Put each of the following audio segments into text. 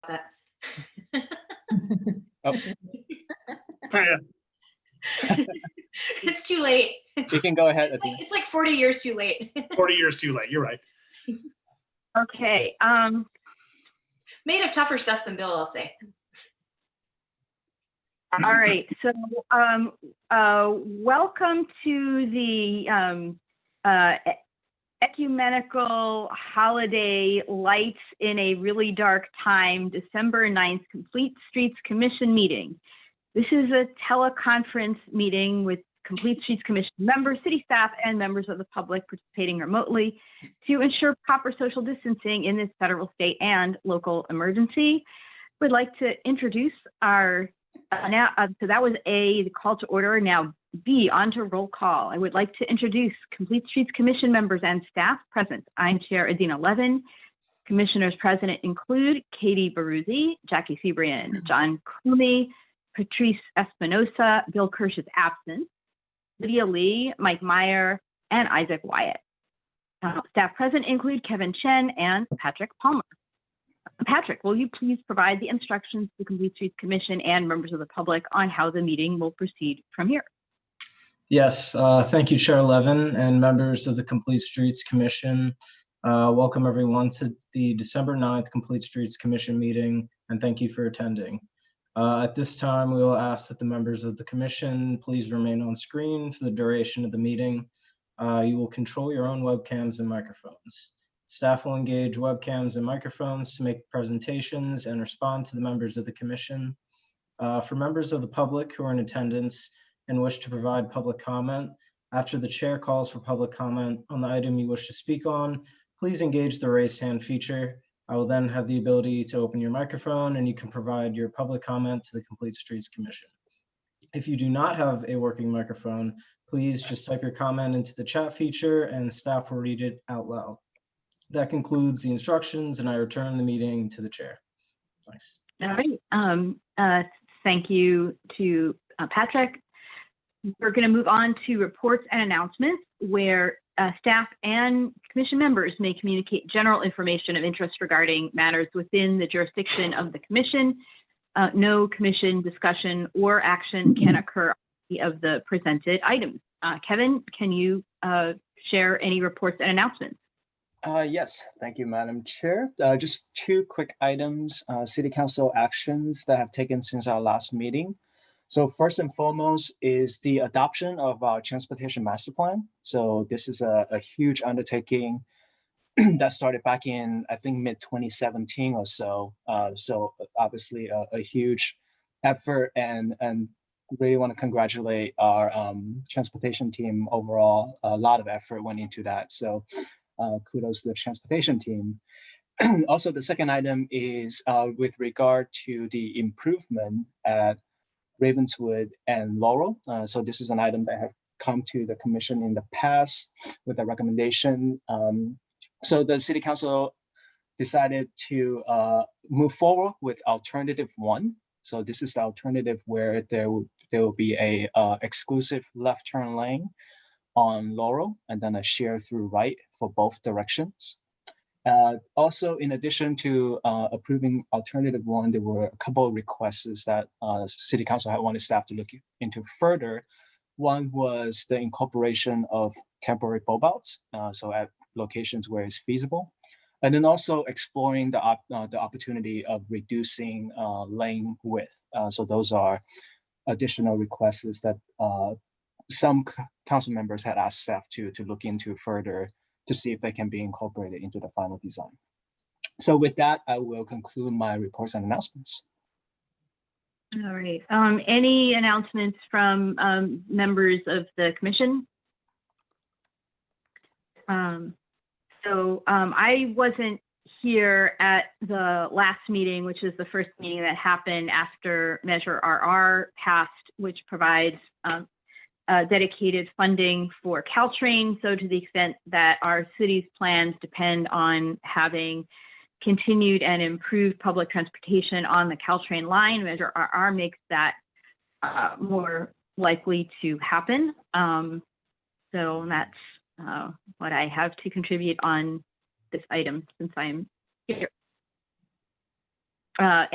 that. Oh, Yeah. It's too late. you can go ahead, Adina. It's like 40 years too late. 40 years too late. You're right. Okay. Made of tougher stuff than Bill, I'll say. All right. So, welcome to the ecumenical holiday lights in a really dark time, December 9th, Complete Streets Commission meeting. This is a teleconference meeting with Complete Streets Commission members, city staff, and members of the public participating remotely to ensure proper social distancing in this federal, state, and local emergency. We'd like to introduce our, so that was A, the call to order. Now B, on to roll call. I would like to introduce Complete Streets Commission members and staff present. I'm Chair Adina Levin. Commissioners present include Katie Baruzzi, Jackie Sebrian, John Crumey, Patrice Espinosa, Bill Kirsch is absent, Lydia Lee, Mike Meyer, and Isaac Wyatt. Staff present include Kevin Chen and Patrick Palmer. Patrick, will you please provide the instructions to the Complete Streets Commission and members of the public on how the meeting will proceed from here? Yes, thank you, Chair Levin and members of the Complete Streets Commission. Welcome everyone to the December 9th Complete Streets Commission meeting, and thank you for attending. At this time, we will ask that the members of the commission please remain on screen for the duration of the meeting. You will control your own webcams and microphones. Staff will engage webcams and microphones to make presentations and respond to the members of the commission. For members of the public who are in attendance and wish to provide public comment, after the chair calls for public comment on the item you wish to speak on, please engage the raise hand feature. I will then have the ability to open your microphone and you can provide your public comment to the Complete Streets Commission. If you do not have a working microphone, please just type your comment into the chat feature and staff will read it out loud. That concludes the instructions and I return the meeting to the chair. Thanks. All right. Thank you to Patrick. We're going to move on to reports and announcements where staff and commission members may communicate general information of interest regarding matters within the jurisdiction of the commission. No commission discussion or action can occur on any of the presented items. Kevin, can you share any reports and announcements? Yes, thank you, Madam Chair. Just two quick items, City Council actions that have taken since our last meeting. So first and foremost is the adoption of our transportation master plan. So this is a huge undertaking that started back in, I think, mid-2017 or so. So obviously a huge effort and really want to congratulate our transportation team overall. A lot of effort went into that. So kudos to the transportation team. Also, the second item is with regard to the improvement at Ravenswood and Laurel. So this is an item that have come to the commission in the past with a recommendation. So the City Council decided to move forward with alternative 1. So this is the alternative where there will be a exclusive left turn lane on Laurel and then a share through right for both directions. Also, in addition to approving alternative 1, there were a couple of requests that City Council had wanted staff to look into further. One was the incorporation of temporary bulb outs, so at locations where it's feasible. And then also exploring the opportunity of reducing lane width. So those are additional requests that some council members had asked staff to look into further to see if they can be incorporated into the final design. So with that, I will conclude my reports and announcements. All right. Any announcements from members of the commission? I wasn't here at the last meeting, which is the first meeting that happened after Measure RR passed, which provides dedicated funding for Caltrain. So to the extent that our city's plans depend on having continued and improved public transportation on the Caltrain line, Measure RR makes that more likely to happen. So that's what I have to contribute on this item since I'm here. Do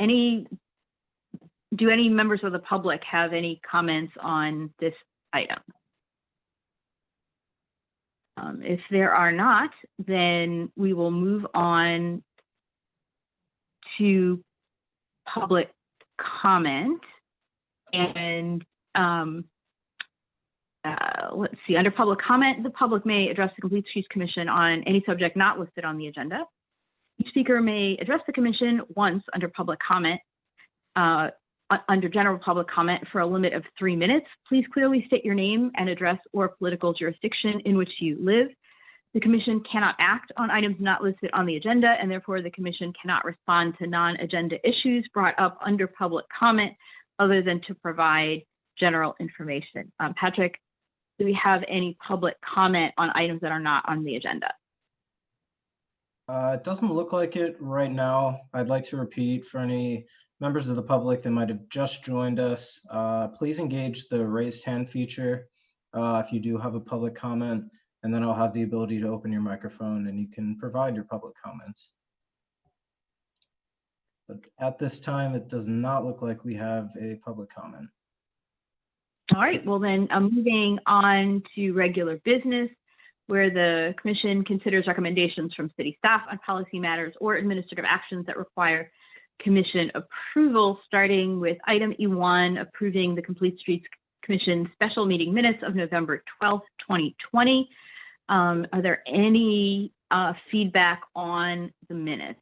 any members of the public have any comments on this item? If there are not, then we will move on to public comment. And let's see, under public comment, the public may address the Complete Streets Commission on any subject not listed on the agenda. Each speaker may address the commission once under public comment, under general public comment for a limit of 3 minutes. Please clearly state your name and address or political jurisdiction in which you live. The commission cannot act on items not listed on the agenda, and therefore the commission cannot respond to non-agenda issues brought up under public comment other than to provide general information. Patrick, do we have any public comment on items that are not on the agenda? It doesn't look like it right now. I'd like to repeat for any members of the public that might have just joined us, please engage the raised hand feature if you do have a public comment, and then I'll have the ability to open your microphone and you can provide your public comments. But at this time, it does not look like we have a public comment. All right, well then, moving on to regular business, where the commission considers recommendations from city staff on policy matters or administrative actions that require commission approval, starting with item E1, approving the Complete Streets Commission special meeting minutes of November 12th, 2020. Are there any feedback on the minutes?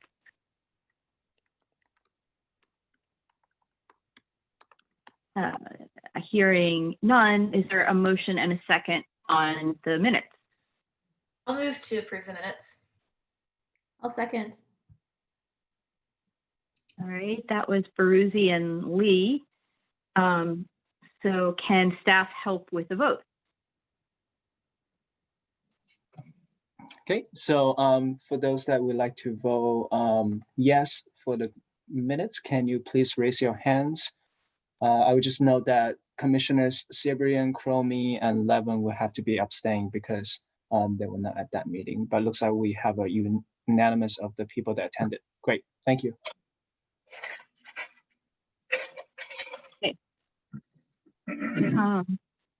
Hearing none, is there a motion and a second on the minutes? I'll move to approve the minutes. I'll second. All right, that was Baruzzi and Lee. So can staff help with the vote? Okay, so for those that would like to vote yes for the minutes, can you please raise your hands? I would just note that Commissioners Cibrian, Cromie, and Levin will have to be abstained because they were not at that meeting. But it looks like we have a unanimous of the people that attended. Great, thank you.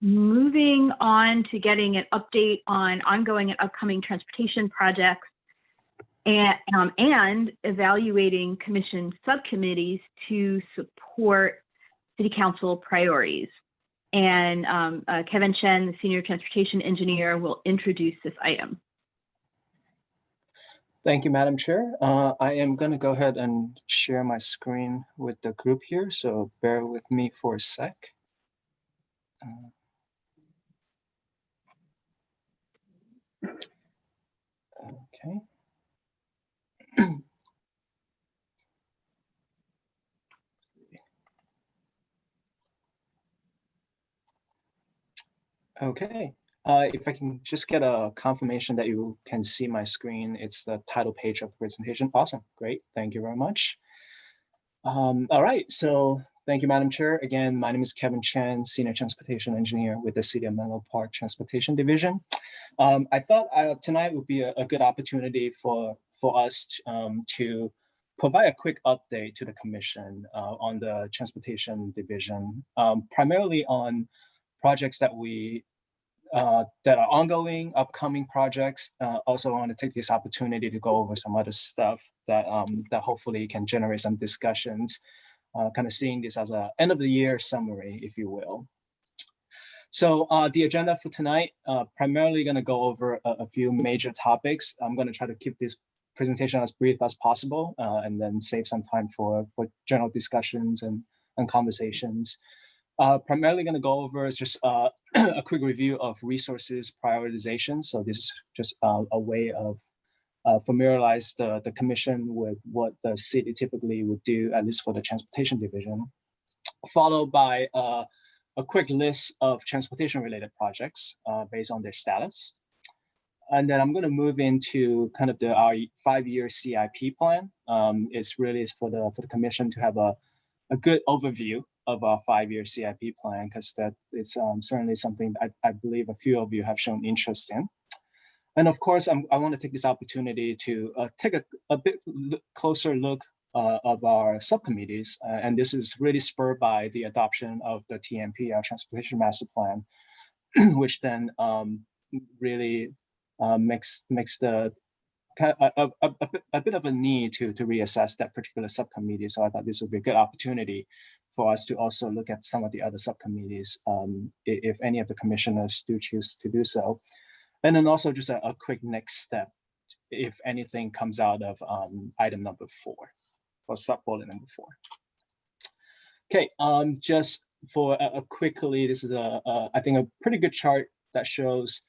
Moving on to getting an update on ongoing and upcoming transportation projects and evaluating commission subcommittees to support city council priorities. And Kevin Chen, the senior transportation engineer, will introduce this item. Thank you, Madam Chair. I am going to go ahead and share my screen with the group here, so bear with me for a sec. Okay. Okay. If I can just get a confirmation that you can see my screen, it's the title page of the presentation. Awesome, great, thank you very much. All right, so thank you, Madam Chair. Again, my name is Kevin Chen, Senior Transportation Engineer with the City of Menlo Park Transportation Division. I thought tonight would be a good opportunity for us to provide a quick update to the Commission on the Transportation Division, primarily on projects that that are ongoing, upcoming projects. Also want to take this opportunity to go over some other stuff that that hopefully can generate some discussions, kind of seeing this as a end of the year summary, if you will. So the agenda for tonight, primarily going to go over a few major topics. I'm going to try to keep this presentation as brief as possible, and then save some time for general discussions and conversations. Primarily going to go over is just a quick review of resources prioritization. So this is just a way of familiarize the Commission with what the city typically would do, at least for the Transportation Division, followed by a quick list of transportation-related projects based on their status. And then I'm going to move into kind of our 5-year CIP plan. It's really for the Commission to have a good overview of our 5-year CIP plan, because that is certainly something I believe a few of you have shown interest in. And of course, I want to take this opportunity to take a bit closer look of our subcommittees. And this is really spurred by the adoption of the TMP, our Transportation Master Plan, which then really makes the a bit of a need to reassess that particular subcommittee. So I thought this would be a good opportunity for us to also look at some of the other subcommittees, if any of the commissioners do choose to do so. And then also just a quick next step, if anything comes out of item number 4, or sub-bullet number 4. Okay, just for a quickly, this is I think a pretty good chart that shows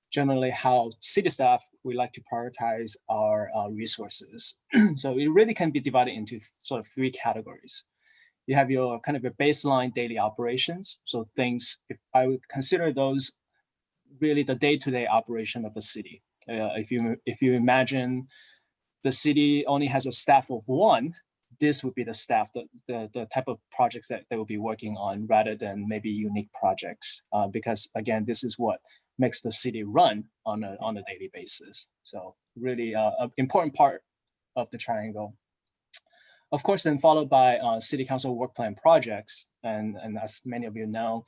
generally how city staff, we like to prioritize our resources. So it really can be divided into sort of 3 categories. You have your kind of your baseline daily operations. So things, if I would consider those really the day-to-day operation of the city. If you imagine the city only has a staff of 1, this would be the staff, the type of projects that they will be working on, rather than maybe unique projects. Because again, this is what makes the city run on a daily basis. So really an important part of the triangle. Of course, then followed by city council work plan projects. And as many of you know,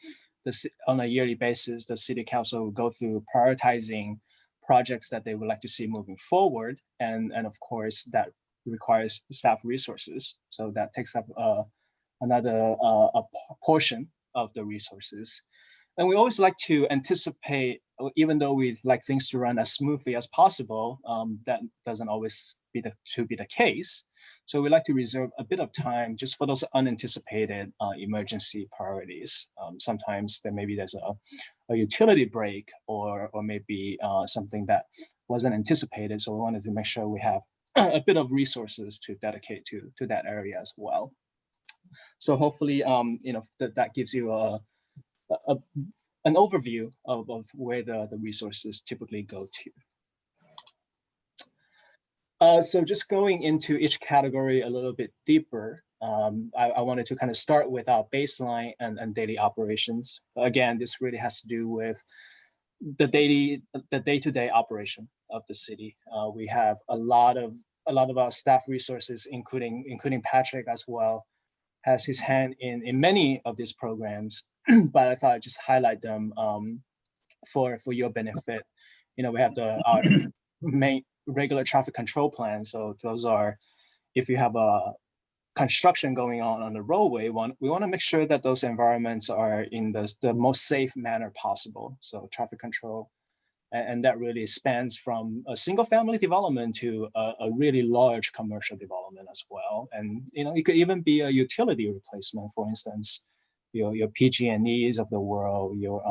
on a yearly basis, the city council will go through prioritizing projects that they would like to see moving forward. And of course, that requires staff resources. So that takes up another portion of the resources. And we always like to anticipate, even though we like things to run as smoothly as possible, that doesn't always be the case. So we like to reserve a bit of time just for those unanticipated emergency priorities. Sometimes there's a utility break, or maybe something that wasn't anticipated. So we wanted to make sure we have a bit of resources to dedicate to that area as well. So hopefully, that gives you an overview of where the resources typically go to. So just going into each category a little bit deeper, I wanted to kind of start with our baseline and daily operations. Again, this really has to do with the day-to-day operation of the city. We have a lot of our staff resources, including Patrick as well, has his hand in many of these programs. But I thought I'd just highlight them for your benefit. We have our main regular traffic control plan. So those are, if you have a construction going on the roadway, we want to make sure that those environments are in the most safe manner possible. So traffic control, and that really spans from a single family development to a really large commercial development as well. And it could even be a utility replacement, for instance, your PG&Es of the world, your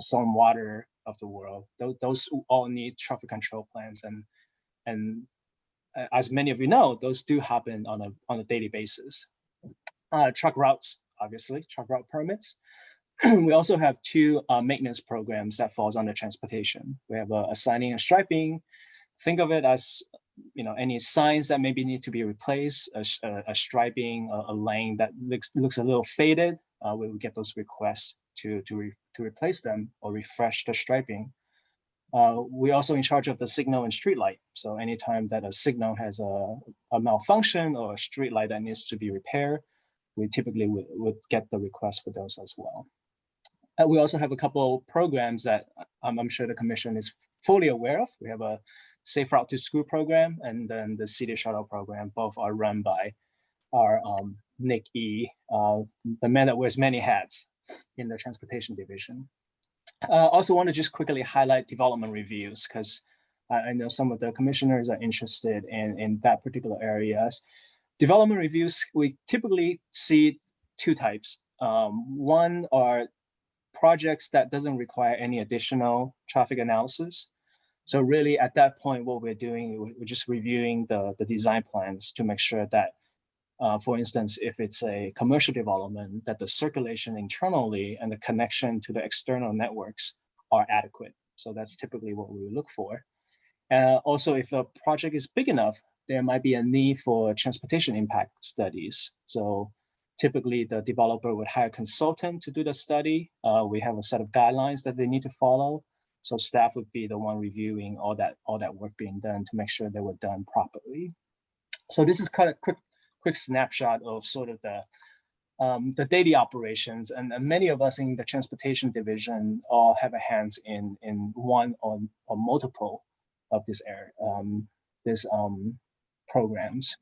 stormwater of the world. Those all need traffic control plans, and as many of you know, those do happen on a daily basis. Truck routes, obviously, truck route permits. We also have 2 maintenance programs that falls under transportation. We have a signing and striping. Think of it as any signs that maybe need to be replaced, a striping, a lane that looks a little faded. We will get those requests to replace them or refresh the striping. We also in charge of the signal and street light. So anytime that a signal has a malfunction or a street light that needs to be repaired, we typically would get the request for those as well. We also have a couple programs that I'm sure the commission is fully aware of. We have a Safe Route to School program and then the City Shuttle program. Both are run by our Nick E., the man that wears many hats in the transportation division. Also want to just quickly highlight development reviews, because I know some of the commissioners are interested in that particular areas. Development reviews, we typically see 2 types. One are projects that doesn't require any additional traffic analysis. So really at that point, what we're doing, we're just reviewing the design plans to make sure that, for instance, if it's a commercial development, that the circulation internally and the connection to the external networks are adequate. So that's typically what we look for. Also, if a project is big enough, there might be a need for transportation impact studies. So typically the developer would hire a consultant to do the study. We have a set of guidelines that they need to follow. So staff would be the one reviewing all that work being done to make sure they were done properly. So this is kind of quick snapshot of sort of the daily operations, and many of us in the transportation division all have a hands in one or multiple of this programs.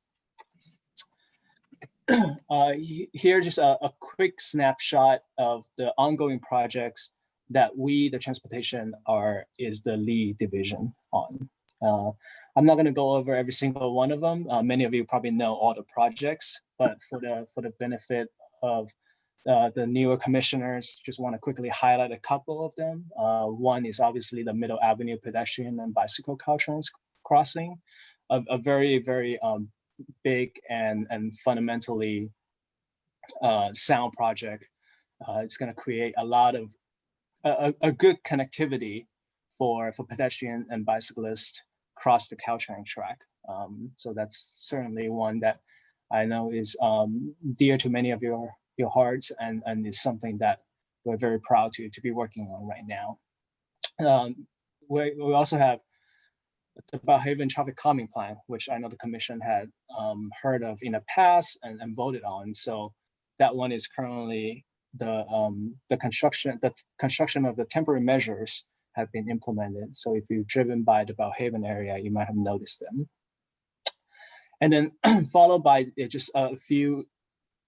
Here, just a quick snapshot of the ongoing projects that we, the transportation, is the lead division on. I'm not going to go over every single one of them. Many of you probably know all the projects, but for the benefit of the newer commissioners, just want to quickly highlight a couple of them. One is obviously the Middle Avenue pedestrian and bicycle Caltrans crossing, a very, very big and fundamentally sound project. It's going to create a lot of a good connectivity for pedestrian and bicyclists across the Caltrans track. So that's certainly one that I know is dear to many of your hearts, and is something that we're very proud to be working on right now. We also have the Bellhaven traffic calming plan, which I know the commission had heard of in the past and voted on. So that one is currently the construction of the temporary measures have been implemented. So if you've driven by the Bellhaven area, you might have noticed them. And then followed by just a few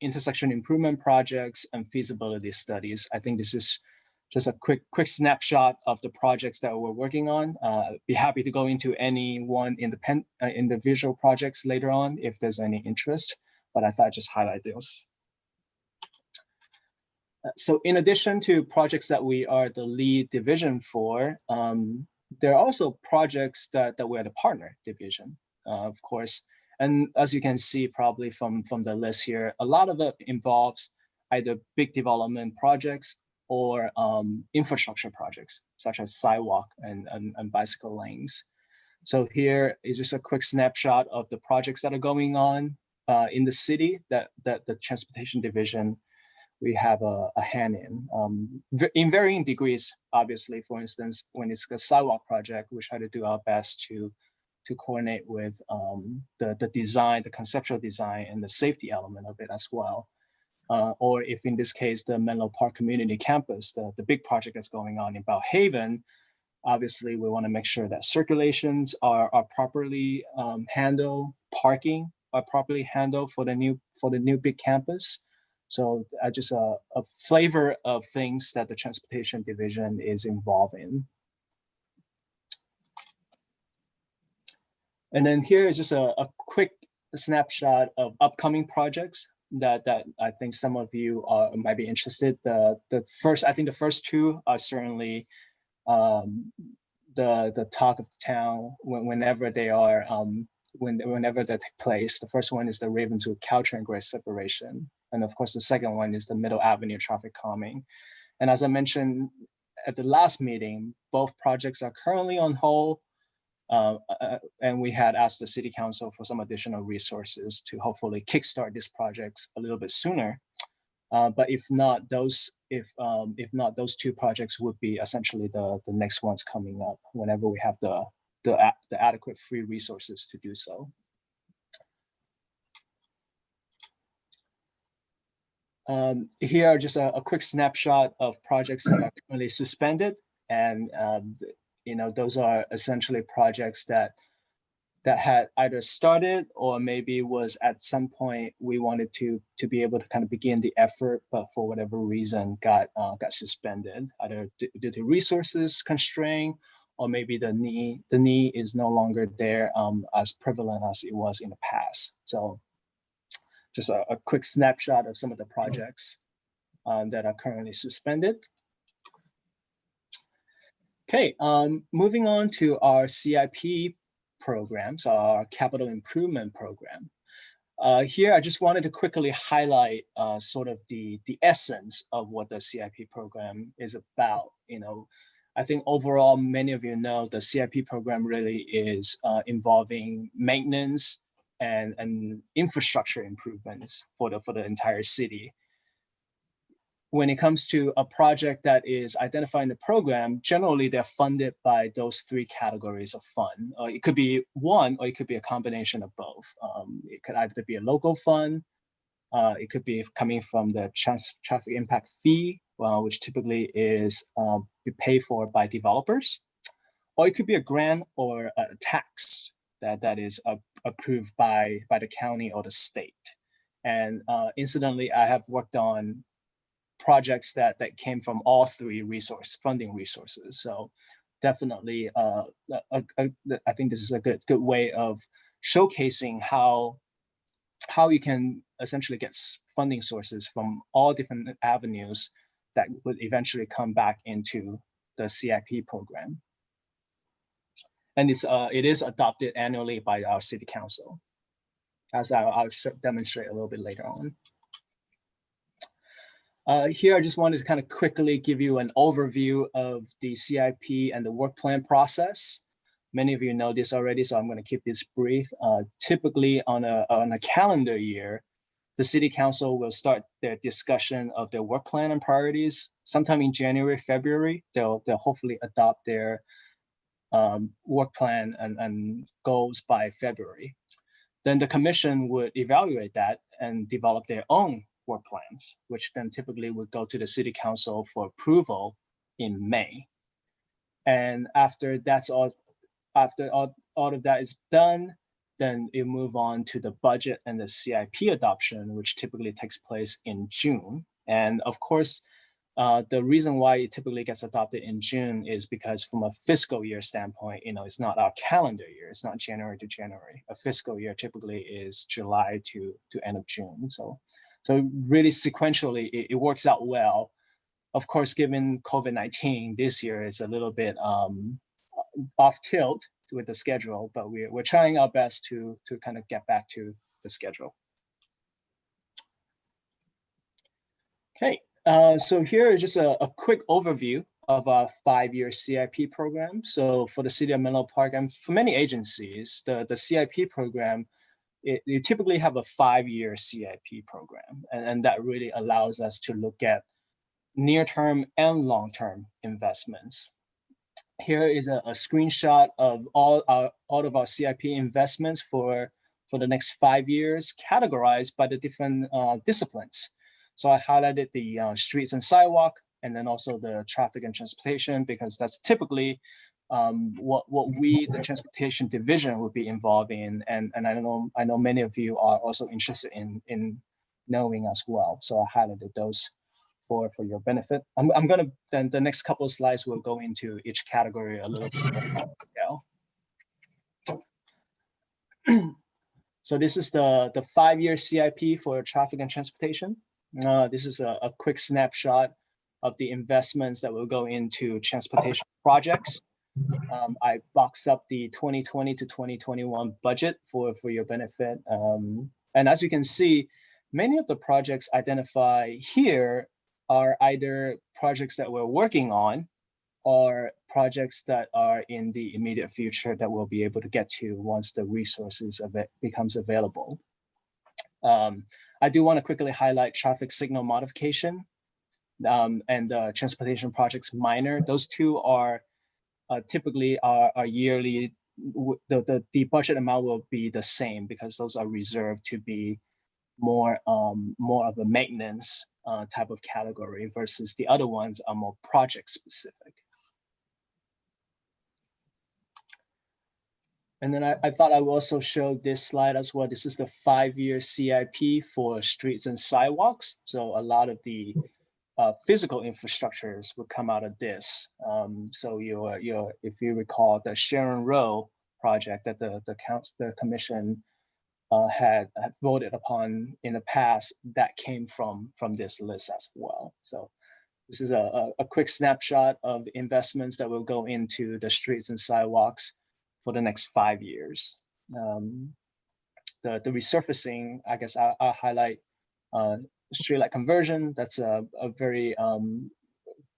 intersection improvement projects and feasibility studies. I think this is just a quick snapshot of the projects that we're working on. Be happy to go into any one individual projects later on if there's any interest, but I thought I'd just highlight those. So in addition to projects that we are the lead division for, there are also projects that we're the partner division, of course. And as you can see probably from the list here, a lot of it involves either big development projects or infrastructure projects, such as sidewalk and bicycle lanes. So here is just a quick snapshot of the projects that are going on in the city that the transportation division we have a hand in varying degrees. Obviously, for instance, when it's a sidewalk project, we try to do our best to coordinate with the design, the conceptual design, and the safety element of it as well. Or if in this case, the Menlo Park Community Campus, the big project that's going on in Bellhaven, obviously we want to make sure that circulations are properly handled, parking are properly handled for the new big campus. So just a flavor of things that the transportation division is involved in. And then here is just a quick snapshot of upcoming projects that I think some of you might be interested. I think the first two are certainly the talk of the town whenever they are whenever they take place. The first one is the Ravenswood Caltrans grade separation, and of course the second one is the Middle Avenue traffic calming. And as I mentioned at the last meeting, both projects are currently on hold. And we had asked the city council for some additional resources to hopefully kickstart these projects a little bit sooner. But if not, those two projects would be essentially the next ones coming up whenever we have the adequate free resources to do so. Here are just a quick snapshot of projects that are currently suspended, and those are essentially projects that had either started or maybe was at some point we wanted to be able to kind of begin the effort, but for whatever reason got suspended, either due to resources constraint, or maybe the need is no longer there as prevalent as it was in the past. So just a quick snapshot of some of the projects that are currently suspended. Okay, moving on to our CIP programs, our capital improvement program. Here, I just wanted to quickly highlight sort of the essence of what the CIP program is about. I think overall, many of you know the CIP program really is involving maintenance and infrastructure improvements for the entire city. when it comes to a project that is identified in the program, generally they're funded by those three categories of fund. It could be one, or it could be a combination of both. It could either be a local fund, it could be coming from the traffic impact fee, which typically is paid for by developers, or it could be a grant or a tax that is approved by the county or the state. And incidentally, I have worked on projects that came from all three funding resources. So definitely, I think this is a good way of showcasing how you can essentially get funding sources from all different avenues that would eventually come back into the CIP program. And it is adopted annually by our city council, as I'll demonstrate a little bit later on. Here, I just wanted to kind of quickly give you an overview of the CIP and the work plan process. Many of you know this already, so I'm going to keep this brief. Typically, on a calendar year, the city council will start their discussion of their work plan and priorities. Sometime in January, February, they'll hopefully adopt their work plan and goals by February. Then the commission would evaluate that and develop their own work plans, which then typically would go to the city council for approval in May. And after all of that is done, then you move on to the budget and the CIP adoption, which typically takes place in June. And of course, the reason why it typically gets adopted in June is because from a fiscal year standpoint, it's not our calendar year. It's not January to January. A fiscal year typically is July to end of June. So really sequentially, it works out well. Of course, given COVID-19, this year is a little bit off tilt with the schedule, but we're trying our best to kind of get back to the schedule. Okay, so here is just a quick overview of our 5-year CIP program. So for the City of Menlo Park and for many agencies, the CIP program, you typically have a 5-year CIP program, and that really allows us to look at near-term and long-term investments. Here is a screenshot of all of our CIP investments for the next 5 years, categorized by the different disciplines. So I highlighted the streets and sidewalk, and then also the traffic and transportation, because that's typically what we, the transportation division, would be involved in. And I know many of you are also interested in knowing as well. So I highlighted those for your benefit. I'm gonna, then the next couple of slides will go into each category a little bit more detail. So this is the 5-year CIP for traffic and transportation. This is a quick snapshot of the investments that will go into transportation projects. I boxed up the 2020 to 2021 budget for your benefit. And as you can see, many of the projects identified here are either projects that we're working on or projects that are in the immediate future that we'll be able to get to once the resources of it becomes available. I do want to quickly highlight traffic signal modification and transportation projects minor. Those two are typically our yearly, the budget amount will be the same because those are reserved to be more of a maintenance type of category versus the other ones are more project specific. And then I thought I would also show this slide as well. This is the 5-year CIP for streets and sidewalks. So a lot of the physical infrastructures would come out of this. So if you recall the Sharon Row project that the commission had voted upon in the past, that came from this list as well. So this is a quick snapshot of investments that will go into the streets and sidewalks for the next 5 years. The resurfacing, I guess I'll highlight streetlight conversion. That's a very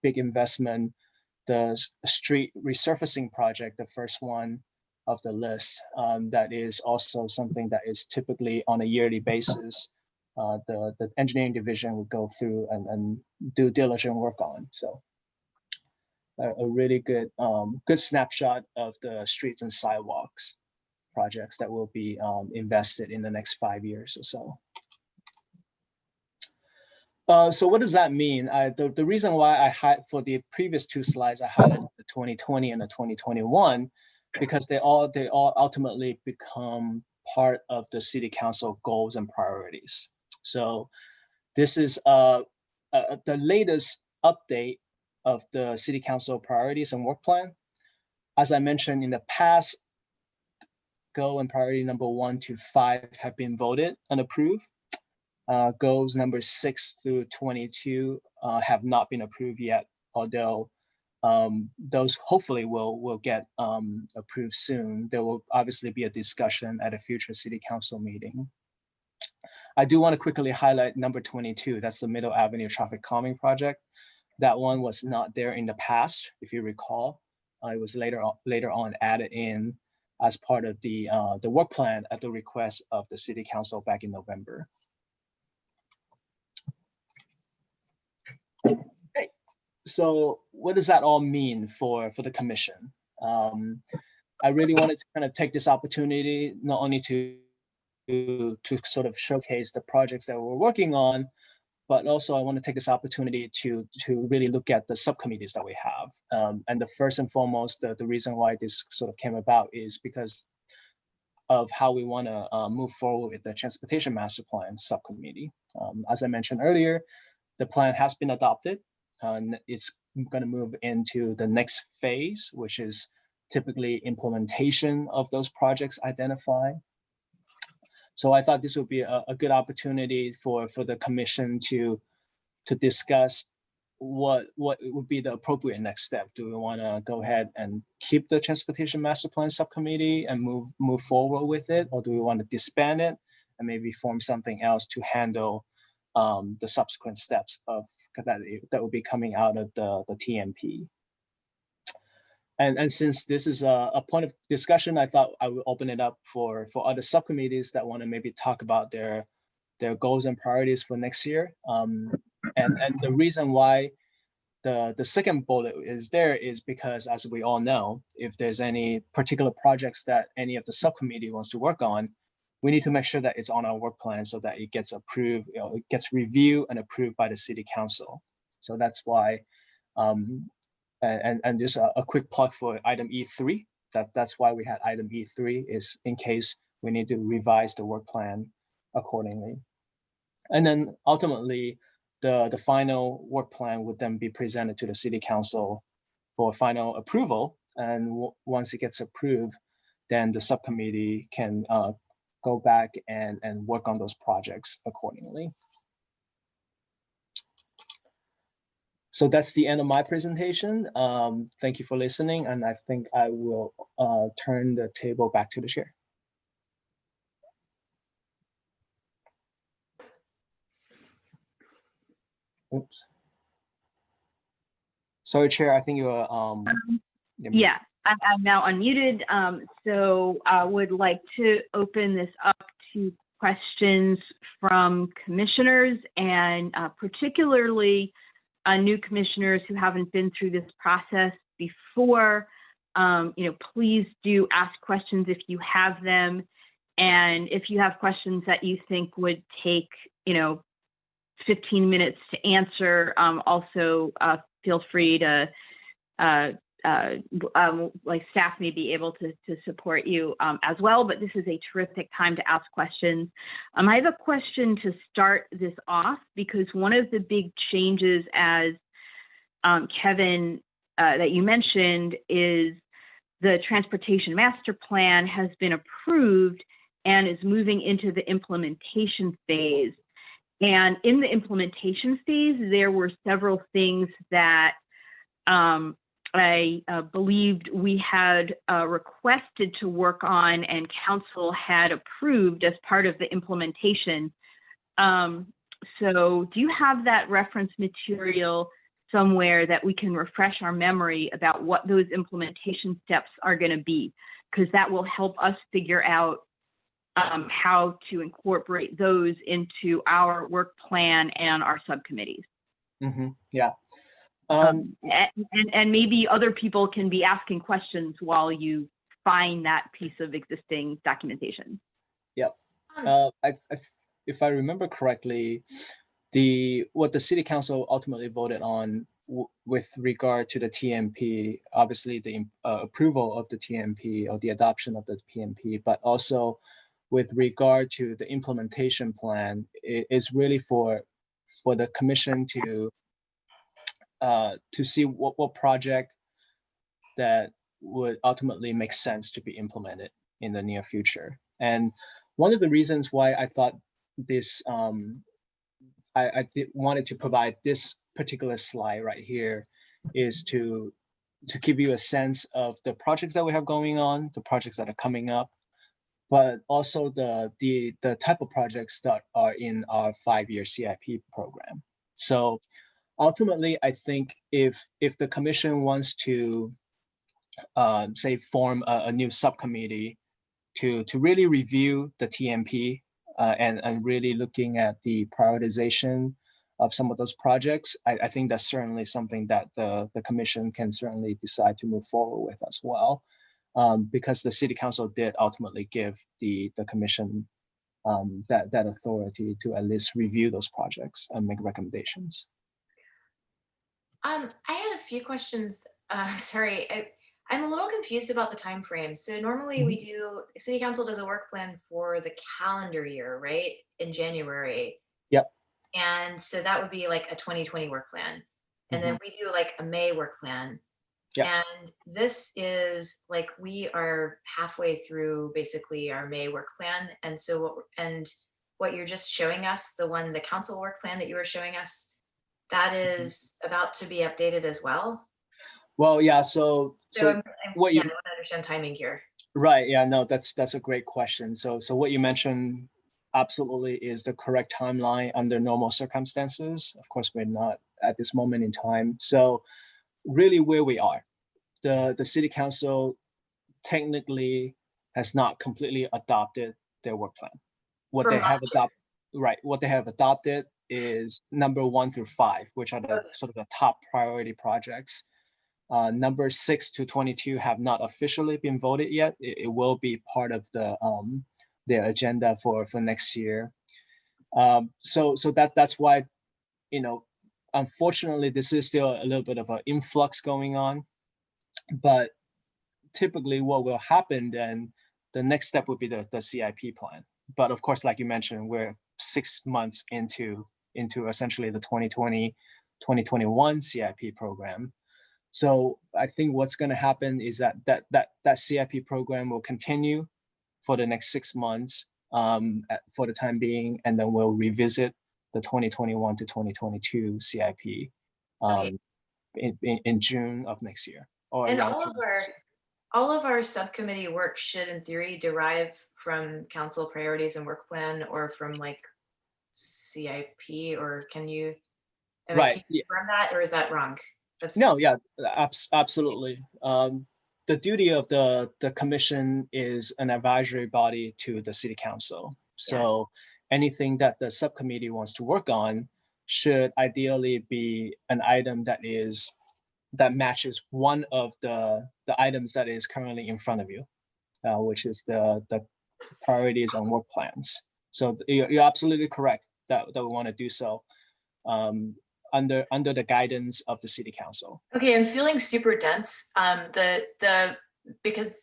big investment. The street resurfacing project, the first one of the list, that is also something that is typically on a yearly basis the engineering division would go through and do diligent work on. So a really good good snapshot of the streets and sidewalks projects that will be invested in the next 5 years or so. So what does that mean? The reason why I had for the previous two slides, I highlighted the 2020 and the 2021, because they all ultimately become part of the city council goals and priorities. So this is the latest update of the city council priorities and work plan. As I mentioned in the past, goal and priority number 1 to 5 have been voted and approved. Goals number 6 through 22 have not been approved yet, although those hopefully will get approved soon. There will obviously be a discussion at a future city council meeting. I do want to quickly highlight number 22. That's the Middle Avenue traffic calming project. That one was not there in the past, if you recall. It was later on added in as part of the work plan at the request of the city council back in November. Okay. So what does that all mean for the commission? I really wanted to kind of take this opportunity not only to sort of showcase the projects that we're working on, but also I want to take this opportunity to really look at the subcommittees that we have. And the first and foremost, the reason why this sort of came about is because of how we want to move forward with the Transportation Master Plan subcommittee. As I mentioned earlier, the plan has been adopted. It's going to move into the next phase, which is typically implementation of those projects identified. So I thought this would be a good opportunity for the commission to discuss what would be the appropriate next step. Do we want to go ahead and keep the Transportation Master Plan subcommittee and move forward with it, or do we want to disband it and maybe form something else to handle the subsequent steps of that will be coming out of the TMP? And since this is a point of discussion, I thought I would open it up for other subcommittees that want to maybe talk about their goals and priorities for next year. And the reason why the second bullet is there is because, as we all know, if there's any particular projects that any of the subcommittee wants to work on, we need to make sure that it's on our work plan so that it gets approved, it gets reviewed and approved by the city council. So that's why. And just a quick plug for item E3. That's why we had item E3, is in case we need to revise the work plan accordingly. And then ultimately, the final work plan would then be presented to the city council for final approval. And once it gets approved, then the subcommittee can go back and work on those projects accordingly. So that's the end of my presentation. Thank you for listening, and I think I will turn the table back to the chair. Oops. Sorry, Chair, I think you are. Yeah, I'm now unmuted. So I would like to open this up to questions from commissioners, and particularly new commissioners who haven't been through this process before. Please do ask questions if you have them. And if you have questions that you think would take, 15 minutes to answer, also feel free to, staff may be able to support you as well, but this is a terrific time to ask questions. I have a question to start this off, because one of the big changes, as Kevin, that you mentioned, is the Transportation Master Plan has been approved and is moving into the implementation phase. And in the implementation phase, there were several things that I believed we had requested to work on and council had approved as part of the implementation. So do you have that reference material somewhere that we can refresh our memory about what those implementation steps are going to be? Because that will help us figure out how to incorporate those into our work plan and our subcommittees. Yeah. And maybe other people can be asking questions while you find that piece of existing documentation. Yep. Um, If I remember correctly, what the city council ultimately voted on with regard to the TMP, obviously the approval of the TMP or the adoption of the PMP, but also with regard to the implementation plan, it is really for the commission to see what project that would ultimately make sense to be implemented in the near future. And one of the reasons why I thought this, I wanted to provide this particular slide right here is to give you a sense of the projects that we have going on, the projects that are coming up, but also the type of projects that are in our 5-year CIP program. So ultimately, I think if the commission wants to say form a new subcommittee to really review the TMP and really looking at the prioritization of some of those projects, I think that's certainly something that the commission can certainly decide to move forward with as well, because the city council did ultimately give the commission that authority to at least review those projects and make recommendations. I had a few questions. Sorry, I'm a little confused about the time frame. So normally we do, city council does a work plan for the calendar year, right? In January. Yep. And so that would be like a 2020 work plan. And then we do like a May work plan. Yep. And this is like, we are halfway through basically our May work plan. And so, what you're just showing us, the council work plan that you were showing us, that is about to be updated as well. Well, yeah. So what you I want to understand timing here. right? Yeah, no, that's a great question. So what you mentioned absolutely is the correct timeline under normal circumstances. Of course, we're not at this moment in time. So really, where we are, the city council technically has not completely adopted their work plan. What From they have last year. adopted, right? What they have adopted is number 1 through 5, which are the sort of the top priority projects. Number 6 to 22 have not officially been voted yet. It will be part of the agenda for next year. So that's why, unfortunately, this is still a little bit of an influx going on. But typically, what will happen then? The next step would be the CIP plan. But of course, like you mentioned, we're 6 months into essentially the 2020-2021 CIP program. So I think what's going to happen is that CIP program will continue for the next 6 months for the time being, and then we'll revisit the 2021 to 2022 CIP in June of next year. And all of our subcommittee work should, in theory, derive from council priorities and work plan, or from like CIP, or can you confirm that, or is that wrong? No, yeah, absolutely. The duty of the commission is an advisory body to the city council. So anything that the subcommittee wants to work on should ideally be an item that matches one of the items that is currently in front of you, which is the priorities on work plans. So you're absolutely correct that we want to do so under the guidance of the city council. Okay, I'm feeling super dense. Because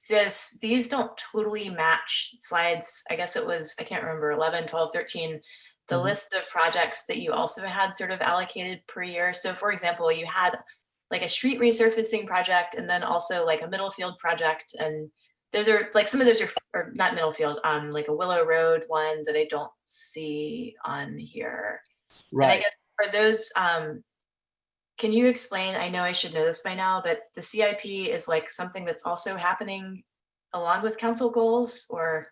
these don't totally match slides. I guess it was, I can't remember, 11, 12, 13, the list of projects that you also had sort of allocated per year. So for example, you had like a street resurfacing project, and then also like a Middlefield project. And those are like, some of those are not Middlefield, like a Willow Road one that I don't see on here. Right. And I guess are those, can you explain, I know I should know this by now, but the CIP is like something that's also happening along with council goals, or?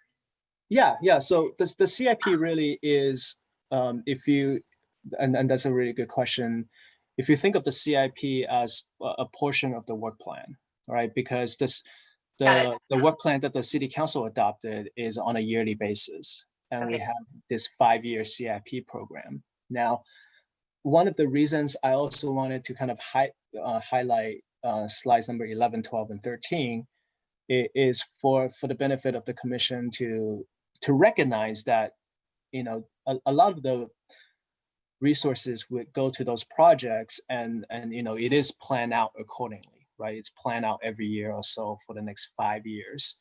Yeah. So the CIP really is, and that's a really good question. If you think of the CIP as a portion of the work plan, right? Because Got the work plan that the city council adopted is on a yearly basis. And we Okay. have this 5-year CIP program. Now, one of the reasons I also wanted to kind of highlight slides number 11, 12, and 13 is for the benefit of the commission to recognize that, you know, a lot of the resources would go to those projects, and you know, it is planned out accordingly, right? It's planned out every year or so for the next 5 years,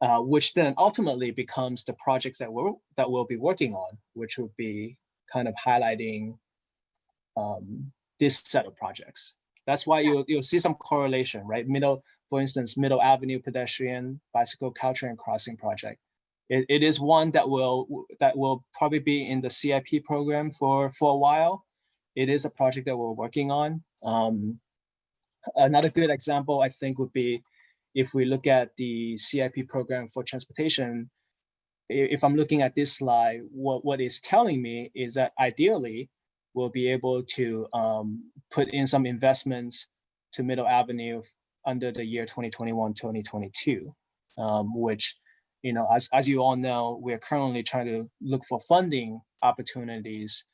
which then ultimately becomes the projects that we'll be working on, which would be kind of highlighting this set of projects. That's why you'll see some correlation, right? For instance, Middle Avenue pedestrian bicycle Caltrain crossing project. It is one that will probably be in the CIP program for a while. It is a project that we're working on. Another good example, I think, would be if we look at the CIP program for transportation. If I'm looking at this slide, what it's telling me is that ideally we'll be able to put in some investments to Middle Avenue under the year 2021, 2022, which, you know, as you all know, we're currently trying to look for funding opportunities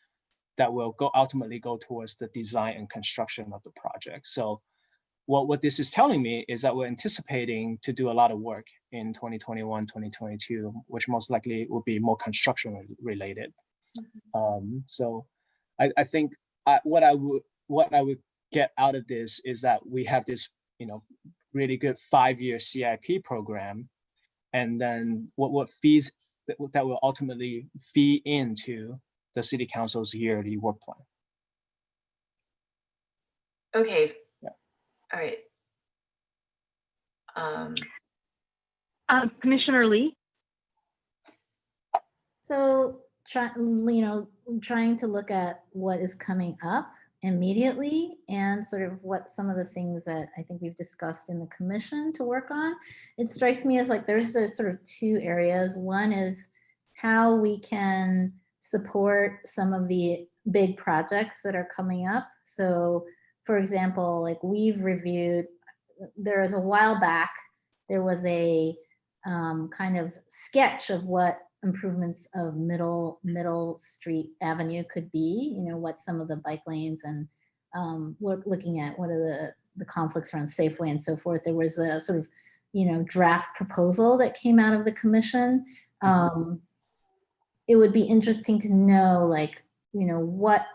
that will ultimately go towards the design and construction of the project. So what this is telling me is that we're anticipating to do a lot of work in 2021, 2022, which most likely will be more construction related. So I think what I would get out of this is that we have this, you know, really good 5-year CIP program, and then what fees that will ultimately feed into the city council's yearly work plan. Okay. Yeah. All right. Commissioner Lee? So trying to look at what is coming up immediately and sort of what some of the things that I think we've discussed in the commission to work on. It strikes me as like there's sort of 2 areas. One is how we can support some of the big projects that are coming up. So for example, like we've reviewed, there was a while back, there was a kind of sketch of what improvements of Middle Street Avenue could be, you know, what some of the bike lanes and we're looking at what are the conflicts around Safeway and so forth. There was a sort of, you know, draft proposal that came out of the commission. It would be interesting to know, like, you know, what,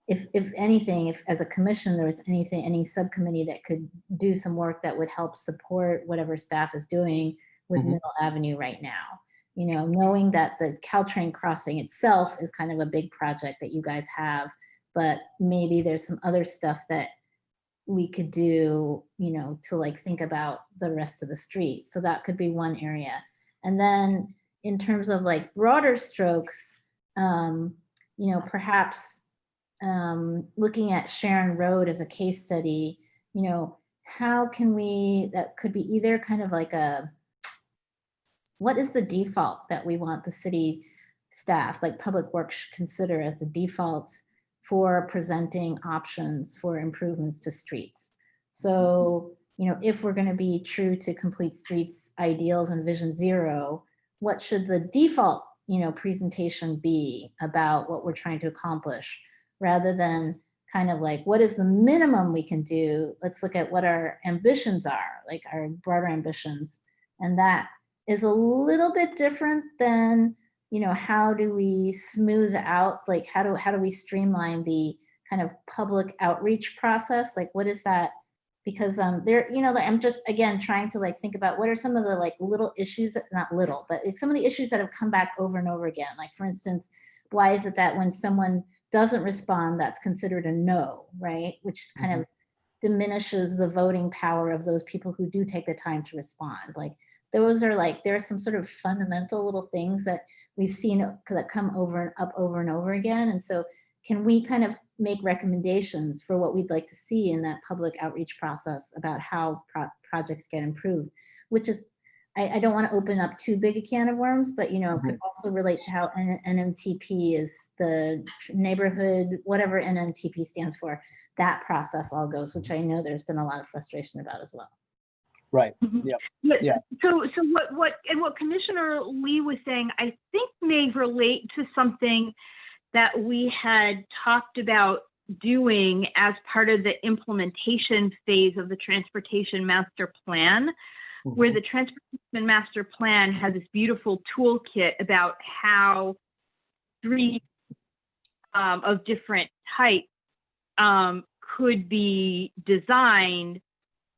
if anything, if as a commission there was any subcommittee that could do some work that would help support whatever staff is doing with Middle Avenue right now. You know, knowing that the Caltrain crossing itself is kind of a big project that you guys have, but maybe there's some other stuff that we could do, you know, to like think about the rest of the street. So that could be one area. And then in terms of like broader strokes, you know, perhaps looking at Sharon Road as a case study, you know, how can we, that could be either kind of like what is the default that we want the city staff, like Public Works, should consider as the default for presenting options for improvements to streets? So, you know, if we're going to be true to Complete Streets ideals and Vision Zero, what should the default, you know, presentation be about what we're trying to accomplish, rather than kind of like, what is the minimum we can do? Let's look at what our ambitions are, like our broader ambitions. And that is a little bit different than, you know, how do we smooth out, like how do we streamline the kind of public outreach process? Like, what is that? Because there, you know, like, I'm just, again, trying to like think about what are some of the like little issues that, not little, but it's some of the issues that have come back over and over again. Like, for instance, why is it that when someone doesn't respond, that's considered a no, right? Which kind of diminishes the voting power of those people who do take the time to respond. Like, those are like, there are some sort of fundamental little things that we've seen that come over and over again. And so can we kind of make recommendations for what we'd like to see in that public outreach process about how projects get improved, which is, I don't want to open up too big a can of worms, but, you know, it could also relate to how NMTP is the neighborhood, whatever NMTP stands for, that process all goes, which I know there's been a lot of frustration about as well. Right. Mhm. Yep. But- Yeah. So what Commissioner Lee was saying, I think may relate to something that we had talked about doing as part of the implementation phase of the Transportation Master Plan, where Mhm. the Transportation Master Plan has this beautiful toolkit about how streets of different types could be designed,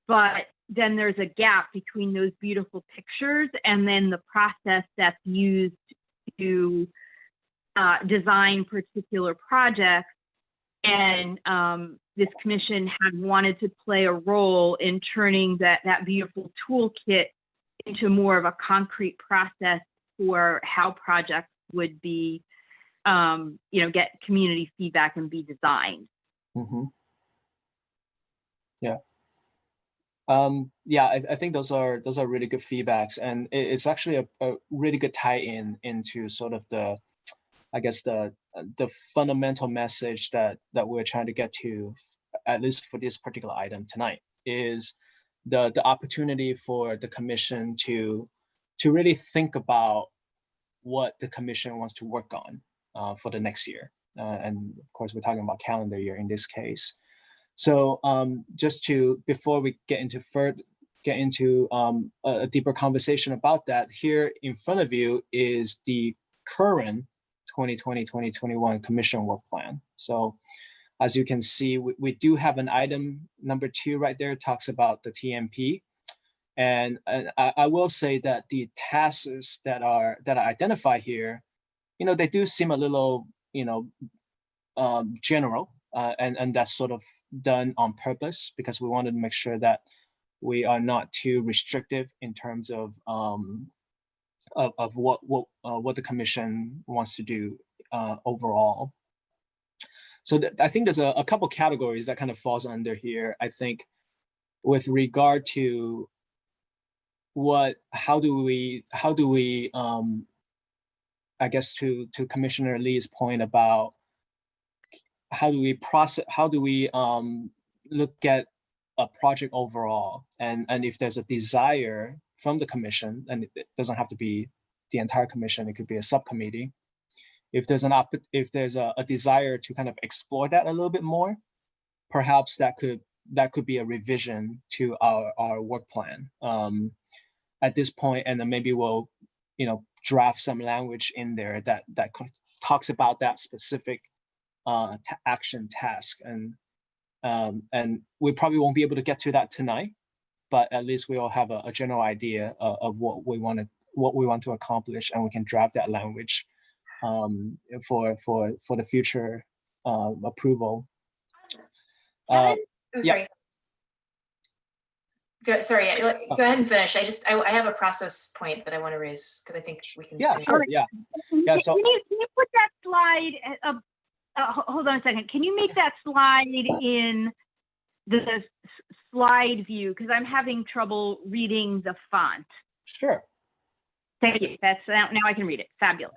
but then there's a gap between those beautiful pictures and then the process that's used to design particular projects. And this commission had wanted to play a role in turning that beautiful toolkit into more of a concrete process for how projects would be, get community feedback and be designed. Mhm. Yeah. Yeah, I think those are really good feedbacks, and it's actually a really good tie-in into sort of the, I guess the fundamental message that we're trying to get to, at least for this particular item tonight, is the opportunity for the commission to really think about what the commission wants to work on for the next year, and of course we're talking about calendar year in this case. So just to, before we get into a deeper conversation about that, here in front of you is the current 2020-2021 Commission Work Plan. So as you can see, we do have an item number 2 right there, talks about the TMP. And I will say that the tasks that are identified here, they do seem a little, general. And that's sort of done on purpose because we wanted to make sure that we are not too restrictive in terms of what the commission wants to do overall. So I think there's a couple categories that kind of falls under here. I think with regard to how do we I guess to Commissioner Lee's point about how do we look at a project overall, and if there's a desire from the commission, and it doesn't have to be the entire commission, it could be a subcommittee. If there's a desire to kind of explore that a little bit more, perhaps that could be a revision to our work plan at this point, and then maybe we'll draft some language in there that talks about that specific action task, and we probably won't be able to get to that tonight, but at least we all have a general idea of what we want to accomplish, and we can draft that language for the future approval. Kevin? Oh, yeah. sorry. Sorry, go ahead and finish. I have a process point that I want to raise because I think we can. Yeah, sure. Yeah. Yeah. So Can you put that slide? Hold on a second. Can you make that slide in the slide view? Because I'm having trouble reading the font. sure. Thank you. That's now I can read it. Fabulous.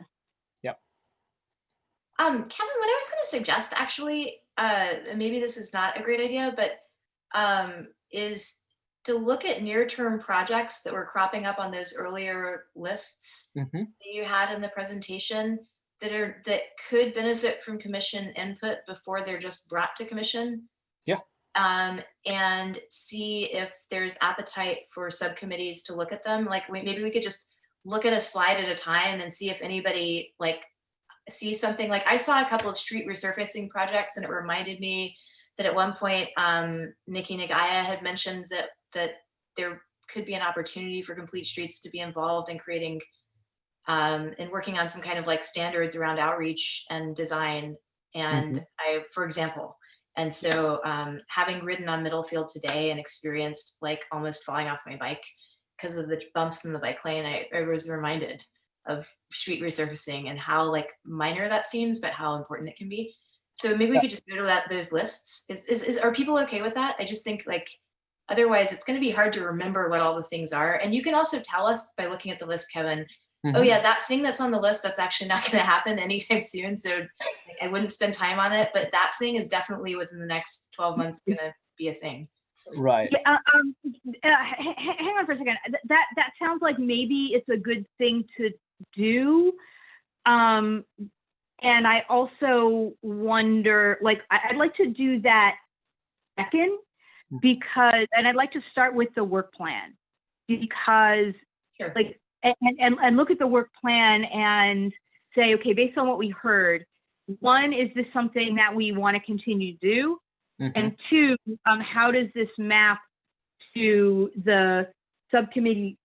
Kevin, what I was going to suggest actually, maybe this is not a great idea, but is to look at near-term projects that were cropping up on those earlier lists Mhm. that you had in the presentation that could benefit from commission input before they're just brought to commission. Yeah. And see if there's appetite for subcommittees to look at them. Like maybe we could just look at a slide at a time and see if anybody sees something. Like I saw a couple of street resurfacing projects, and it reminded me that at one point Nikki Nagaya had mentioned that there could be an opportunity for Complete Streets to be involved in creating and working on some kind of standards around outreach and design, and for example. And so having ridden on Middlefield today and experienced almost falling off my bike because of the bumps in the bike lane, I was reminded of street resurfacing and how minor that seems, but how important it can be. So maybe we could just go to those lists. Are people okay with that? I just think otherwise it's going to be hard to remember what all the things are. And you can also tell us by looking at the list, Kevin, oh yeah, that thing that's on the list, that's actually not going to happen anytime soon. So I wouldn't spend time on it, but that thing is definitely within the next 12 months going to be a thing. Right. Yeah, hang on for a second. That sounds like maybe it's a good thing to do. And I also wonder, like, I'd like to do that second because, and I'd like to start with the work plan because, Sure. like, and look at the work plan and say, okay, based on what we heard, one, is this something that we want to continue to do? Mhm. And two, how does this map to the subcommittee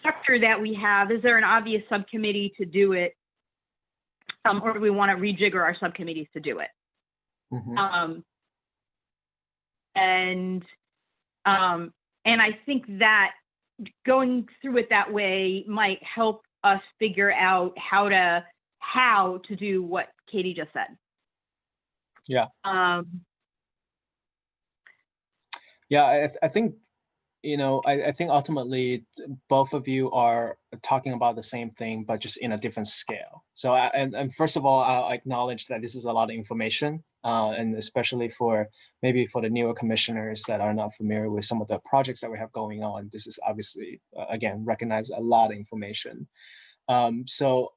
structure that we have? Is there an obvious subcommittee to do it? Or do we want to rejigger our subcommittees to do it? Mhm. And I think that going through it that way might help us figure out how to do what Katie just said. Yeah. Yeah, I think, I think ultimately both of you are talking about the same thing, but just in a different scale. So, and first of all, I'll acknowledge that this is a lot of information, and especially for maybe for the newer commissioners that are not familiar with some of the projects that we have going on. This is obviously, again, recognize a lot of information. So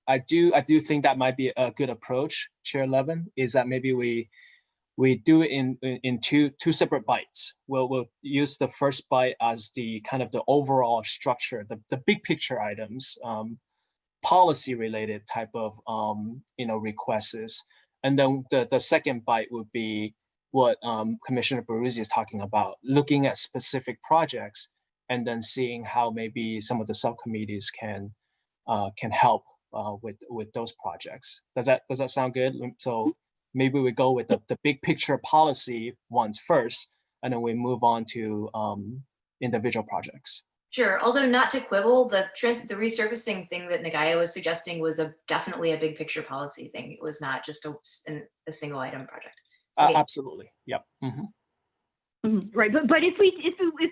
I do think that might be a good approach, Chair Levin, is that maybe we do it in two separate bites. We'll use the first bite as the kind of the overall structure, the big picture items, policy related type of requests, and then the second bite would be what Commissioner Baruzzi is talking about, looking at specific projects and then seeing how maybe some of the subcommittees can help with those projects. Does that sound good? So maybe we go with the big picture policy ones first, and then we move on to individual projects. Sure. Although not to quibble, the resurfacing thing that Nagaya was suggesting was definitely a big picture policy thing. It was not just a single item project. Okay. Absolutely. Yep. Right, but if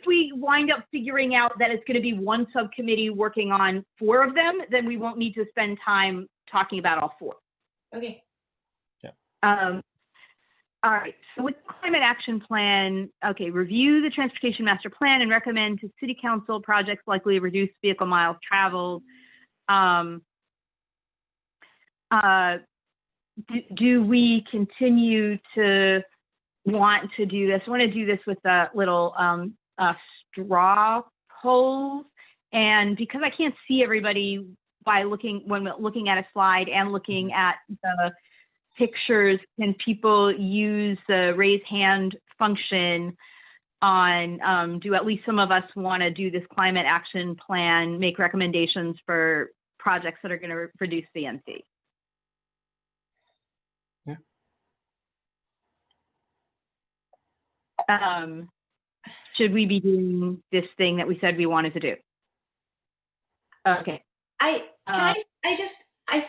we wind up figuring out that it's going to be one subcommittee working on 4 of them, then we won't need to spend time talking about all 4. Okay. All right, so with the climate action plan, okay, review the transportation master plan and recommend to city council projects likely to reduce vehicle miles traveled. Do we continue to want to do this? I want to do this with a little straw polls, and because I can't see everybody when looking at a slide and looking at the pictures, can people use the raise hand function on do at least some of us want to do this climate action plan, make recommendations for projects that are going to reduce VMC? Should we be doing this thing that we said we wanted to do? Okay. I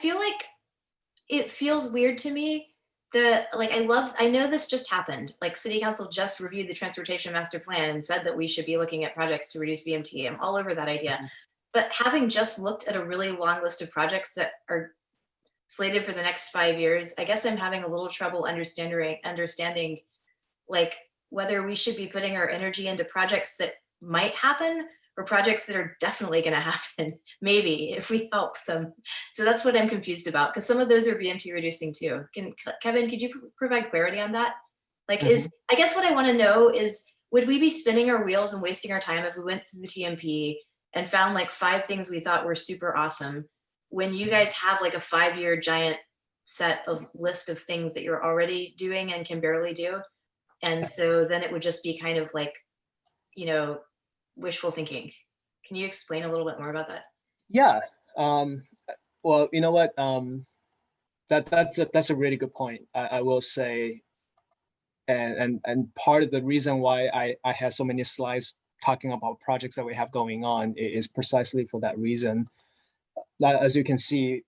feel like it feels weird to me. I know this just happened. Like, city council just reviewed the transportation master plan and said that we should be looking at projects to reduce VMT. I'm all over that idea. But having just looked at a really long list of projects that are slated for the next 5 years, I guess I'm having a little trouble understanding like whether we should be putting our energy into projects that might happen or projects that are definitely going to happen, maybe, if we help them. So that's what I'm confused about, because some of those are VMT reducing too. Kevin, could you provide clarity on that? Like, I guess what I want to know is, would we be spinning our wheels and wasting our time if we went through the TMP and found like 5 things we thought were super awesome, when you guys have like a 5-year giant set of list of things that you're already doing and can barely do? And so then it would just be kind of like, wishful thinking. Can you explain a little bit more about that? Yeah. Well, you know what? That's a really good point. I will say, and part of the reason why I had so many slides talking about projects that we have going on is precisely for that reason. As you can see,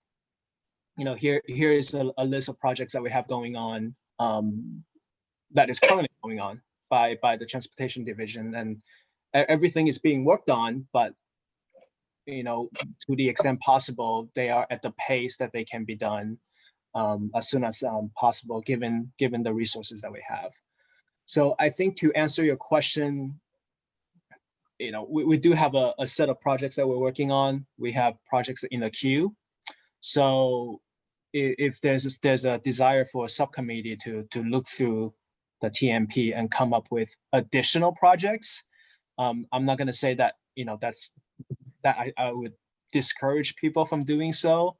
here is a list of projects that we have going on, that is currently going on by the transportation division, and everything is being worked on, but to the extent possible, they are at the pace that they can be done as soon as possible, given the resources that we have. So I think to answer your question, we do have a set of projects that we're working on. We have projects in the queue. So if there's a desire for a subcommittee to look through the TMP and come up with additional projects, I'm not going to say that I would discourage people from doing so.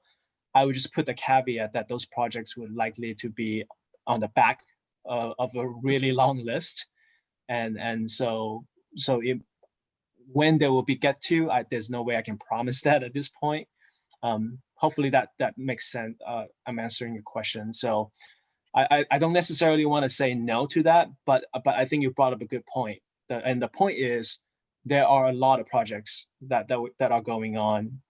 I would just put the caveat that those projects would likely to be on the back of a really long list, and so when they will be get to, there's no way I can promise that at this point. Hopefully that makes sense. I'm answering your question. So I don't necessarily want to say no to that, but I think you brought up a good point. And the point is, there are a lot of projects that are going on,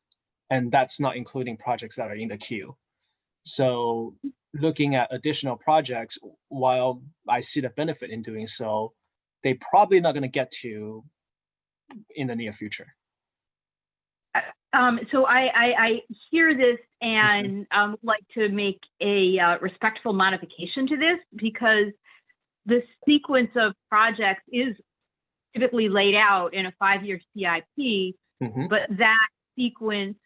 and that's not including projects that are in the queue. So looking at additional projects, while I see the benefit in doing so, they're probably not going to get to in the near future. So I hear this and would like to make a respectful modification to this, because the sequence of projects is typically laid out in a 5-year CIP, but that sequence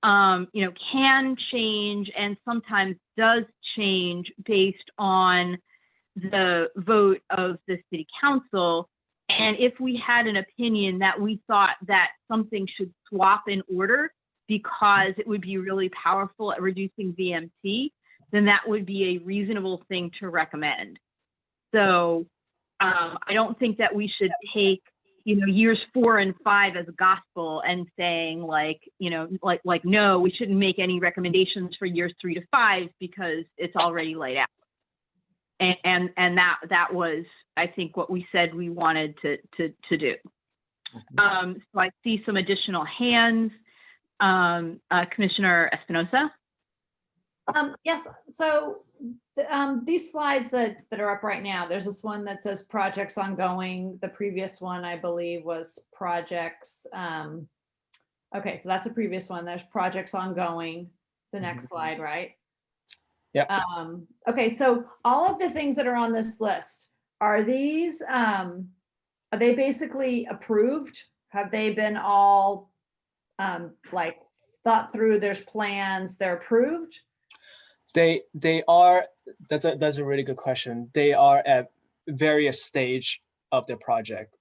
can change and sometimes does change based on the vote of the city council. And if we had an opinion that we thought that something should swap in order because it would be really powerful at reducing VMT, then that would be a reasonable thing to recommend. So I don't think that we should take, years 4 and 5 as gospel and saying no, we shouldn't make any recommendations for years 3 to 5 because it's already laid out. And that was, I think, what we said we wanted to do. So I see some additional hands. Commissioner Espinosa. Yes, so these slides that are up right now, there's this one that says projects ongoing. The previous one, I believe, was projects. Okay, so that's a previous one. There's projects ongoing. It's the next slide, right? Yeah. Okay, so all of the things that are on this list, are these, are they basically approved? Have they been all thought through? There's plans, they're approved? They are. That's a really good question. They are at various stage of the project.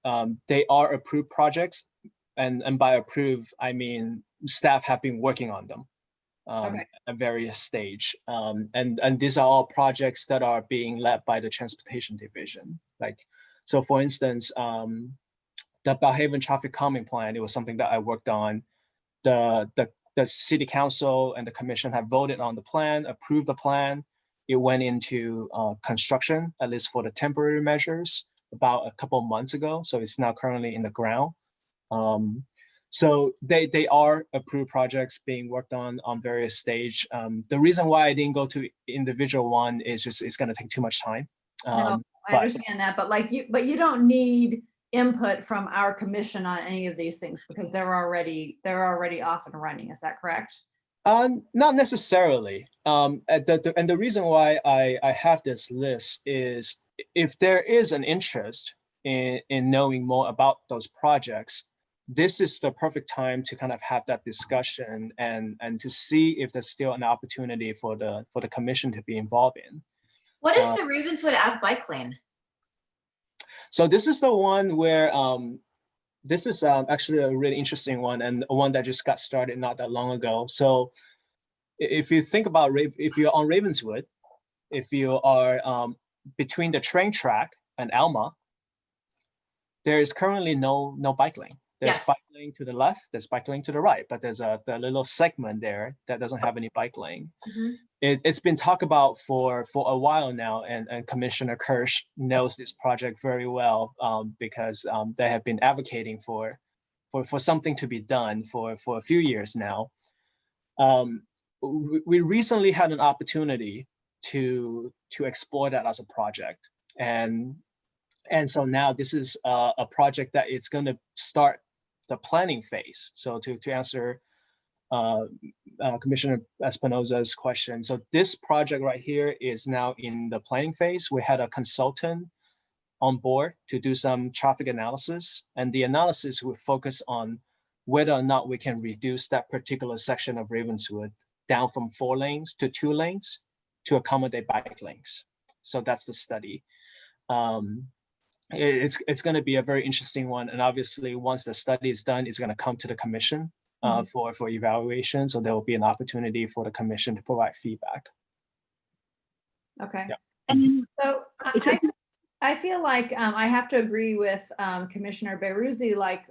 They are approved projects, and by approved I mean staff have been working on them at various stage. And these are all projects that are being led by the transportation division. So for instance, the Belhaven traffic calming plan, it was something that I worked on. The city council and the commission have voted on the plan, approved the plan. It went into construction, at least for the temporary measures, about a couple of months ago. So it's now currently in the ground. So they are approved projects being worked on various stage. The reason why I didn't go to individual one is just it's going to take too much time. No, I understand that, but you don't need input from our commission on any of these things because they're already off and running. Is that correct? Not necessarily. And the reason why I have this list is if there is an interest in knowing more about those projects, this is the perfect time to kind of have that discussion and to see if there's still an opportunity for the commission to be involved in. What is the Ravenswood Ave bike lane? So this is the one where this is actually a really interesting one, and one that just got started not that long ago. So if you think about, if you're on Ravenswood, if you are between the train track and Alma, there is currently no bike lane. There's bike lane to the left, there's bike lane to the right, but there's the little segment there that doesn't have any bike lane. It's been talked about for a while now, and Commissioner Kirsch knows this project very well because they have been advocating for something to be done for a few years now. We recently had an opportunity to explore that as a project, and so now this is a project that it's going to start the planning phase. So to answer Commissioner Espinosa's question, so this project right here is now in the planning phase. We had a consultant on board to do some traffic analysis, and the analysis will focus on whether or not we can reduce that particular section of Ravenswood down from 4 lanes to 2 lanes to accommodate bike lanes. So that's the study. It's going to be a very interesting one, and obviously once the study is done, it's going to come to the commission for evaluation. So there will be an opportunity for the commission to provide feedback. Okay. Yeah. And So I feel like I have to agree with Commissioner Beruzzi. Like,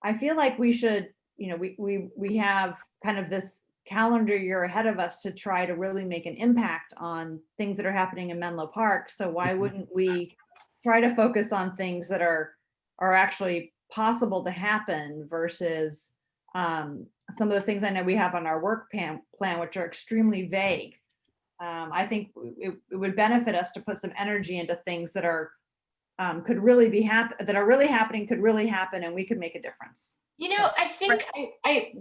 I feel like we should, you know, we have kind of this calendar year ahead of us to try to really make an impact on things that are happening in Menlo Park. So why wouldn't we try to focus on things that are actually possible to happen versus some of the things I know we have on our work plan, which are extremely vague. I think it would benefit us to put some energy into things that are could really be happening, could really happen, and we could make a difference. You know, I think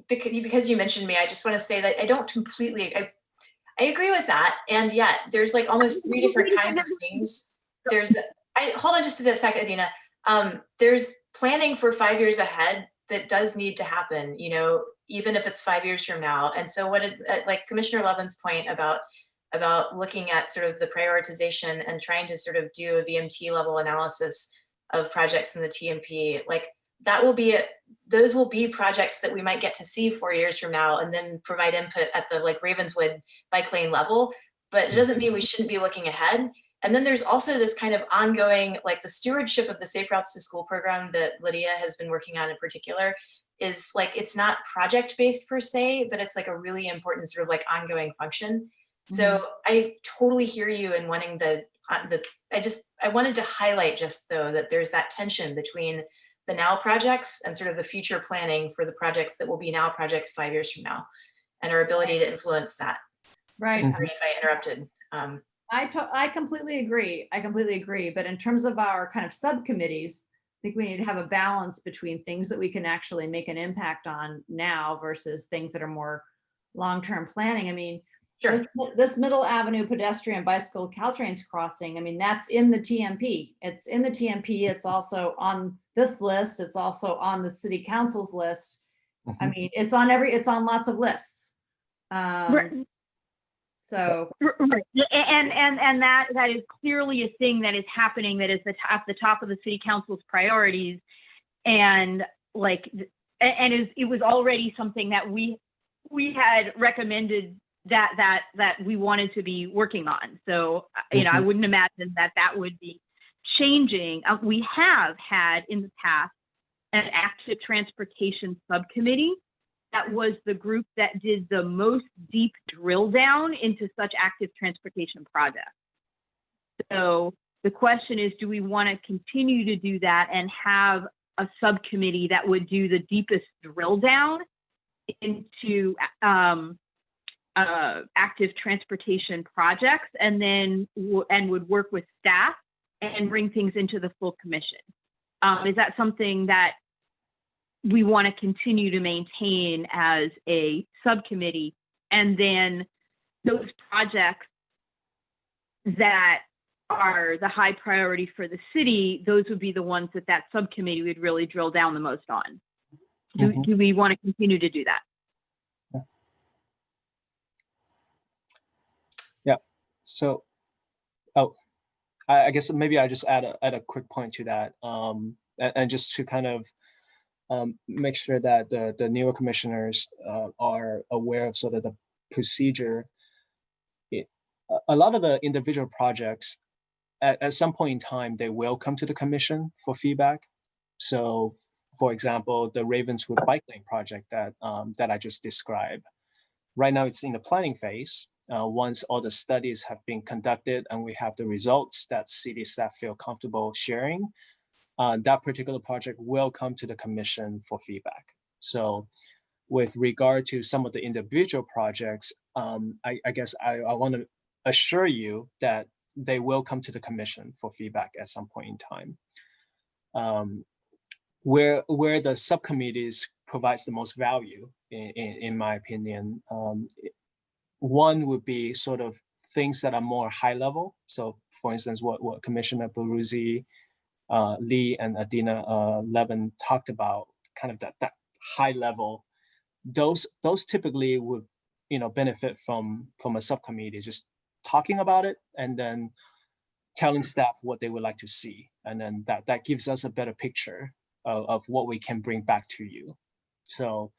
because you mentioned me, I just want to say that I don't completely, I agree with that. And yet there's like almost 3 different kinds of things. Hold on just a second, Adina. There's planning for 5 years ahead that does need to happen, you know, even if it's 5 years from now. And so like Commissioner Levin's point about looking at sort of the prioritization and trying to sort of do a VMT level analysis of projects in the TMP, like those will be projects that we might get to see 4 years from now and then provide input at the like Ravenswood bike lane level, but it doesn't mean we shouldn't be looking ahead. And then there's also this kind of ongoing, like the stewardship of the Safe Routes to School program that Lydia has been working on in particular is like, it's not project-based per se, but it's like a really important sort of like ongoing function. So I totally hear you in wanting I wanted to highlight just though that there's that tension between the now projects and sort of the future planning for the projects that will be now projects 5 years from now and our ability to influence that. Right. Sorry if I interrupted. I completely agree. But in terms of our kind of subcommittees, I think we need to have a balance between things that we can actually make an impact on now versus things that are more long-term planning. I mean, Sure. This Middle Avenue pedestrian bicycle Caltrains crossing, I mean, that's in the TMP. It's in the TMP. It's also on this list. It's also on the city council's list. I mean, it's on lots of lists. So. Right. And that is clearly a thing that is happening, that is at the top of the city council's priorities. And like, it was already something that we had recommended that we wanted to be working on. So, you know, I wouldn't imagine that would be changing. We have had in the past an active transportation subcommittee that was the group that did the most deep drill down into such active transportation projects. So the question is, do we want to continue to do that and have a subcommittee that would do the deepest drill down into active transportation projects and then would work with staff and bring things into the full commission? Is that something that we want to continue to maintain as a subcommittee? And then those projects that are the high priority for the city, those would be the ones that subcommittee would really drill down the most on. Do we want to continue to do that? Yeah. So, I guess maybe I just add a quick point to that, and just to kind of make sure that the newer commissioners are aware of sort of the procedure. A lot of the individual projects, at some point in time, they will come to the commission for feedback. So, for example, the Ravenswood bike lane project that I just described. Right now, it's in the planning phase. Once all the studies have been conducted and we have the results that city staff feel comfortable sharing, that particular project will come to the commission for feedback. So with regard to some of the individual projects, I guess I want to assure you that they will come to the commission for feedback at some point in time. Where the subcommittees provides the most value, in my opinion, one would be sort of things that are more high level. So for instance, what Commissioner Baruzzi, Lee and Adina Levin talked about, kind of that high level, those typically would, benefit from a subcommittee, just talking about it and then telling staff what they would like to see. And then that gives us a better picture of what we can bring back to you. So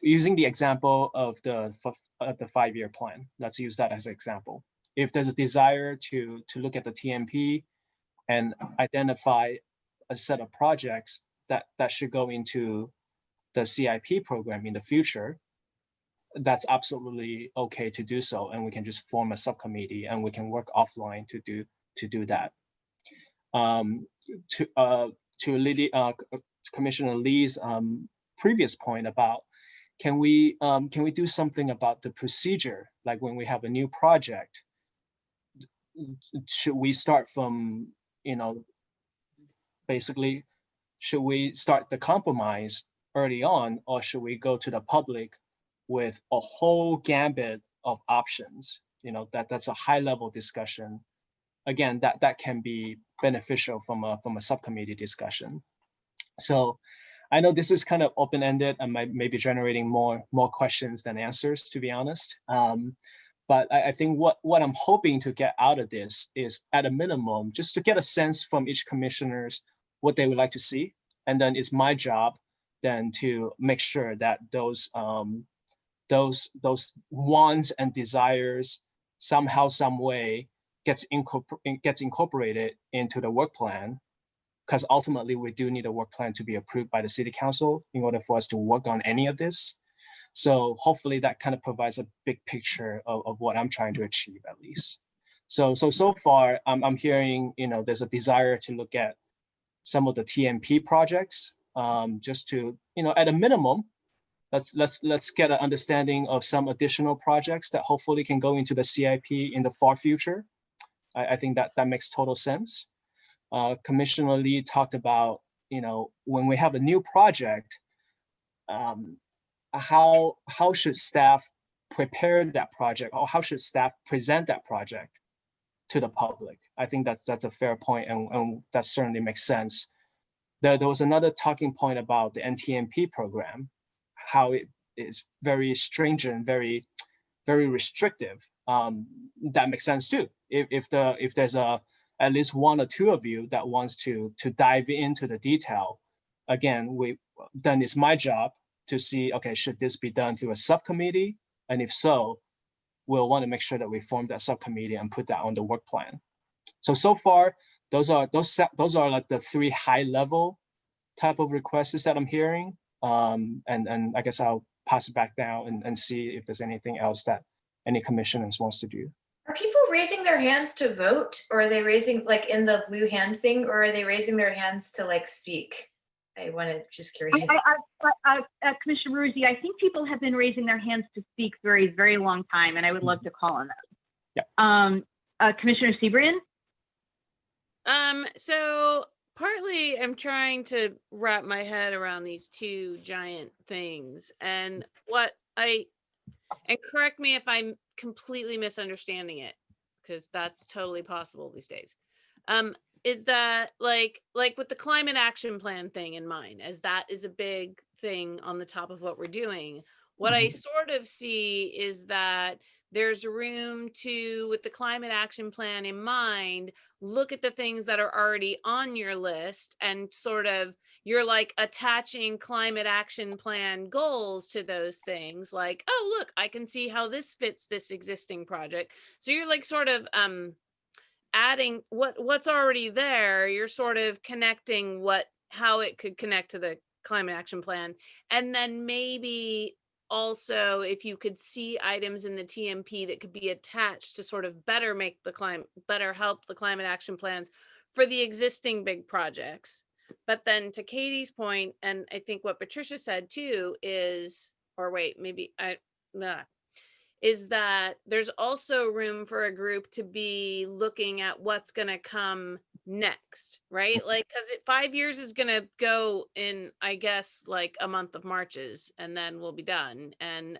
using the example of the 5-year plan, let's use that as an example. If there's a desire to look at the TMP and identify a set of projects that should go into the CIP program in the future, that's absolutely okay to do so. And we can just form a subcommittee and we can work offline to do that. To Lily, Commissioner Lee's previous point about, can we do something about the procedure? Like when we have a new project, should we start from, basically, should we start the compromise early on, or should we go to the public with a whole gambit of options? That's a high level discussion. Again, that can be beneficial from a subcommittee discussion. So I know this is kind of open-ended and maybe generating more questions than answers, to be honest. But I think what I'm hoping to get out of this is, at a minimum, just to get a sense from each commissioners what they would like to see. And then it's my job then to make sure that those wants and desires somehow, some way gets incorporated into the work plan, because ultimately we do need a work plan to be approved by the City Council in order for us to work on any of this. So hopefully that kind of provides a big picture of what I'm trying to achieve, at least. So far I'm hearing, there's a desire to look at some of the TMP projects, just to, at a minimum, let's get an understanding of some additional projects that hopefully can go into the CIP in the far future. I think that makes total sense. Commissioner Lee talked about, when we have a new project, how should staff prepare that project, or how should staff present that project to the public? I think that's a fair point, and that certainly makes sense. There was another talking point about the NTMP program, how it is very stringent, very, very restrictive. That makes sense too. If there's at least one or two of you that wants to dive into the detail, again, then it's my job to see, okay, should this be done through a subcommittee? And if so, we'll want to make sure that we form that subcommittee and put that on the work plan. So far, those are like the 3 high level type of requests that I'm hearing. And I guess I'll pass it back down and see if there's anything else that any commissioners wants to do. Are people raising their hands to vote, or are they raising, like in the blue hand thing, or are they raising their hands to like speak? I wanted, just curious. Commissioner Baruzzi, I think people have been raising their hands to speak for a very long time, and I would love to call on them. Yeah. Commissioner Sebrian? So partly I'm trying to wrap my head around these 2 giant things, and and correct me if I'm completely misunderstanding it, because that's totally possible these days. Is that like with the climate action plan thing in mind, as that is a big thing on the top of what we're doing, what I sort of see is that there's room to, with the climate action plan in mind, look at the things that are already on your list and sort of, you're like attaching climate action plan goals to those things. Like, oh, look, I can see how this fits this existing project. So you're like sort of adding what's already there. You're sort of connecting how it could connect to the climate action plan. And then maybe also, if you could see items in the TMP that could be attached to sort of better help the climate action plans for the existing big projects. But then to Katie's point, and I think what Patricia said too is, is that there's also room for a group to be looking at what's going to come next, right? Like, because 5 years is gonna go in, I guess, like a month of Marches, and then we'll be done. And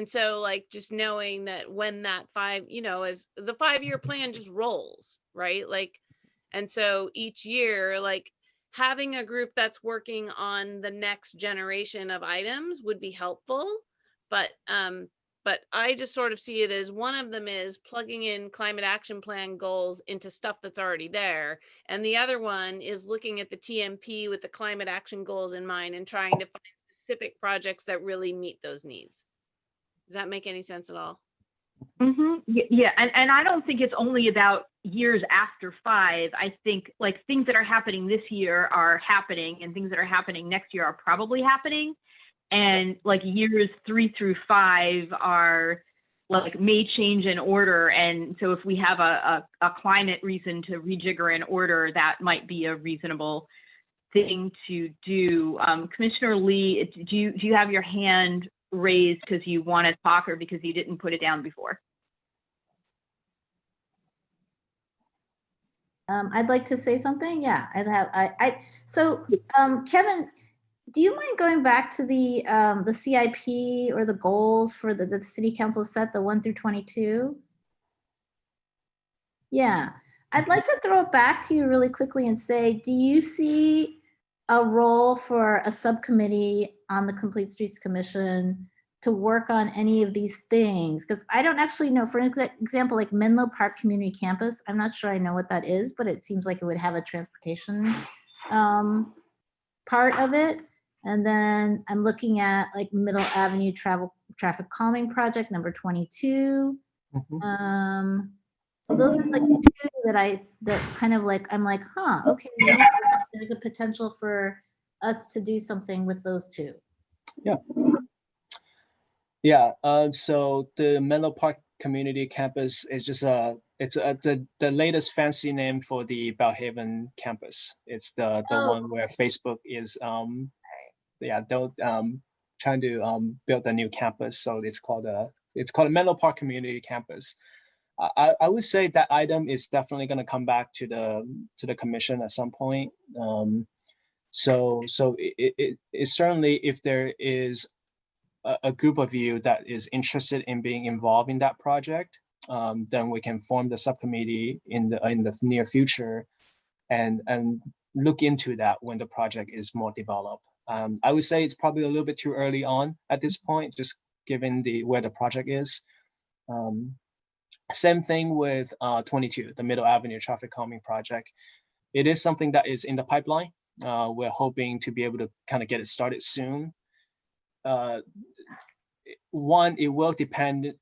so like just knowing that when that as the 5-year plan just rolls, right? Like, and so each year, like having a group that's working on the next generation of items would be helpful. But I just sort of see it as one of them is plugging in climate action plan goals into stuff that's already there. And the other one is looking at the TMP with the climate action goals in mind and trying to find specific projects that really meet those needs. Does that make any sense at all? Yeah, and I don't think it's only about years after 5. I think like things that are happening this year are happening, and things that are happening next year are probably happening. And like years 3 through 5 are like may change in order. And so if we have a climate reason to rejigger an order, that might be a reasonable thing to do. Commissioner Lee, do you have your hand raised because you want to talk or because you didn't put it down before? I'd like to say something. Yeah, So Kevin, do you mind going back to the CIP or the goals for the city council set, the 1 through 22? Yeah, I'd like to throw it back to you really quickly and say, do you see a role for a subcommittee on the Complete Streets Commission to work on any of these things? Because I don't actually know, for example, like Menlo Park Community Campus, I'm not sure I know what that is, but it seems like it would have a transportation part of it. And then I'm looking at like Middle Avenue Traffic Calming Project, number 22. So those are like the two that kind of like, I'm like, okay, there's a potential for us to do something with those two. Yeah. So the Menlo Park Community Campus is just the latest fancy name for the Belhaven campus. It's the one where Facebook is trying to build a new campus. So it's called a Menlo Park Community Campus. I would say that item is definitely going to come back to the commission at some point. So it certainly, if there is a group of you that is interested in being involved in that project, then we can form the subcommittee in the near future and look into that when the project is more developed. I would say it's probably a little bit too early on at this point, just given where the project is. Same thing with 22, the Middle Avenue Traffic Calming Project. It is something that is in the pipeline. We're hoping to be able to kind of get it started soon. One, it will depend,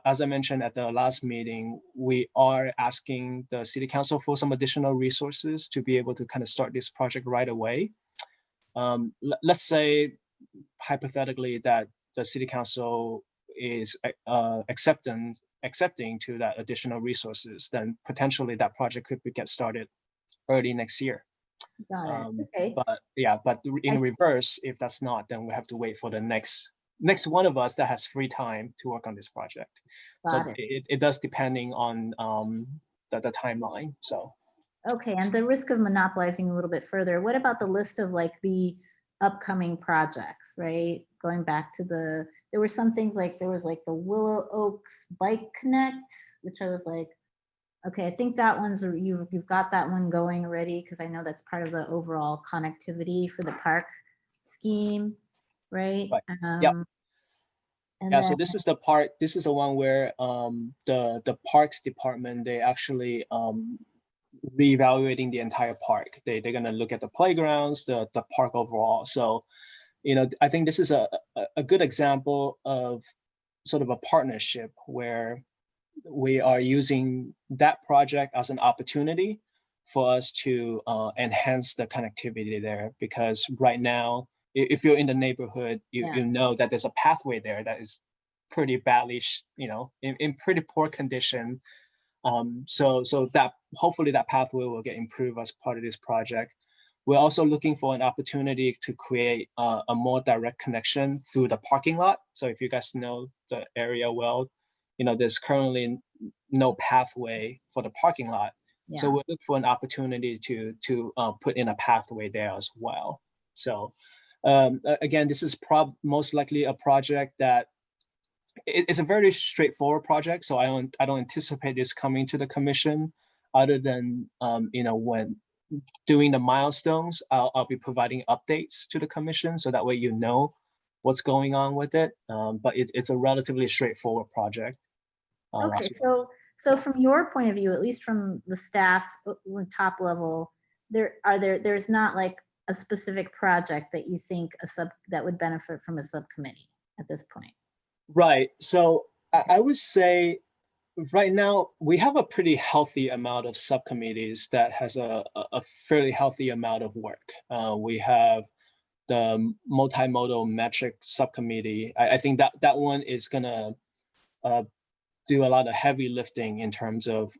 as I mentioned at the last meeting, we are asking the city council for some additional resources to be able to kind of start this project right away. Let's say hypothetically that the city council is accepting to that additional resources, then potentially that project could get started early next year. Got it. Okay. But in reverse, if that's not, then we have to wait for the next one of us that has free time to work on this project. Got it does depending on the timeline. So. Okay, and the risk of monopolizing a little bit further, what about the list of like the upcoming projects, right? Going back to there were some things like, there was like the Willow Oaks Bike Connect, which I was like, okay, I think that one's, you've got that one going already, because I know that's part of the overall connectivity for the park scheme, right? Yep. So this is the one where the parks department, they actually reevaluating the entire park. They're gonna look at the playgrounds, the park overall. So, I think this is a good example of sort of a partnership where we are using that project as an opportunity for us to enhance the connectivity there. Because right now, if you're in the neighborhood, you know that there's a pathway there that is pretty badly, in pretty poor condition. So that hopefully that pathway will get improved as part of this project. We're also looking for an opportunity to create a more direct connection through the parking lot. So if you guys know the area well, there's currently no pathway for the parking lot. So Yeah. we'll look for an opportunity to put in a pathway there as well. So again, this is most likely a project that it's a very straightforward project. So I don't anticipate this coming to the commission, other than when doing the milestones, I'll be providing updates to the commission, so that way you know what's going on with it. But it's a relatively straightforward project. Okay, so from your point of view, at least from the staff top level, there's not like a specific project that you think that would benefit from a subcommittee at this point. Right. So I would say right now we have a pretty healthy amount of subcommittees that has a fairly healthy amount of work. We have the multimodal metric subcommittee. I think that one is gonna do a lot of heavy lifting in terms of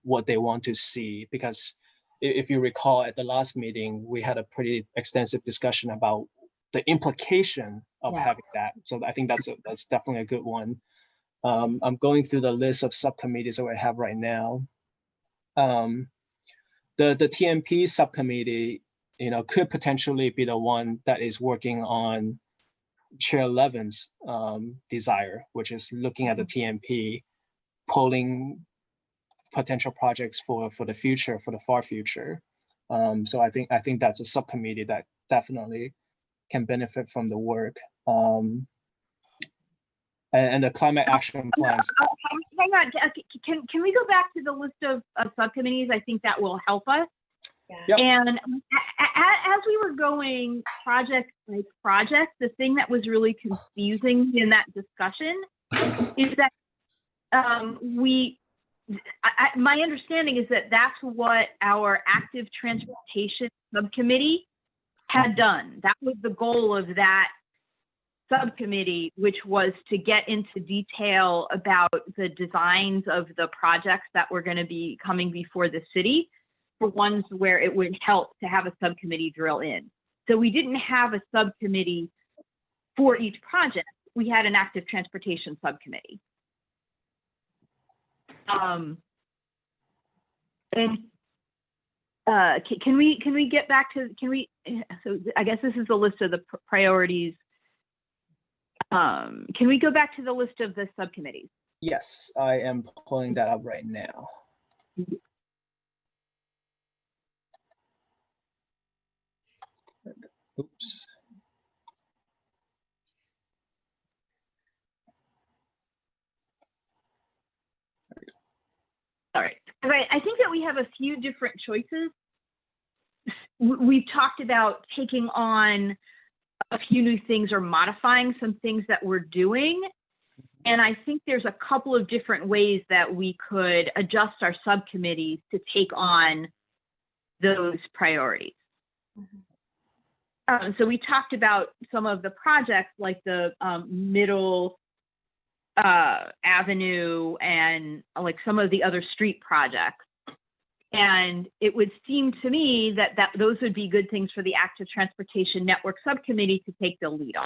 what they want to see, because if you recall at the last meeting, we had a pretty extensive discussion about the implication of having that. So I think that's definitely a good one. I'm going through the list of subcommittees that we have right now. The TMP subcommittee, could potentially be the one that is working on Chair Levin's desire, which is looking at the TMP, polling potential projects for the future, for the far future. So I think that's a subcommittee that definitely can benefit from the work. And the climate action plans. Hang on, can we go back to the list of subcommittees? I think that will help us. Yeah. Yep. And as we were going project by project, the thing that was really confusing in that discussion is that my understanding is that that's what our active transportation subcommittee had done. That was the goal of that subcommittee, which was to get into detail about the designs of the projects that were going to be coming before the city, for ones where it would help to have a subcommittee drill in. So we didn't have a subcommittee for each project. We had an active transportation subcommittee. And can we get back to, so I guess this is the list of the priorities. Can we go back to the list of the subcommittees? Yes, I am pulling that up right now. Oops. All right. I think that we have a few different choices. We've talked about taking on a few new things or modifying some things that we're doing. And I think there's a couple of different ways that we could adjust our subcommittees to take on those priorities. So we talked about some of the projects like the Middle Avenue and like some of the other street projects. And it would seem to me that those would be good things for the Active Transportation Network Subcommittee to take the lead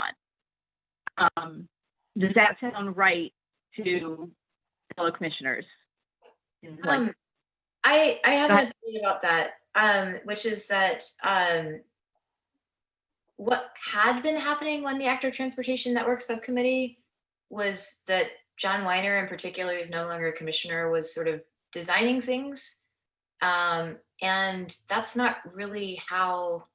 on. Does that sound right to fellow commissioners? I have an opinion about that, which is that what had been happening when the Active Transportation Network Subcommittee was that John Weiner in particular, who's no longer a commissioner, was sort of designing things. And that's not really how,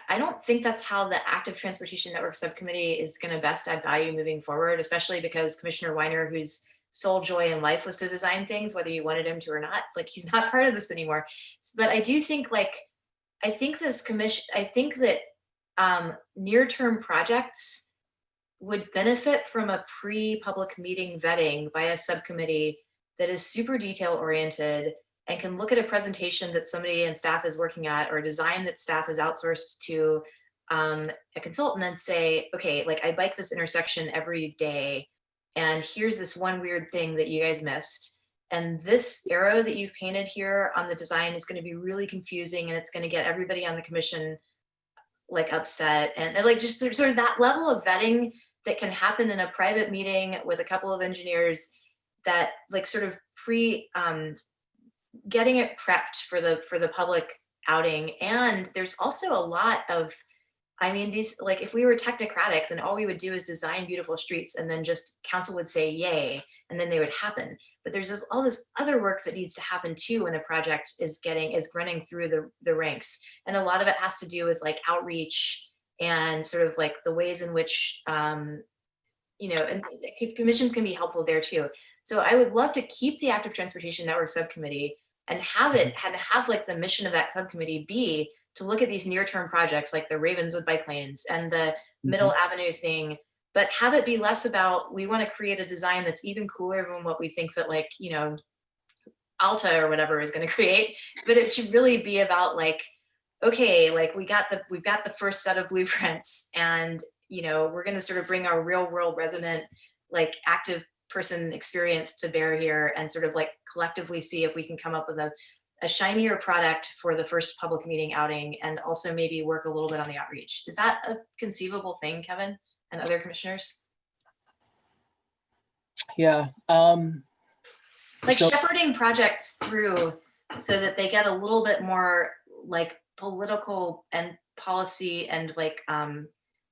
I don't think that's how the Active Transportation Network Subcommittee is going to best add value moving forward, especially because Commissioner Weiner, whose sole joy in life was to design things, whether you wanted him to or not, like he's not part of this anymore. But I do think I think that near-term projects would benefit from a pre-public meeting vetting by a subcommittee that is super detail-oriented and can look at a presentation that somebody in staff is working at or a design that staff is outsourced to a consultant and say, okay, like I bike this intersection every day and here's this one weird thing that you guys missed. And this arrow that you've painted here on the design is going to be really confusing and it's going to get everybody on the commission like upset. And like just sort of that level of vetting that can happen in a private meeting with a couple of engineers that like sort of getting it prepped for the public outing. And there's also a lot of, I mean, these, like, if we were technocratic, then all we would do is design beautiful streets and then just council would say yay, and then they would happen. But there's all this other work that needs to happen too when a project is running through the ranks. And a lot of it has to do with like outreach and sort of like the ways in which, you know, and commissions can be helpful there too. So I would love to keep the Active Transportation Network Subcommittee and have like the mission of that subcommittee be to look at these near-term projects like the Ravenswood bike lanes and the Middle Avenue thing, but have it be less about, we want to create a design that's even cooler than what we think that, like, you know, Alta or whatever is going to create. But it should really be about like, okay, like we've got the first set of blueprints, and you know, we're going to sort of bring our real world resident, like active person experience to bear here, and sort of like collectively see if we can come up with a shinier product for the first public meeting outing, and also maybe work a little bit on the outreach. Is that a conceivable thing, Kevin and other commissioners? Yeah. Like So- shepherding projects through so that they get a little bit more like political and policy and like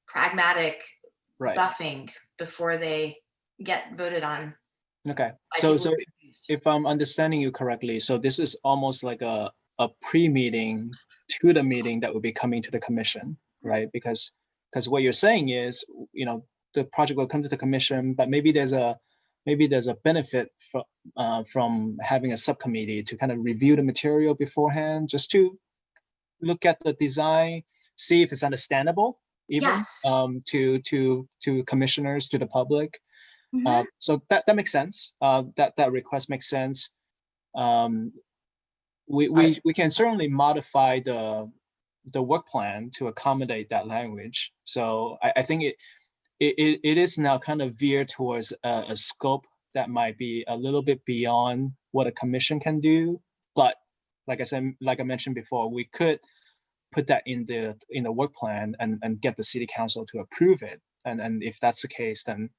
pragmatic Right. buffing before they get voted on. Okay. by So people. if I'm understanding you correctly, so this is almost like a pre-meeting to the meeting that will be coming to the commission, right? Because what you're saying is, you know, the project will come to the commission, but maybe there's a benefit from having a subcommittee to kind of review the material beforehand, just to look at the design, see if it's understandable, even Yes. to commissioners, to the public. Mhm. So that makes sense. That request makes sense. We can certainly modify the work plan to accommodate that language. So I think it is now kind of veered towards a scope that might be a little bit beyond what a commission can do. But like I mentioned before, we could put that in the work plan and get the city council to approve it. And if that's the case, then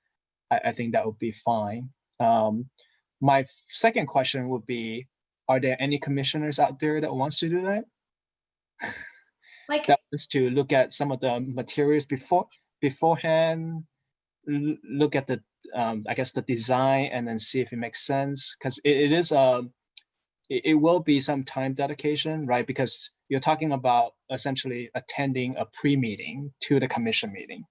I think that would be fine. My second question would be, are there any commissioners out there that wants to do that? Like, That wants to look at some of the materials beforehand, look at the I guess the design, and then see if it makes sense, because it will be some time dedication, right? Because you're talking about essentially attending a pre-meeting to the commission meeting.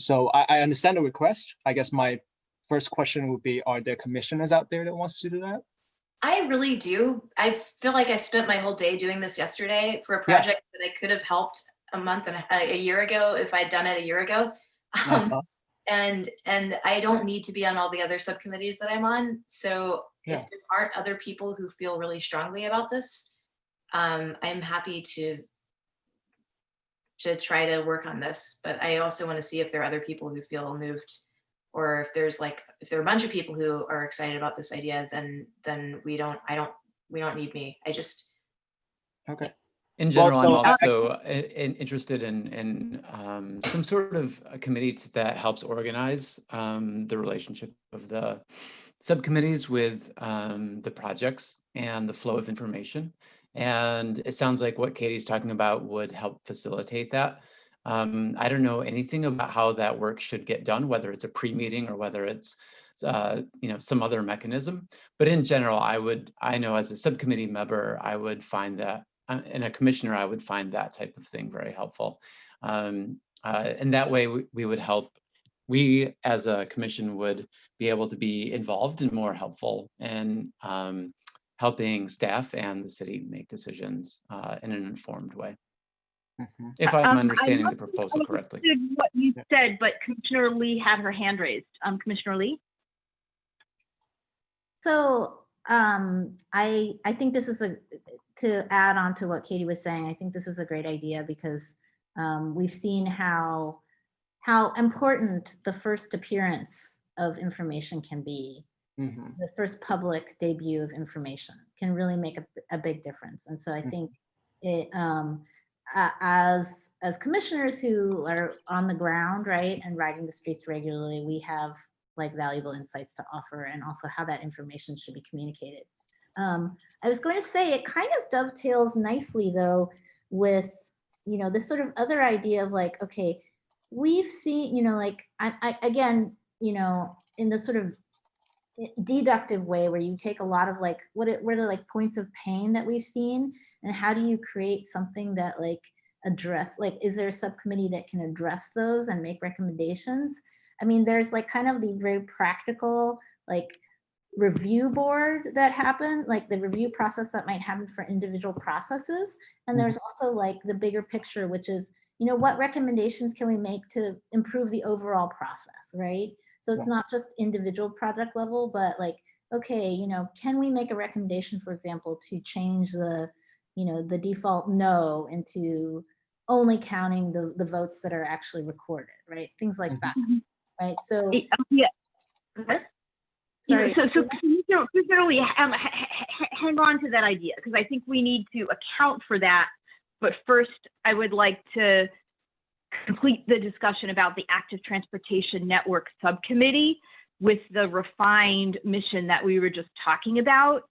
So I understand the request. I guess my first question would be, are there commissioners out there that wants to do that? I really do. I feel like I spent my whole day doing this yesterday for a Yeah. project that I could have helped a month and a year ago if I'd done it a year ago. Uh-huh. And I don't need to be on all the other subcommittees that I'm on. So Yeah. if there aren't other people who feel really strongly about this, I'm happy to try to work on this. But I also want to see if there are other people who feel moved, or if there are a bunch of people who are excited about this idea, then we don't need me. Okay. In Well, general, so I'm I- also interested in some sort of a committee that helps organize the relationship of the subcommittees with the projects and the flow of information. And it sounds like what Katie's talking about would help facilitate that. I don't know anything about how that work should get done, whether it's a pre-meeting or whether it's some other mechanism. But in general, I know as a subcommittee member, I would find that, and a commissioner, I would find that type of thing very helpful. And that way we would help, we as a commission would be able to be involved and more helpful in helping staff and the city make decisions in an informed way. Mhm. If I'm I understanding the must have proposal correctly. understood what you Yeah. said, but Commissioner Lee had her hand raised. Commissioner Lee? So I think this is to add on to what Katie was saying, I think this is a great idea because we've seen how important the first appearance of information can be. Mhm. The first public debut of information can really make a big difference. And so I think it, as commissioners who are on the ground, right, and riding the streets regularly, we have like valuable insights to offer, and also how that information should be communicated. I was going to say it kind of dovetails nicely though with, this sort of other idea of like, okay, we've seen, like, I again, in the sort of deductive way where you take a lot of like, what are the like points of pain that we've seen, and how do you create something that like is there a subcommittee that can address those and make recommendations? I mean, there's like kind of the very practical, like review board that happened, like the review process that might happen for individual processes. And there's also like the bigger picture, which is, what recommendations can we make to improve the overall process, right? So it's not just individual project level, but like, okay, can we make a recommendation, for example, to change the, the default no into only counting the votes that are actually recorded, right? Things like that, right? So, yeah. sorry. So really hang on to that idea, because I think we need to account for that. But first, I would like to complete the discussion about the Active Transportation Network Subcommittee with the refined mission that we were just talking about,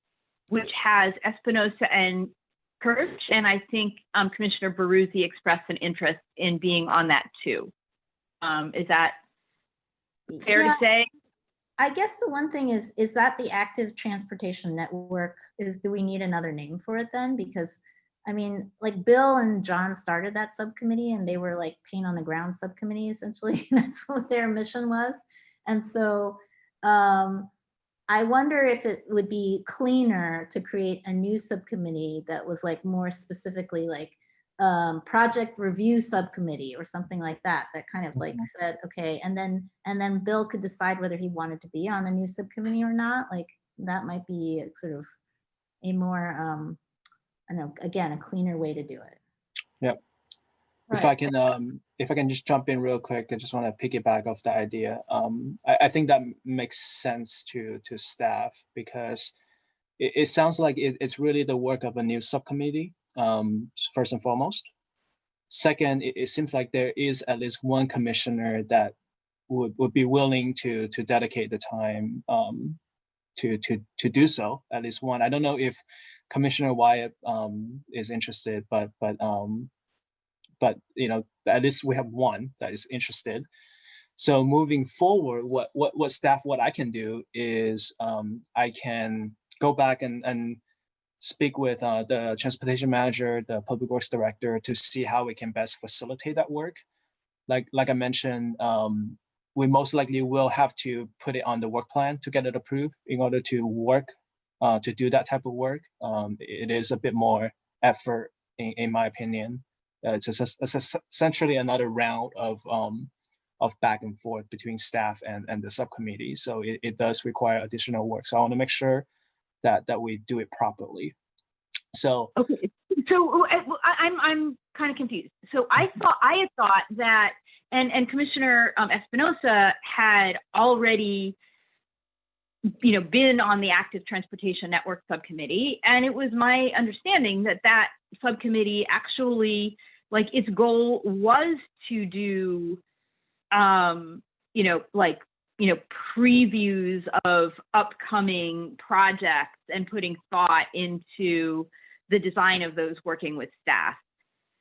which has Espinosa and Kirsch, and I think Commissioner Baruzzi expressed an interest in being on that too. Is that fair to say? I guess the one thing is that the Active Transportation Network do we need another name for it then? Because I mean, like Bill and John started that subcommittee and they were like paint on the ground subcommittee, essentially. That's what their mission was. And so I wonder if it would be cleaner to create a new subcommittee that was like more specifically like project review subcommittee or something like that, that kind of like said, okay, and then Bill could decide whether he wanted to be on the new subcommittee or not. Like that might be sort of a more, I don't know, again, a cleaner way to do it. Yep. Right. If I can just jump in real quick, I just want to piggyback off the idea. I think that makes sense to staff, because it sounds like it's really the work of a new subcommittee, first and foremost. Second, it seems like there is at least one commissioner that would be willing to dedicate the time to do so, at least one. I don't know if Commissioner Wyatt is interested, but at least we have one that is interested. So moving forward, what I can do is I can go back and speak with the transportation manager, the public works director, to see how we can best facilitate that work. Like I mentioned, we most likely will have to put it on the work plan to get it approved in order to work, to do that type of work. It is a bit more effort, in my opinion. It's essentially another round of back and forth between staff and the subcommittee. So it does require additional work. So I want to make sure that we do it properly. So okay, so I'm kind of confused. So I had thought that, and Commissioner Espinosa had already, been on the Active Transportation Network Subcommittee, and it was my understanding that subcommittee actually, like, its goal was to do, previews of upcoming projects and putting thought into the design of those, working with staff.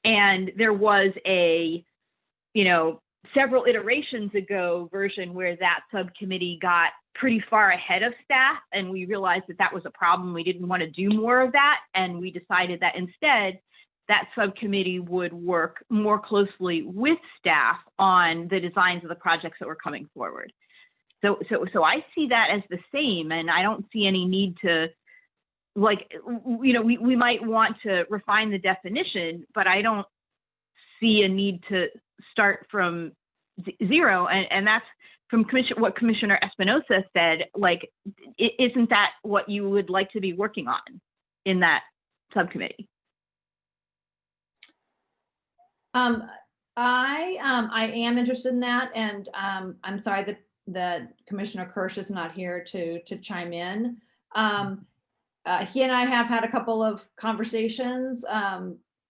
And there was a, several iterations ago version where that subcommittee got pretty far ahead of staff, and we realized that was a problem. We didn't want to do more of that, and we decided that instead that subcommittee would work more closely with staff on the designs of the projects that were coming forward. So I see that as the same, and I don't see any need to, we might want to refine the definition, but I don't see a need to start from zero. And that's from what Commissioner Espinosa said. Like, isn't that what you would like to be working on in that subcommittee? I am interested in that, and I'm sorry that Commissioner Kirsch is not here to chime in. He and I have had a couple of conversations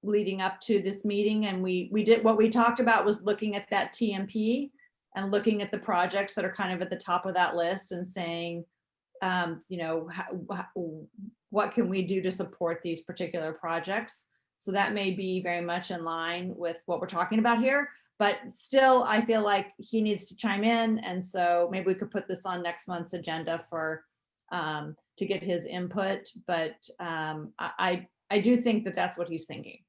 leading up to this meeting, and what we talked about was looking at that TMP and looking at the projects that are kind of at the top of that list and saying, you know, what can we do to support these particular projects? So that may be very much in line with what we're talking about here, but still, I feel like he needs to chime in. And so maybe we could put this on next month's agenda for, to get his input. But I do think that that's what he's thinking.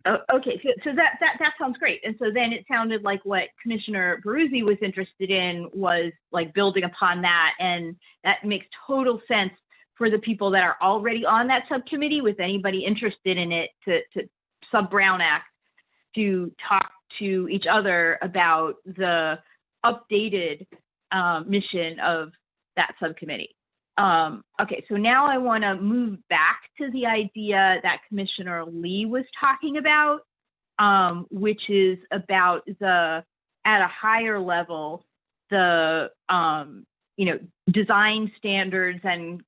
Oh, okay, so that sounds great. And so then it sounded like what Commissioner Baruzzi was interested in was like building upon that, and that makes total sense for the people that are already on that subcommittee, with anybody interested in it to sub-Brown Act, to talk to each other about the updated mission of that subcommittee. Okay, so now I want to move back to the idea that Commissioner Lee was talking about, which is about the, at a higher level, the, you know, design standards and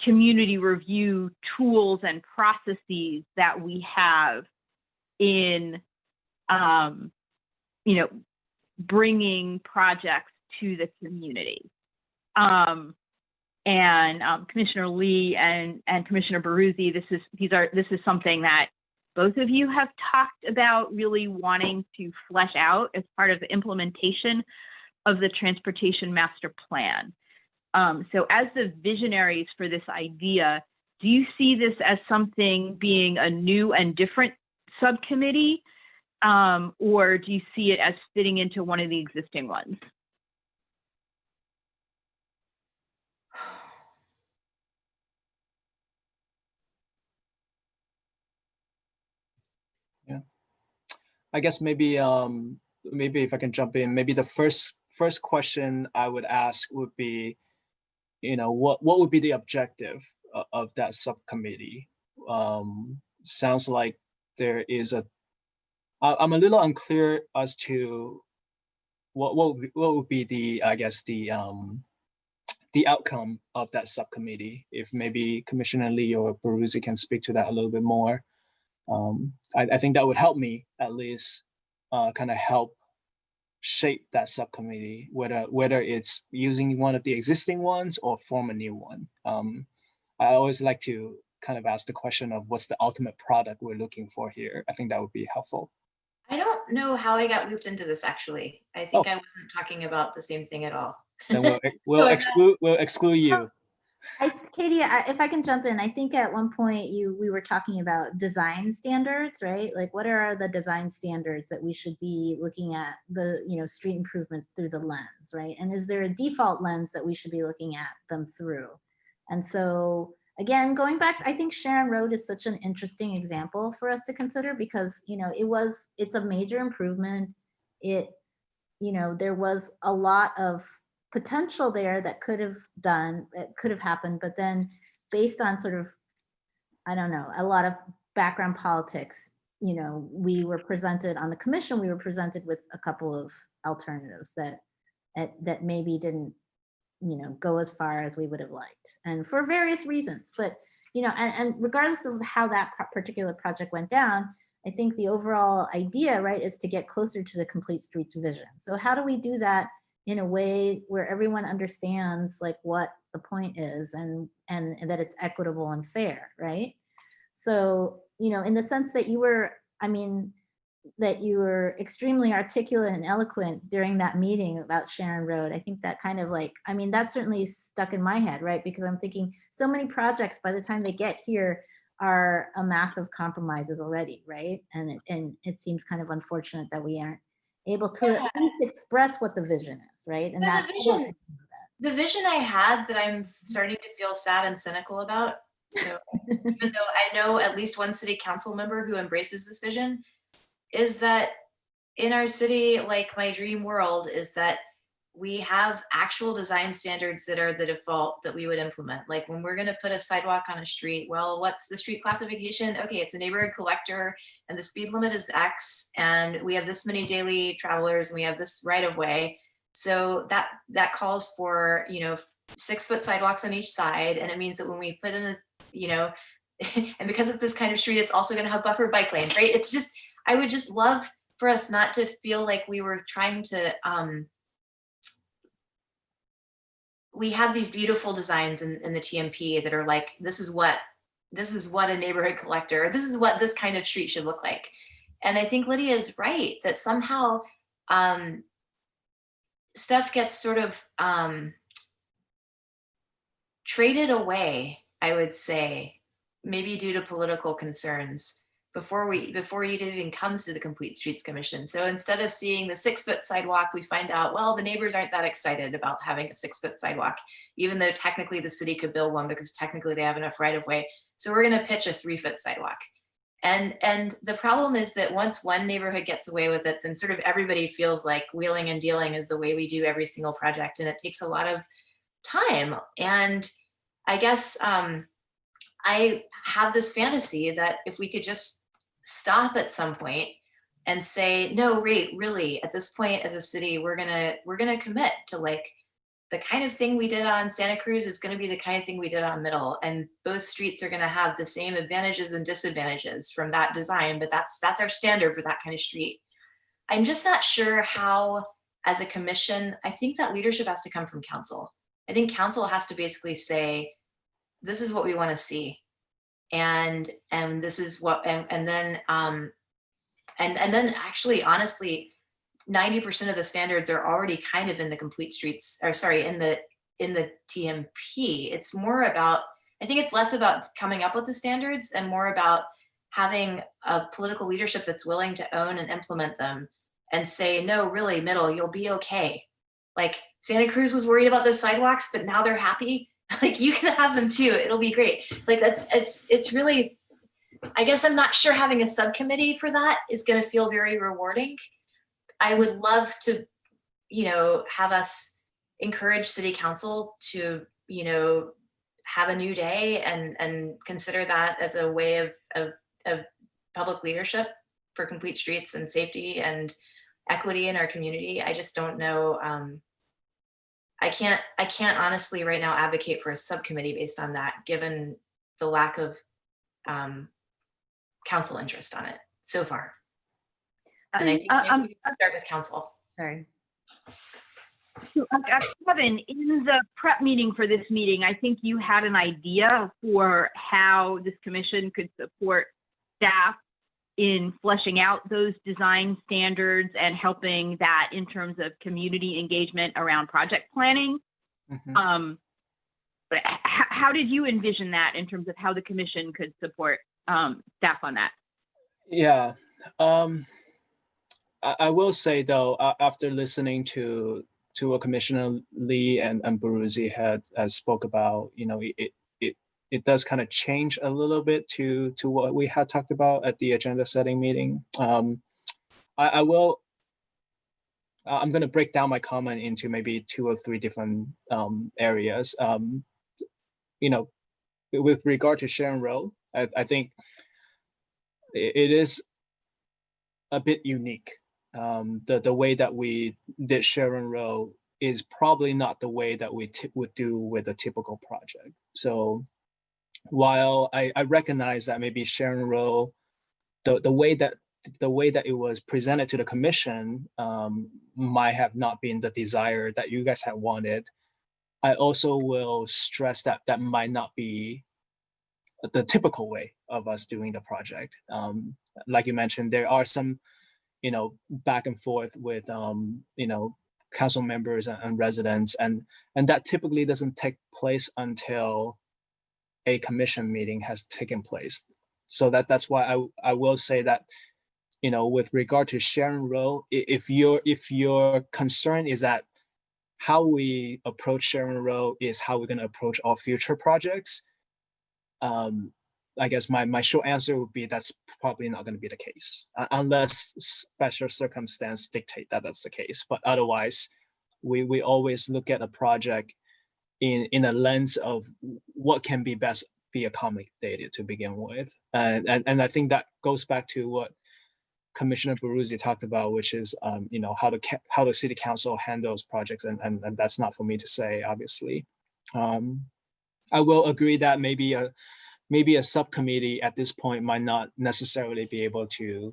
community review tools and processes that we have in, you know, bringing projects to the community. Commissioner Lee and Commissioner Baruzzi, this is something that both of you have talked about really wanting to flesh out as part of the implementation of the Transportation Master Plan. So as the visionaries for this idea, do you see this as something being a new and different subcommittee, or do you see it as fitting into one of the existing ones? Yeah, I guess maybe if I can jump in, maybe the first question I would ask would be, you know, what would be the objective of that subcommittee? Sounds like there is I'm a little unclear as to what would be the, I guess, the outcome of that subcommittee. If maybe Commissioner Lee or Baruzzi can speak to that a little bit more. I think that would help me at least kind of help shape that subcommittee, whether it's using one of the existing ones or form a new one. I always like to kind of ask the question of what's the ultimate product we're looking for here. I think that would be helpful. I don't know how I got looped into this, actually. I think I wasn't talking about the same thing at all. Then we'll exclude you. Katie, if I can jump in, I think at one point we were talking about design standards, right? Like, what are the design standards that we should be looking at the, you know, street improvements through the lens, right? And is there a default lens that we should be looking at them through? And so again, going back, I think Sharon Road is such an interesting example for us to consider, because, you know, it's a major improvement. You know, there was a lot of potential there that could have happened, but then based on sort of, I don't know, a lot of background politics, you know, we were presented on the commission, we were presented with a couple of alternatives that maybe didn't, you know, go as far as we would have liked, and for various reasons. But, you know, and regardless of how that particular project went down, I think the overall idea, right, is to get closer to the Complete Streets vision. So how do we do that in a way where everyone understands like what the point is, and that it's equitable and fair, right? So, you know, in the sense that you were extremely articulate and eloquent during that meeting about Sharon Road, I think that kind of like, I mean, that certainly stuck in my head, right? Because I'm thinking so many projects by the time they get here are a massive compromises already, right? And it seems kind of unfortunate that we aren't able to at least express what the vision is, right? And that's the vision I had that I'm starting to feel sad and cynical about. So even though I know at least one city council member who embraces this vision, is that in our city, like my dream world is that we have actual design standards that are the default that we would implement. Like when we're going to put a sidewalk on a street, well, what's the street classification? Okay, it's a neighborhood collector and the speed limit is X and we have this many daily travelers and we have this right of way. So that calls for, you know, 6-foot sidewalks on each side. And it means that when we put in a, you know, and because it's this kind of street, it's also going to have buffer bike lanes, right? It's just, I would just love for us not to feel like we were trying to, we have these beautiful designs in the TMP that are like, this is what a neighborhood collector, this is what this kind of street should look like. And I think Lydia is right that somehow stuff gets sort of traded away, I would say, maybe due to political concerns before it even comes to the Complete Streets Commission. So instead of seeing the 6-foot sidewalk, we find out, well, the neighbors aren't that excited about having a 6-foot sidewalk, even though technically the city could build one because technically they have enough right of way. So we're gonna pitch a 3-foot sidewalk. And the problem is that once one neighborhood gets away with it, then sort of everybody feels like wheeling and dealing is the way we do every single project. And it takes a lot of time. And I guess I have this fantasy that if we could just stop at some point and say, no, really, at this point as a city, we're gonna commit to like the kind of thing we did on Santa Cruz is gonna be the kind of thing we did on Middle, and both streets are gonna have the same advantages and disadvantages from that design, but that's our standard for that kind of street. I'm just not sure how, as a commission, I think that leadership has to come from council. I think council has to basically say, this is what we wanna see. And this is what, and then actually, honestly, 90% of the standards are already kind of in the Complete Streets, or sorry, in the TMP. It's more about, I think it's less about coming up with the standards and more about having a political leadership that's willing to own and implement them and say, no, really, Middle, you'll be okay. Like Santa Cruz was worried about those sidewalks, but now they're happy. Like you can have them too. It'll be great. Like it's really, I guess I'm not sure having a subcommittee for that is going to feel very rewarding. I would love to, have us encourage city council to, have a new day and consider that as a way of public leadership for Complete Streets and safety and equity in our community. I just don't know. I can't honestly right now advocate for a subcommittee based on that, given the lack of council interest on it so far. And I think maybe we can start with council. Sorry. So, Kevin, in the prep meeting for this meeting, I think you had an idea for how this commission could support staff in fleshing out those design standards and helping that in terms of community engagement around project planning. Mhm. But how did you envision that in terms of how the commission could support staff on that? Yeah. I will say though, after listening to what Commissioner Lee and Baruzzi had spoke about, it does kind of change a little bit to what we had talked about at the agenda setting meeting. I'm going to break down my comment into maybe 2 or 3 different areas. With regard to Sharon Road, I think it is a bit unique. The way that we did Sharon Road is probably not the way that we would do with a typical project. So while I recognize that maybe Sharon Road, the way that it was presented to the commission might have not been the desire that you guys had wanted, I also will stress that that might not be the typical way of us doing the project. Like you mentioned, there are some, back and forth with, council members and residents, and that typically doesn't take place until a commission meeting has taken place. So that's why I will say that, with regard to Sharon Road, if your concern is that how we approach Sharon Road is how we're going to approach all future projects, I guess my short answer would be that's probably not going to be the case, unless special circumstance dictate that that's the case. But otherwise, we always look at a project in a lens of what can be best be accommodated to begin with. And I think that goes back to what Commissioner Baruzzi talked about, which is how the city council handles projects, and that's not for me to say, obviously. I will agree that maybe a subcommittee at this point might not necessarily be able to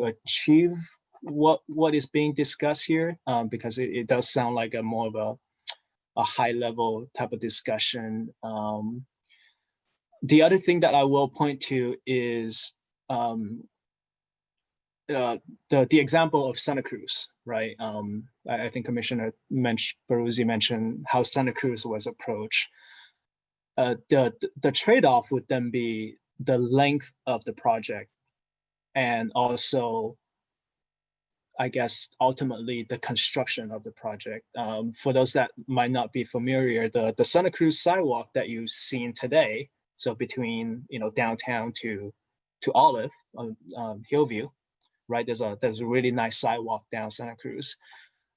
achieve what is being discussed here, because it does sound like a more of a high level type of discussion. The other thing that I will point to is the example of Santa Cruz, right? I think Commissioner Baruzzi mentioned how Santa Cruz was approached. The trade-off would then be the length of the project, and also, I guess, ultimately the construction of the project. For those that might not be familiar, the Santa Cruz sidewalk that you've seen today, so between downtown to Olive Hillview, right? There's a really nice sidewalk down Santa Cruz.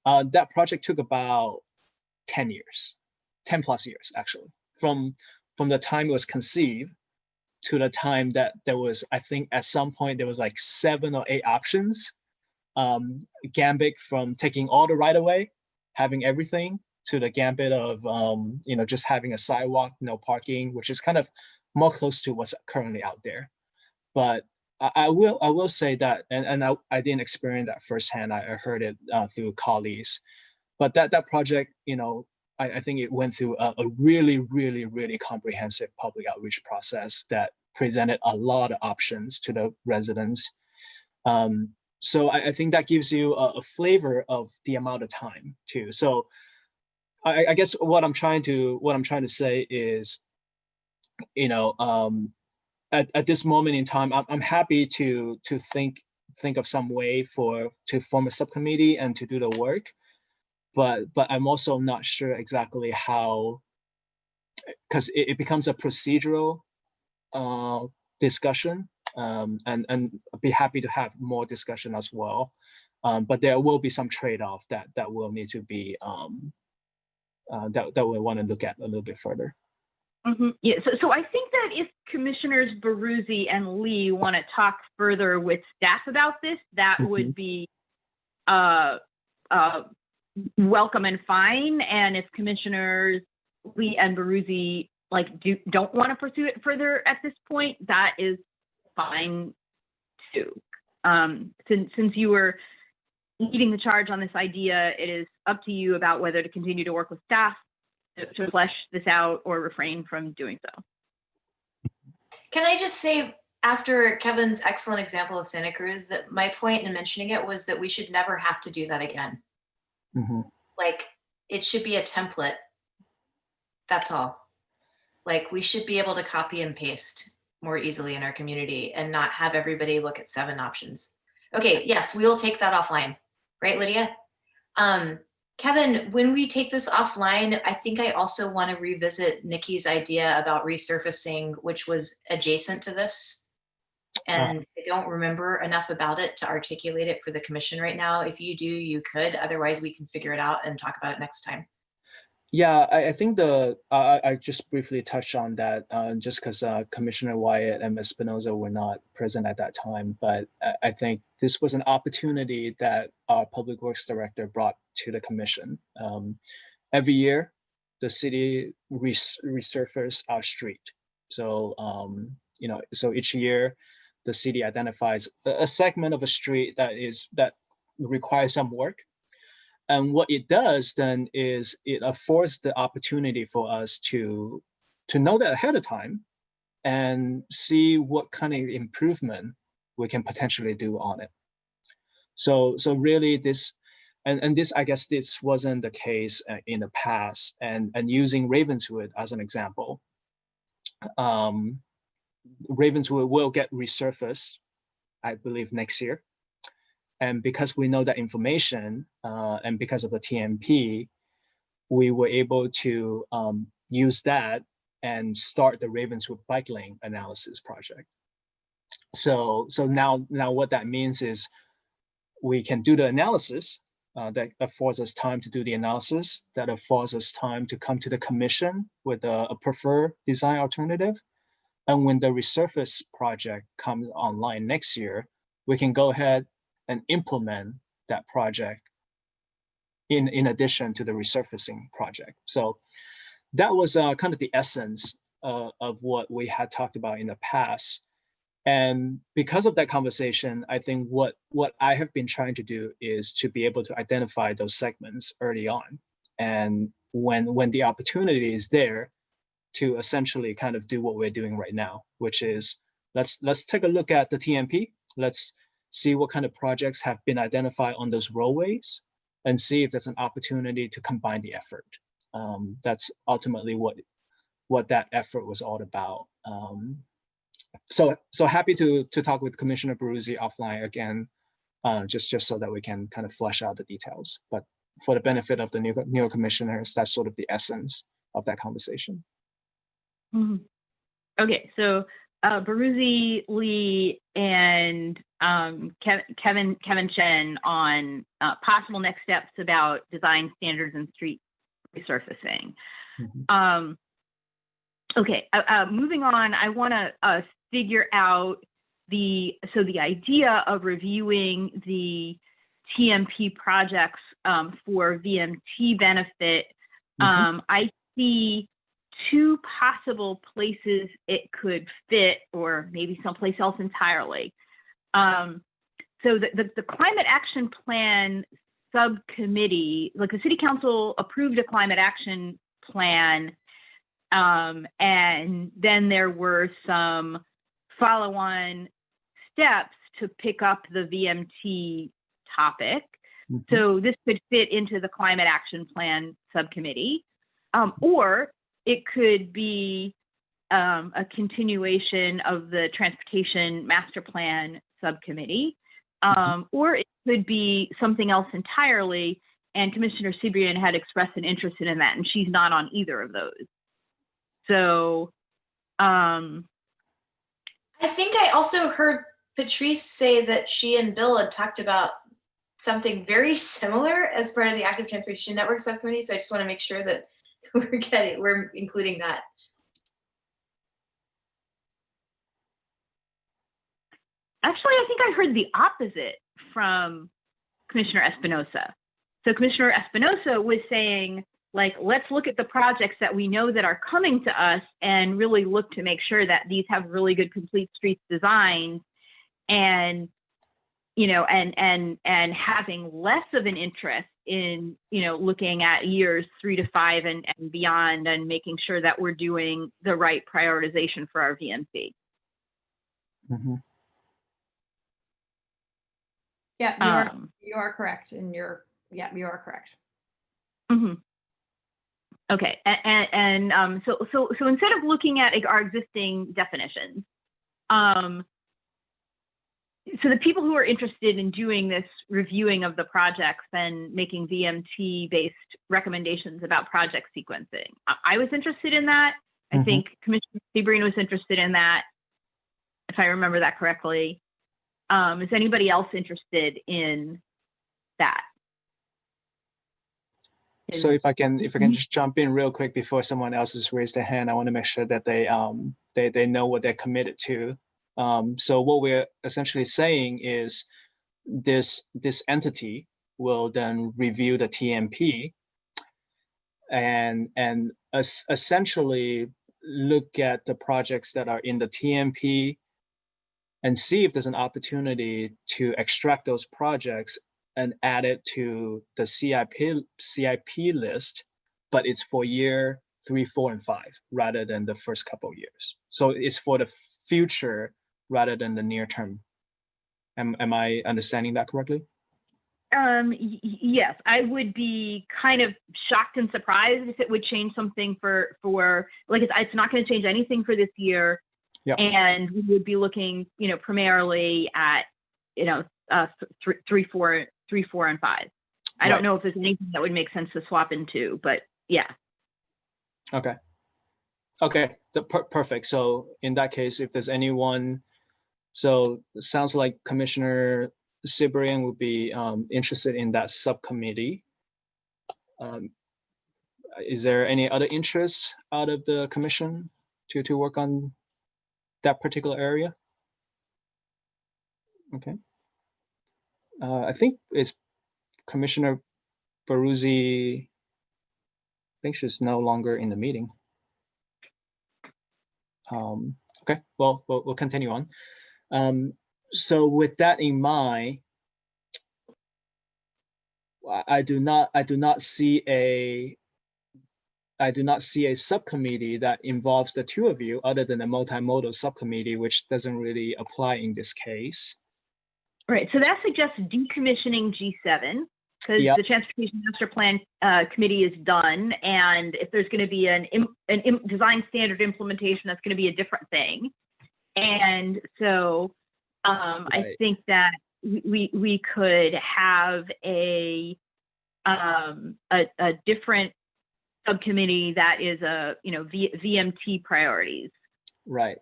That project took about 10 years, 10 plus years actually, from the time it was conceived to the time that there was, I think at some point there was like 7 or 8 options. Gambit from taking all the right of way, having everything, to the gambit of just having a sidewalk, no parking, which is kind of more close to what's currently out there. But I will say that, and I didn't experience that firsthand. I heard it through colleagues, but that project, I think it went through a really, really, really comprehensive public outreach process that presented a lot of options to the residents. So I think that gives you a flavor of the amount of time too. So I guess what I'm trying to say is, at this moment in time, I'm happy to think of some way to form a subcommittee and to do the work, but I'm also not sure exactly how, because it becomes a procedural discussion, and I'd be happy to have more discussion as well, but there will be some trade-off that will need to be that we want to look at a little bit further. Yeah, so I think that if Commissioners Baruzzi and Lee want to talk further with staff about this, that would be welcome and fine. And if Commissioners Lee and Baruzzi don't want to pursue it further at this point, that is fine too. Since you were leading the charge on this idea, it is up to you about whether to continue to work with staff to flesh this out or refrain from doing so. Can I just say, after Kevin's excellent example of Santa Cruz, that my point in mentioning it was that we should never have to do that again. Like, it should be a template. That's all. Like, we should be able to copy and paste more easily in our community and not have everybody look at 7 options. Okay, yes, we'll take that offline. Right, Lydia? Kevin, when we take this offline, I think I also want to revisit Nikki's idea about resurfacing, which was adjacent to this. And I don't remember enough about it to articulate it for the commission right now. If you do, you could. Otherwise, we can figure it out and talk about it next time. Yeah, I think I just briefly touched on that just because Commissioner Wyatt and Ms. Espinoza were not present at that time. But I think this was an opportunity that our Public Works Director brought to the commission. Every year, the city resurfaces our street. So, so each year, the city identifies a segment of a street that requires some work. And what it does then is it affords the opportunity for us to know that ahead of time and see what kind of improvement we can potentially do on it. So really this, and this, I guess this wasn't the case in the past, and using Ravenswood as an example, Ravenswood will get resurfaced, I believe, next year. And because we know that information, and because of the TMP, we were able to use that and start the Ravenswood bike lane analysis project. So now what that means is we can do the analysis, that affords us time to do the analysis, that affords us time to come to the commission with a preferred design alternative. And when the resurface project comes online next year, we can go ahead and implement that project in addition to the resurfacing project. So that was kind of the essence of what we had talked about in the past. And because of that conversation, I think what I have been trying to do is to be able to identify those segments early on and when the opportunity is there to essentially kind of do what we're doing right now, which is let's take a look at the TMP. Let's see what kind of projects have been identified on those roadways and see if there's an opportunity to combine the effort. That's ultimately what that effort was all about. So happy to talk with Commissioner Baruzzi offline again, just so that we can kind of flesh out the details. But for the benefit of the new commissioners, that's sort of the essence of that conversation. Mhm. Okay, so Baruzzi, Lee, and Kevin Chen on possible next steps about design standards and street resurfacing. Mhm. Okay, moving on, I want to figure out the idea of reviewing the TMP projects for VMT benefit. I see two possible places it could fit, or maybe someplace else entirely. So the Climate Action Plan subcommittee, like the City Council approved a climate action plan, and then there were some follow-on steps to pick up the VMT topic. So this could fit into the Climate Action Plan subcommittee, or it could be a continuation of the Transportation Master Plan subcommittee, or it could be something else entirely. And Commissioner Cibrian had expressed an interest in that, and she's not on either of those. So, I think I also heard Patrice say that she and Bill had talked about something very similar as part of the Active Transportation Network subcommittee. So I just want to make sure that we're including that. actually, I think I heard the opposite from Commissioner Espinosa. So Commissioner Espinosa was saying, like, let's look at the projects that we know that are coming to us and really look to make sure that these have really good complete streets designs, and, you know, and having less of an interest in, you know, looking at years 3 to 5 and beyond, and making sure that we're doing the right prioritization for our VMC. Mm-hmm. Yeah, you are correct in your, yeah, you are correct. Mm-hmm. Okay, so instead of looking at our existing definitions, so the people who are interested in doing this reviewing of the projects and making VMT-based recommendations about project sequencing, I was interested in that. I think Commissioner Cibrian was interested in that, if I remember that correctly. Is anybody else interested in that? So if I can just jump in real quick before someone else has raised their hand, I want to make sure that they know what they're committed to. So what we're essentially saying is this entity will then review the TMP and essentially look at the projects that are in the TMP and see if there's an opportunity to extract those projects and add it to the CIP list, but it's for year 3, 4, and 5 rather than the first couple of years. So it's for the future rather than the near term. Am I understanding that correctly? Yes, I would be kind of shocked and surprised if it would change something for like, it's not going to change anything for this year. Yep. And we would be looking, you know, primarily at, you know, 3, 4, and 5. I don't know if there's anything that would make sense to swap into, but yeah. Okay. Perfect. So in that case, if there's anyone, so it sounds like Commissioner Cibrian would be interested in that subcommittee. Is there any other interest out of the commission to work on that particular area? Okay. I think it's Commissioner Baruzzi. I think she's no longer in the meeting. Okay, well, we'll continue on. So with that in mind, I do not see a I do not see a subcommittee that involves the two of you other than the multimodal subcommittee, which doesn't really apply in this case. Right, so that suggests decommissioning G7 because Yep. the Transportation Master Plan Committee is done, and if there's going to be an design standard implementation, that's going to be a different thing. And so I Right. think that we could have a different subcommittee that is VMT priorities. Right.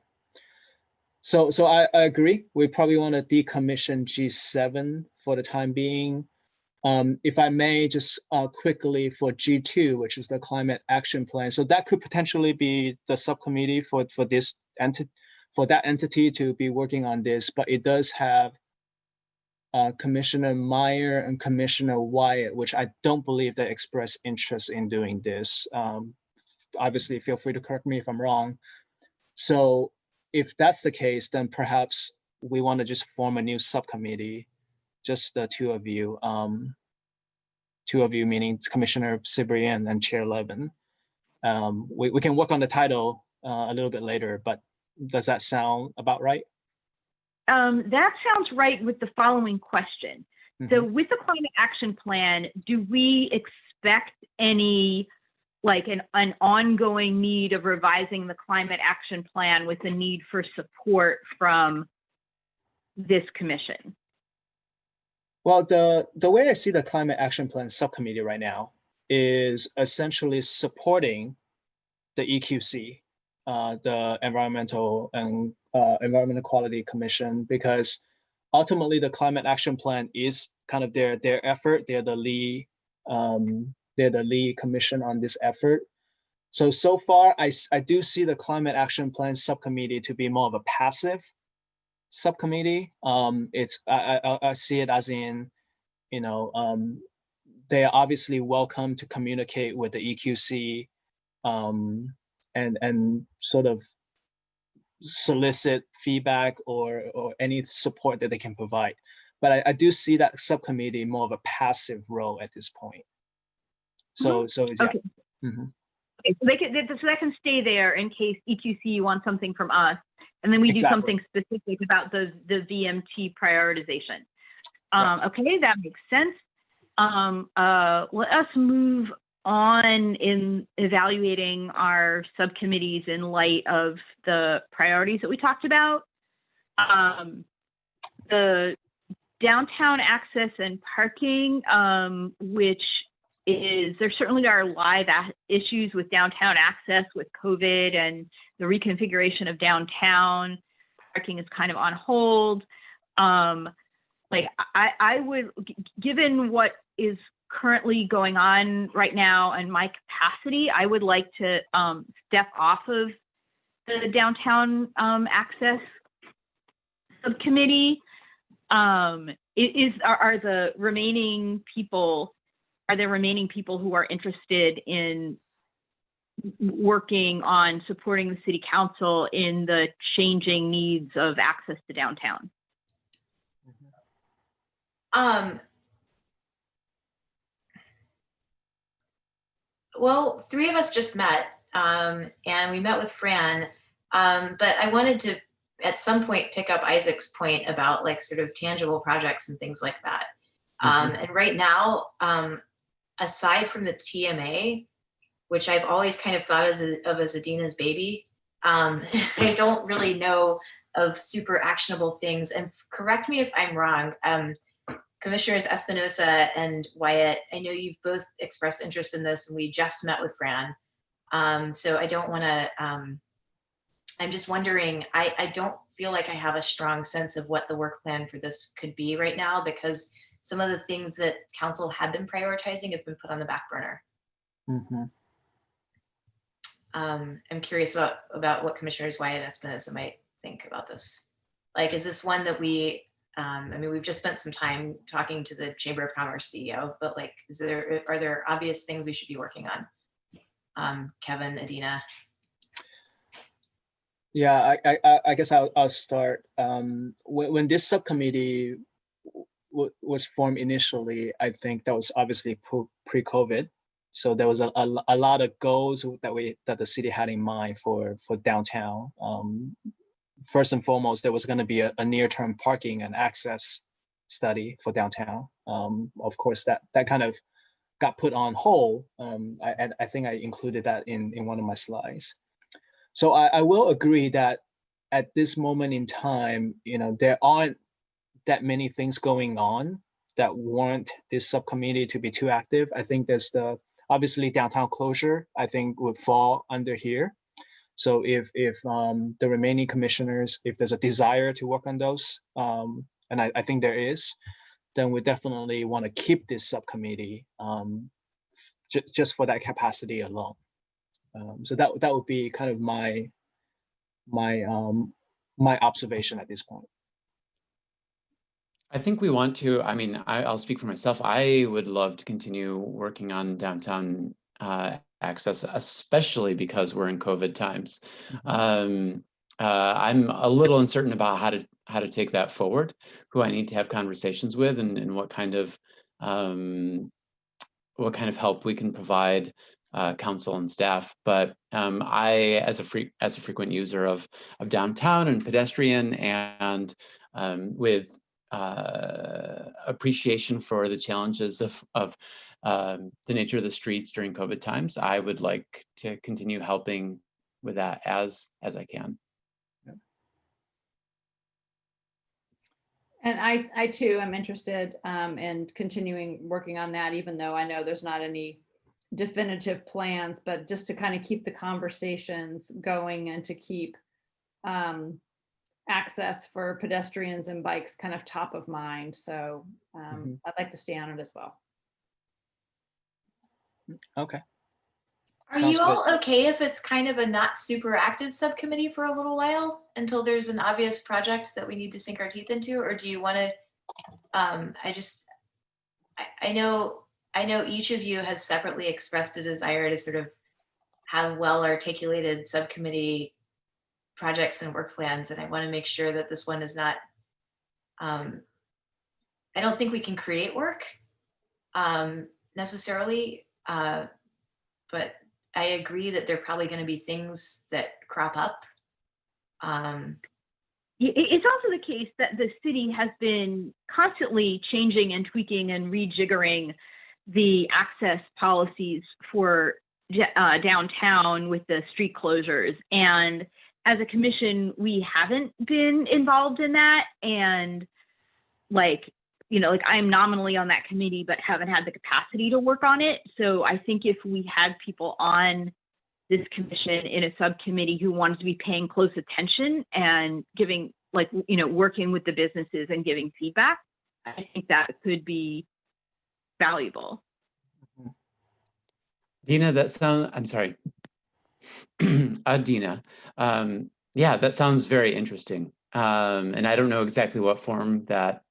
So I agree. We probably want to decommission G7 for the time being. If I may, just quickly for G2, which is the climate action plan. So that could potentially be the subcommittee for this entity, for that entity to be working on this, but it does have Commissioner Meyer and Commissioner Wyatt, which I don't believe they express interest in doing this. Obviously, feel free to correct me if I'm wrong. So if that's the case, then perhaps we want to just form a new subcommittee, just the two of you. Two of you meaning Commissioner Cibrian and Chair Levin. We can work on the title a little bit later, but does that sound about right? That sounds right with the following question. So Mhm. with the climate action plan, do we expect any, like an ongoing need of revising the climate action plan with the need for support from this commission? Well, the way I see the climate action plan subcommittee right now is essentially supporting the EQC, the Environmental and Environmental Quality Commission, because ultimately the climate action plan is kind of their effort. They're the lead commission on this effort. So far, I do see the climate action plan subcommittee to be more of a passive subcommittee. I see it as in, they are obviously welcome to communicate with the EQC and sort of solicit feedback or any support that they can provide. But I do see that subcommittee more of a passive role at this point. So yeah. Okay. Mhm. Okay, so that can stay there in case EQC wants something from us, and then we do Exactly. something specific about the VMT prioritization. Right. Okay, that makes sense. Let us move on in evaluating our subcommittees in light of the priorities that we talked about. The downtown access and parking, which is, there certainly are live issues with downtown access with COVID and the reconfiguration of downtown. Parking is kind of on hold. Like I would, given what is currently going on right now and my capacity, I would like to step off of the downtown access subcommittee. Are there remaining people who are interested in working on supporting the city council in the changing needs of access to downtown? Well, three of us just met, and we met with Fran, but I wanted to at some point pick up Isaac's point about like sort of tangible projects and things like that. And right now, aside from the TMA, which I've always kind of thought of as Adina's baby, I don't really know of super actionable things. And correct me if I'm wrong, Commissioners Espinosa and Wyatt, I know you've both expressed interest in this, and we just met with Fran. So I don't want to, I'm just wondering, I don't feel like I have a strong sense of what the work plan for this could be right now, because some of the things that council had been prioritizing have been put on the back burner. Mhm. I'm curious about what Commissioners Wyatt and Espinosa might think about this. Like, is this one that we, I mean, we've just spent some time talking to the Chamber of Commerce CEO, but like, are there obvious things we should be working on? Kevin, Adina. Yeah, I guess I'll start. When this subcommittee was formed initially, I think that was obviously pre-COVID. so there was a lot of goals that the city had in mind for downtown. First and foremost, there was going to be a near-term parking and access study for downtown. Of course, that kind of got put on hold. I think I included that in one of my slides. So I will agree that at this moment in time, there aren't that many things going on that warrant this subcommittee to be too active. I think there's obviously downtown closure, I think would fall under here. So if the remaining commissioners, if there's a desire to work on those, and I think there is, then we definitely want to keep this subcommittee just for that capacity alone. So that would be kind of my observation at this point. I think we want to, I'll speak for myself. I would love to continue working on downtown access, especially because we're in COVID times. I'm a little uncertain about how to take that forward, who I need to have conversations with, and what kind of help we can provide council and staff. But I, as a frequent user of downtown and pedestrian, and with appreciation for the challenges of the nature of the streets during COVID times, I would like to continue helping with that as I can. And I too am interested in continuing working on that, even though I know there's not any definitive plans, but just to kind of keep the conversations going and to keep access for pedestrians and bikes kind of top of mind. So I'd like to stay on it as well. Okay. Are Sounds you all okay if it's kind of a not super active subcommittee for a little while until there's an obvious project that we need to sink our teeth into? Or do you want to, I know each of you has separately expressed a desire to sort of have well articulated subcommittee projects and work plans. And I want to make sure that this one is not, I don't think we can create work necessarily, but I agree that there are probably going to be things that crop up. It's also the case that the city has been constantly changing and tweaking and rejiggering the access policies for downtown with the street closures. And as a commission, we haven't been involved in that. And I'm nominally on that committee, but haven't had the capacity to work on it. So I think if we had people on this commission in a subcommittee who wanted to be paying close attention and giving, working with the businesses and giving feedback, I think that could be valuable. Dina, I'm sorry. Dina, yeah, that sounds very interesting. And I don't know exactly what form that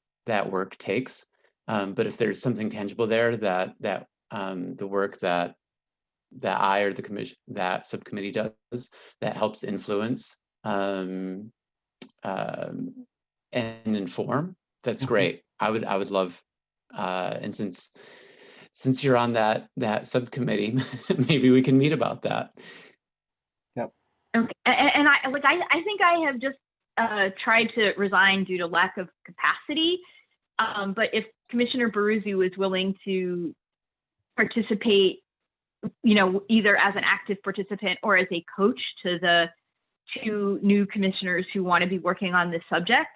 work takes, but if there's something tangible there that the work that I or the commission, that subcommittee does, that helps influence and inform, that's great. I would love, and since you're on that subcommittee, maybe we can meet about that. Yep. Okay, and I think I have just tried to resign due to lack of capacity. But if Commissioner Baruzzi was willing to participate, either as an active participant or as a coach to the two new commissioners who want to be working on this subject,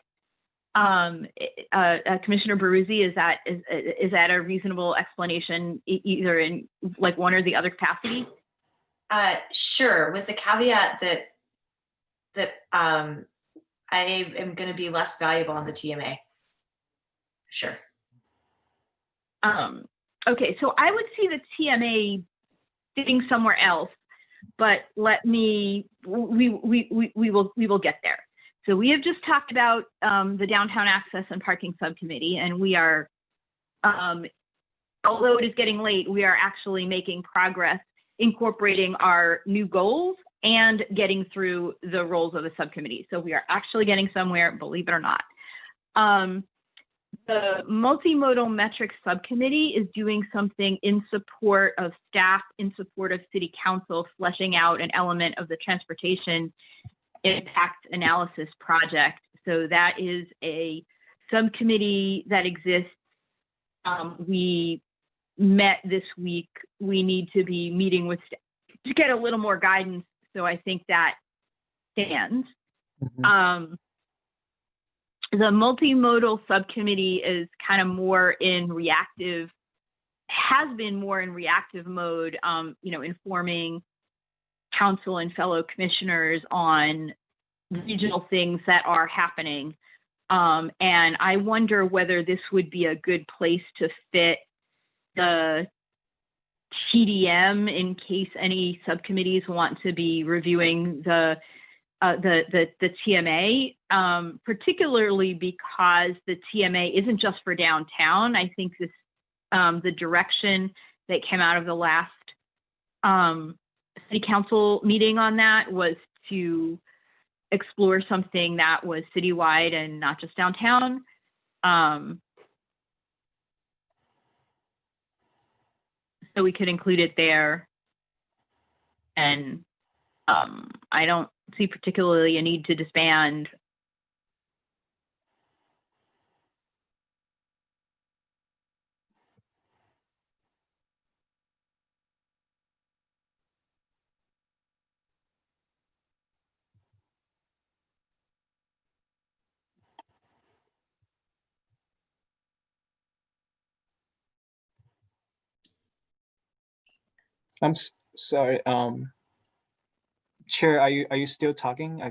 Commissioner Baruzzi, is that a reasonable explanation, either in one or the other capacity? Sure, with the caveat that I am going to be less valuable on the TMA. Sure. Okay, so I would see the TMA sitting somewhere else, but we will get there. So we have just talked about the downtown access and parking subcommittee, and we are, although it is getting late, we are actually making progress incorporating our new goals and getting through the roles of the subcommittee. So we are actually getting somewhere, believe it or not. the multimodal metrics subcommittee is doing something in support of staff, in support of city council, fleshing out an element of the transportation impact analysis project. So that is a subcommittee that exists. We met this week. We need to be meeting with staff to get a little more guidance. So I think that stands. The multimodal subcommittee is kind of more in reactive, has been more in reactive mode, informing council and fellow commissioners on regional things that are happening. And I wonder whether this would be a good place to fit the TDM in case any subcommittees want to be reviewing the TMA, particularly because the TMA isn't just for downtown. I think this, the direction that came out of the last city council meeting on that was to explore something that was citywide and not just downtown. So we could include it there. And I don't see particularly a need to disband. I'm sorry. Chair, are you still talking?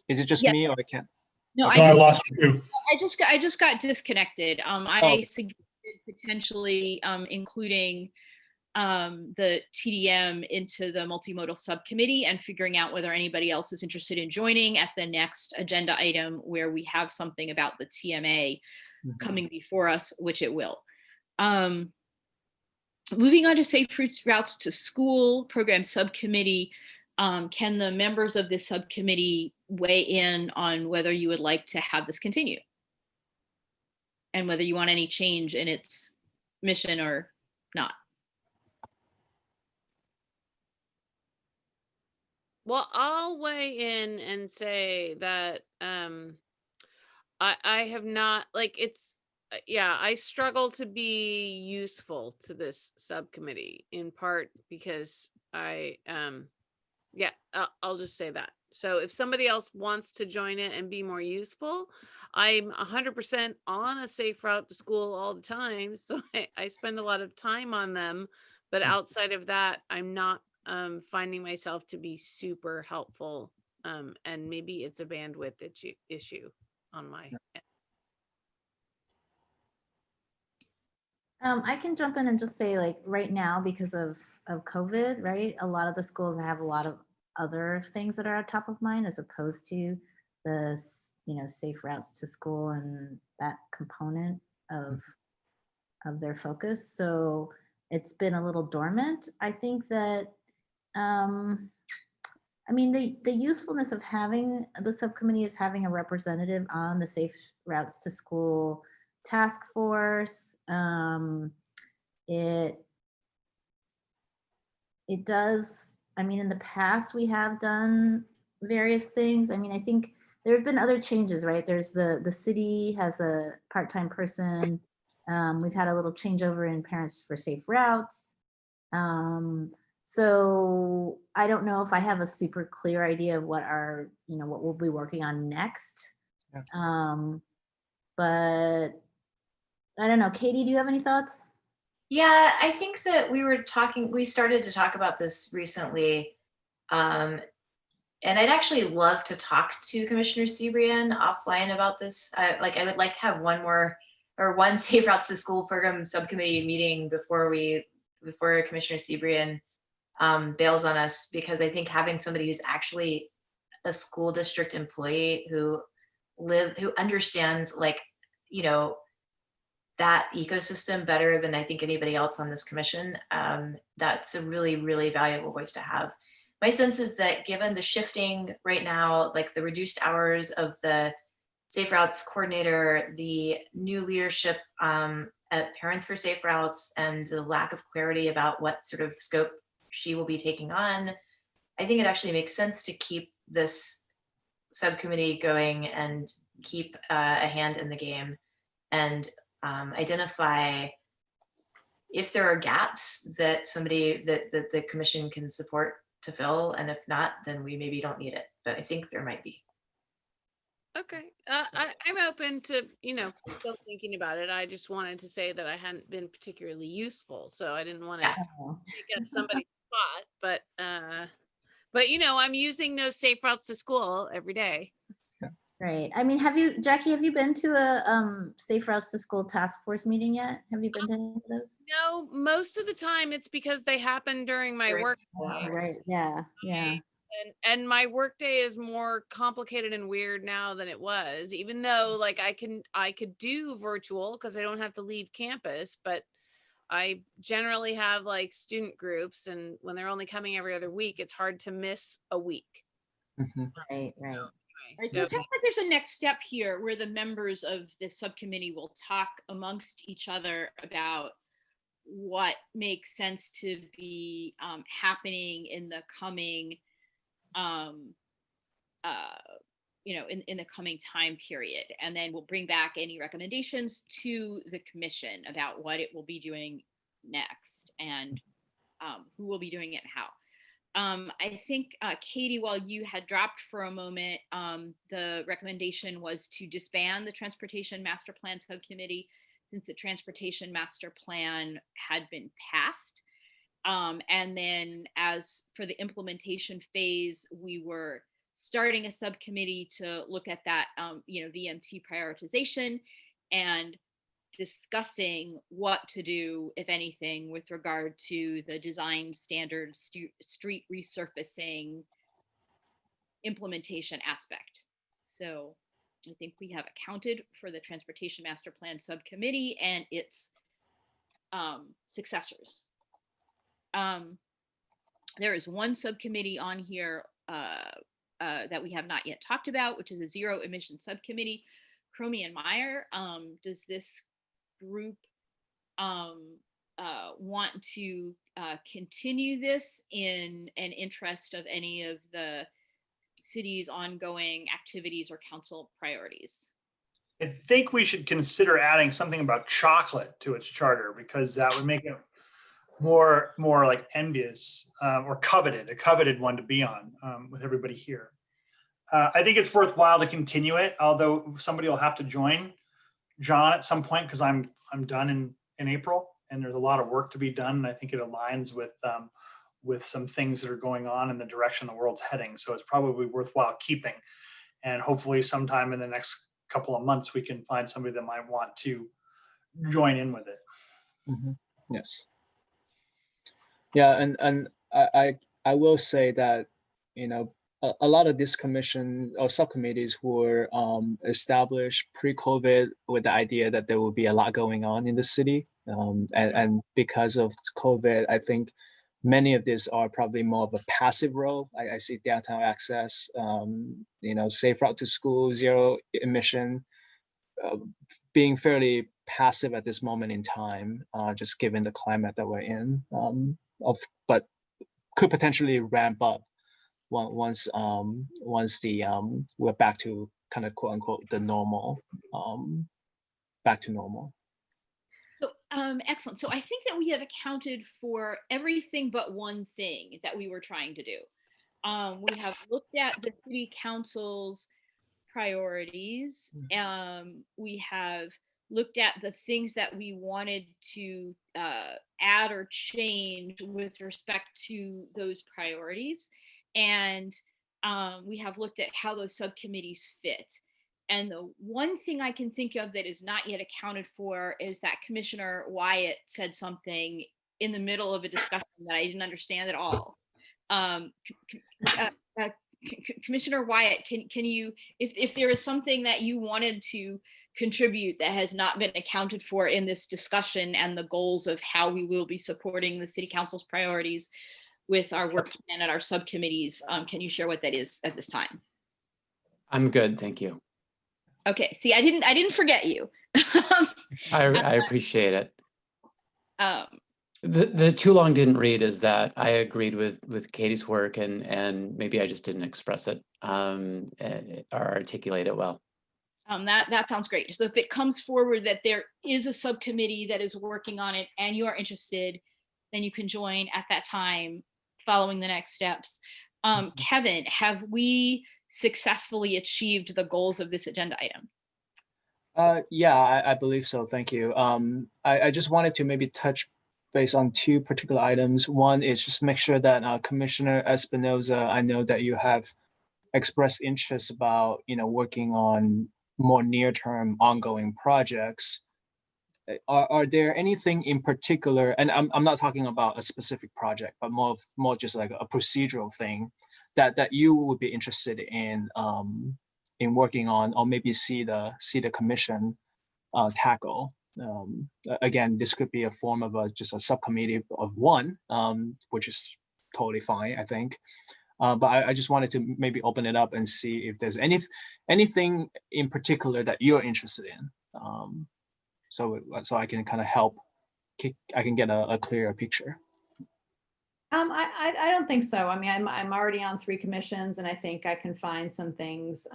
Is it just Yeah. me or I can't? No, Okay. I lost you too. I just got disconnected. I Oh. suggested potentially including the TDM into the multimodal subcommittee and figuring out whether anybody else is interested in joining at the next agenda item where we have something about the TMA coming before us, which it will. Moving on to Safe Routes to School Program Subcommittee, can the members of this subcommittee weigh in on whether you would like to have this continue? And whether you want any change in its mission or not? Well, I'll weigh in and say that I have not, like, it's yeah, I struggle to be useful to this subcommittee in part because I'll just say that. So if somebody else wants to join it and be more useful, I'm 100% on a safe route to school all the time. So I spend a lot of time on them, but outside of that, I'm not finding myself to be super helpful. And maybe it's a bandwidth issue on my end. I can jump in and just say, like, right now, because of COVID, right, a lot of the schools have a lot of other things that are on top of mind as opposed to the, safe routes to school and that component of their focus. So it's been a little dormant. I think that, the usefulness of having the subcommittee is having a representative on the Safe Routes to School task force. It does, in the past we have done various things. I think there have been other changes, right? There's the city has a part-time person. We've had a little changeover in Parents for Safe Routes. So I don't know if I have a super clear idea of what what we'll be working on next. Yeah. But I don't know. Katie, do you have any thoughts? Yeah, I think that we started to talk about this recently. And I'd actually love to talk to Commissioner Cebrian offline about this. I would like to have one Safe Routes to School Program Subcommittee meeting before Commissioner Cebrian bails on us, because I think having somebody who's actually a school district employee who understands that ecosystem better than I think anybody else on this commission, that's a really, really valuable voice to have. My sense is that given the shifting right now, like the reduced hours of the Safe Routes coordinator, the new leadership at Parents for Safe Routes, and the lack of clarity about what sort of scope she will be taking on, I think it actually makes sense to keep this subcommittee going and keep a hand in the game and identify if there are gaps that the commission can support to fill, and if not, then we maybe don't need it. But I think there might be. Okay, I'm open to, still thinking about it. I just wanted to say that I hadn't been particularly useful, so I didn't want to Oh, take up somebody's spot, but I'm using those Safe Routes to School every day. Great. I mean, Jackie, have you been to a Safe Routes to School task force meeting yet? Have you been to any of those? No, most of the time it's because they happen during my work Oh, day. right. Yeah. Yeah. And my work day is more complicated and weird now than it was, even though like I could do virtual because I don't have to leave campus, but I generally have like student groups, and when they're only coming every other week, it's hard to miss a week. Mhm. Right. Right. Anyway, So it sounds like there's a next step here where the members of this subcommittee will talk amongst each other about what makes sense to be happening in the coming, in the coming time period. And then we'll bring back any recommendations to the commission about what it will be doing next and who will be doing it and how. I think, Katie, while you had dropped for a moment, the recommendation was to disband the Transportation Master Plan Subcommittee since the Transportation Master Plan had been passed. And then as for the implementation phase, we were starting a subcommittee to look at that, VMT prioritization and discussing what to do, if anything, with regard to the design standards, street resurfacing implementation aspect. So I think we have accounted for the Transportation Master Plan Subcommittee and its successors. There is one subcommittee on here that we have not yet talked about, which is a zero emission subcommittee. Cromie and Meyer, does this group want to continue this in an interest of any of the city's ongoing activities or council priorities? I think we should consider adding something about chocolate to its charter, because that would make it more like envious or coveted, a coveted one to be on with everybody here. I think it's worthwhile to continue it, although somebody will have to join John at some point, because I'm done in April, and there's a lot of work to be done. And I think it aligns with some things that are going on in the direction the world's heading. So it's probably worthwhile keeping. And hopefully sometime in the next couple of months, we can find somebody that might want to join in with it. Mhm. Yes. Yeah, and I will say that, a lot of this commission or subcommittees were established pre-COVID with the idea that there will be a lot going on in the city. And because of COVID, I think many of these are probably more of a passive role. I see downtown access, Safe Route to School, zero emission, being fairly passive at this moment in time, just given the climate that we're in, but could potentially ramp up once we're back to kind of quote unquote the normal, back to normal. So excellent. So I think that we have accounted for everything but one thing that we were trying to do. We have looked at the city council's priorities. We have looked at the things that we wanted to add or change with respect to those priorities. And we have looked at how those subcommittees fit. And the one thing I can think of that is not yet accounted for is that Commissioner Wyatt said something in the middle of a discussion that I didn't understand at all. Commissioner Wyatt, can you, if there is something that you wanted to contribute that has not been accounted for in this discussion and the goals of how we will be supporting the City Council's priorities with our work plan and our subcommittees, can you share what that is at this time? I'm good, thank you. Okay, see, I didn't forget you. I appreciate it. Um, The too long didn't read is that I agreed with Katie's work and maybe I just didn't express it or articulate it well. that sounds great. So if it comes forward that there is a subcommittee that is working on it and you are interested, then you can join at that time following the next steps. Kevin, have we successfully achieved the goals of this agenda item? Yeah, I believe so. Thank you. I just wanted to maybe touch base on two particular items. One is just make sure that Commissioner Espinoza, I know that you have expressed interest about, working on more near-term ongoing projects. Are there anything in particular, and I'm not talking about a specific project, but more just like a procedural thing that you would be interested in working on, or maybe see the commission tackle. Again, this could be a form of just a subcommittee of one, which is totally fine, I think. But I just wanted to maybe open it up and see if there's anything in particular that you're interested in. So I can kind of help, I can get a clearer picture. I don't think so. I mean, I'm already on 3 commissions, and I think I can find some things.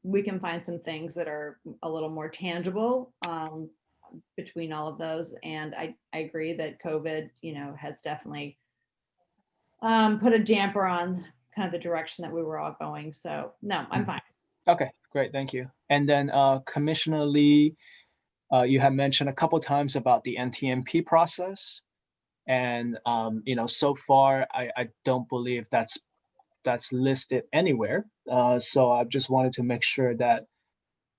We can find some things that are a little more tangible between all of those. And I agree that COVID, has definitely put a damper on kind of the direction that we were all going. So no, I'm fine. Okay, great, thank you. And then Commissioner Lee, you have mentioned a couple times about the NTMP process. And so far, I don't believe that's listed anywhere. So I just wanted to make sure that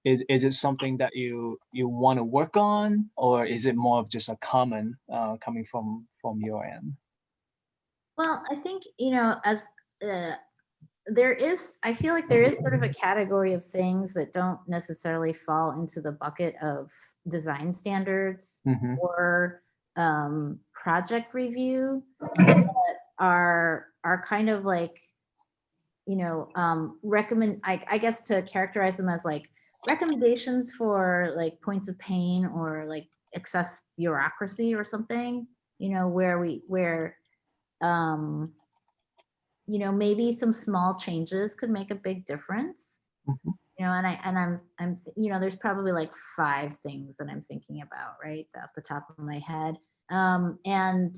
is it something that you want to work on, or is it more of just a comment coming from your end? Well, I think, as I feel like there is sort of a category of things that don't necessarily fall into the bucket of design standards or project review, but are kind of like, I guess to characterize them as like recommendations for like points of pain or like excess bureaucracy or something, where maybe some small changes could make a big difference. And I'm there's probably like 5 things that I'm thinking about right off the top of my head. And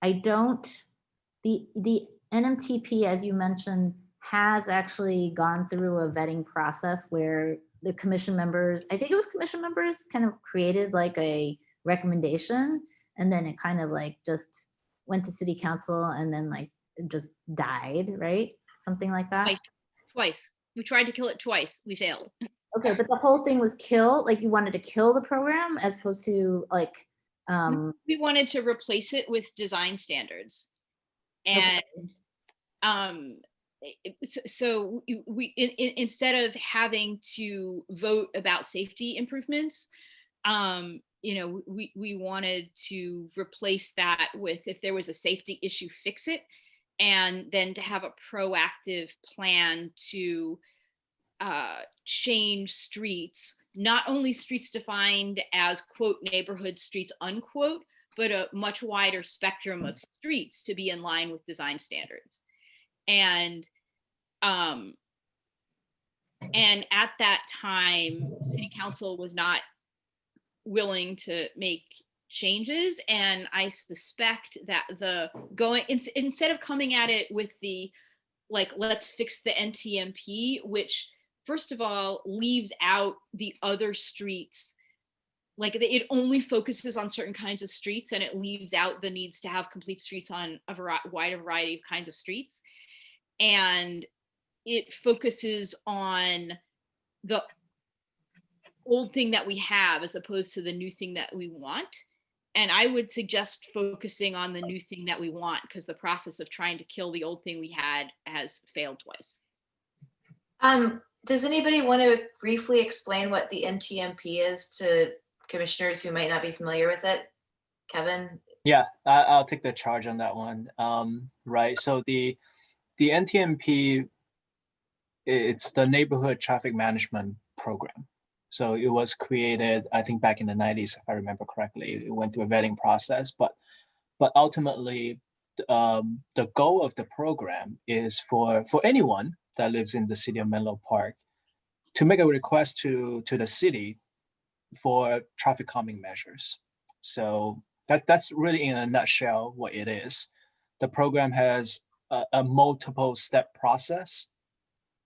the NMTP, as you mentioned, has actually gone through a vetting process where the commission members, I think it was commission members, kind of created like a recommendation, and then it kind of like just went to city council and then like it just died, right? Something like that. Twice. We tried to kill it twice. We failed. Okay, but the whole thing was kill, like you wanted to kill the program as opposed to like we wanted to replace it with design standards. And so we instead of having to vote about safety improvements, we wanted to replace that with, if there was a safety issue, fix it, and then to have a proactive plan to change streets, not only streets defined as quote neighborhood streets unquote, but a much wider spectrum of streets to be in line with design standards. And at that time, city council was not willing to make changes. And I suspect that instead of coming at it with the, like, let's fix the NTMP, which first of all, leaves out the other streets. Like it only focuses on certain kinds of streets, and it leaves out the needs to have complete streets on a wider variety of kinds of streets. And it focuses on the old thing that we have as opposed to the new thing that we want. And I would suggest focusing on the new thing that we want, because the process of trying to kill the old thing we had has failed twice. Does anybody want to briefly explain what the NTMP is to commissioners who might not be familiar with it? Kevin? Yeah, I'll take the charge on that one. Right, so the NTMP, it's the Neighborhood Traffic Management Program, So it was created, I think, back in the 90s, if I remember correctly. It went through a vetting process, but ultimately, the goal of the program is for anyone that lives in the city of Menlo Park to make a request to the city for traffic calming measures. So that's really in a nutshell what it is. The program has a multiple step process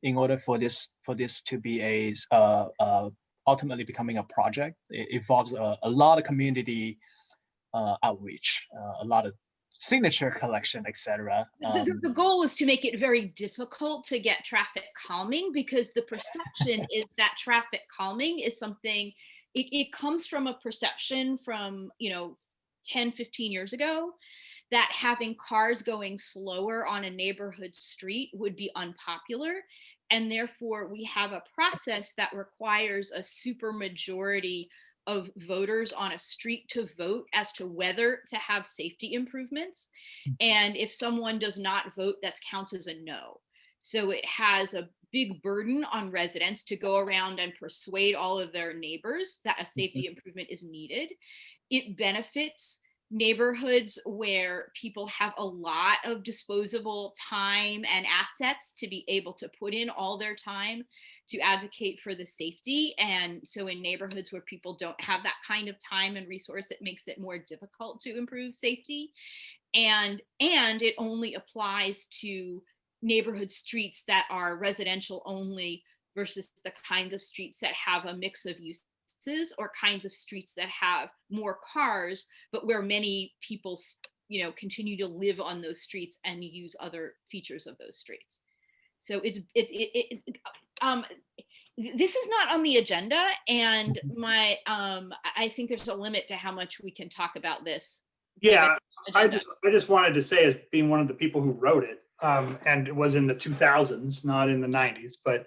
in order for this to be ultimately becoming a project. It involves a lot of community outreach, a lot of signature collection, etc. The goal is to make it very difficult to get traffic calming, because the perception is that traffic calming is something, it comes from a perception from 10, 15 years ago, that having cars going slower on a neighborhood street would be unpopular. And therefore we have a process that requires a supermajority of voters on a street to vote as to whether to have safety improvements. And if someone does not vote, that counts as a no. So it has a big burden on residents to go around and persuade all of their neighbors that a safety improvement is needed. It benefits neighborhoods where people have a lot of disposable time and assets to be able to put in all their time to advocate for the safety. And so in neighborhoods where people don't have that kind of time and resource, it makes it more difficult to improve safety. And it only applies to neighborhood streets that are residential only versus the kinds of streets that have a mix of uses, or kinds of streets that have more cars, but where many people continue to live on those streets and use other features of those streets. So this is not on the agenda, and I think there's a limit to how much we can talk about this. Yeah, I just wanted to say, as being one of the people who wrote it, and it was in the 2000s, not in the 90s, but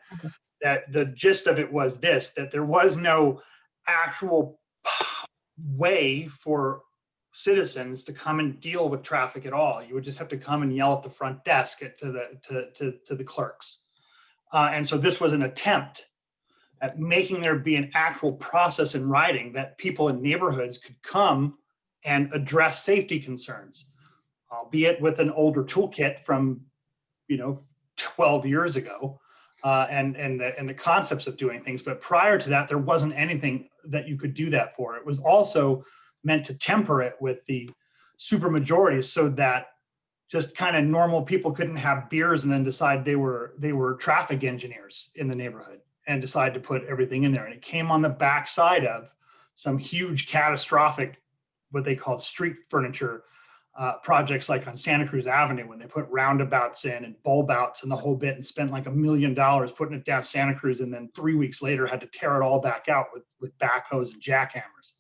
that the gist of it was this, that there was no actual way for citizens to come and deal with traffic at all. You would just have to come and yell at the front desk to the clerks. And so this was an attempt at making there be an actual process in writing that people in neighborhoods could come and address safety concerns, albeit with an older toolkit from 12 years ago. And the concepts of doing things. But prior to that, there wasn't anything that you could do that for. It was also meant to temper it with the supermajorities, so that just kind of normal people couldn't have beers and then decide they were traffic engineers in the neighborhood and decide to put everything in there. And it came on the backside of some huge catastrophic, what they called street furniture projects, like on Santa Cruz Avenue, when they put roundabouts in and bulb outs and the whole bit, and spent like $1 million putting it down Santa Cruz, and then 3 weeks later had to tear it all back out with backhoes and jackhammers.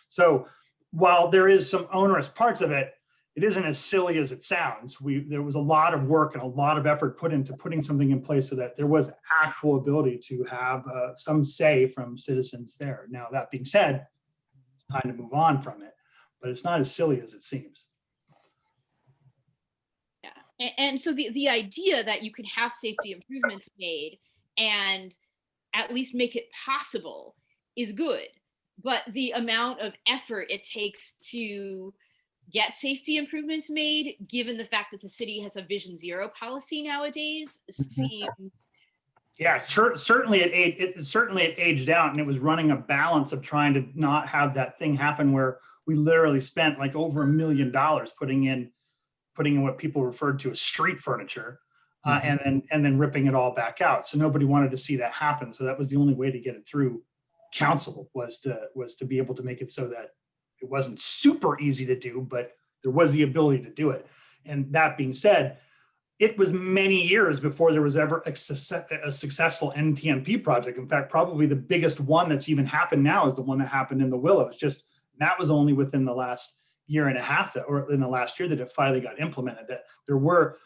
So while there is some onerous parts of it, it isn't as silly as it sounds. There was a lot of work and a lot of effort put into putting something in place so that there was actual ability to have some say from citizens there. Now, that being said, it's time to move on from it, but it's not as silly as it seems. And so the idea that you can have safety improvements made and at least make it possible is good. But the amount of effort it takes to get safety improvements made, given the fact that the city has a Vision Zero policy nowadays, seems... Yeah, certainly it aged out, and it was running a balance of trying to not have that thing happen where we literally spent like over $1 million putting in what people referred to as street furniture, and then ripping it all back out. So nobody wanted to see that happen. So that was the only way to get it through council, was to be able to make it so that it wasn't super easy to do, but there was the ability to do it. And that being said, it was many years before there was ever a successful NTMP project. In fact, probably the biggest one that's even happened now is the one that happened in the Willows. Just that was only within the last year and a half, or in the last year, that it finally got implemented. That there were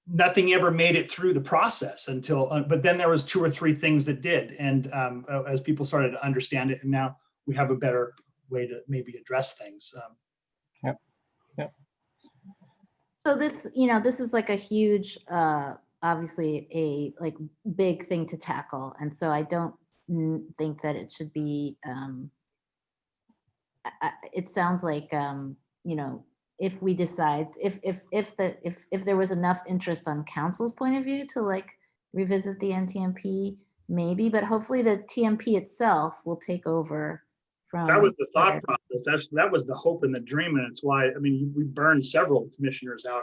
nothing ever made it through the process until, but then there was 2 or 3 things that did. And as people started to understand it, and now we have a better way to maybe address things. Yep. So this, this is like a huge, obviously a big thing to tackle. And so I don't think that it should be, it sounds like, you know, if we decide, if there was enough interest on council's point of view to like revisit the NTMP, maybe, but hopefully the TMP itself will take over from. That was the thought there. process. That was the hope and the dream, and it's why, I mean, we burned several commissioners out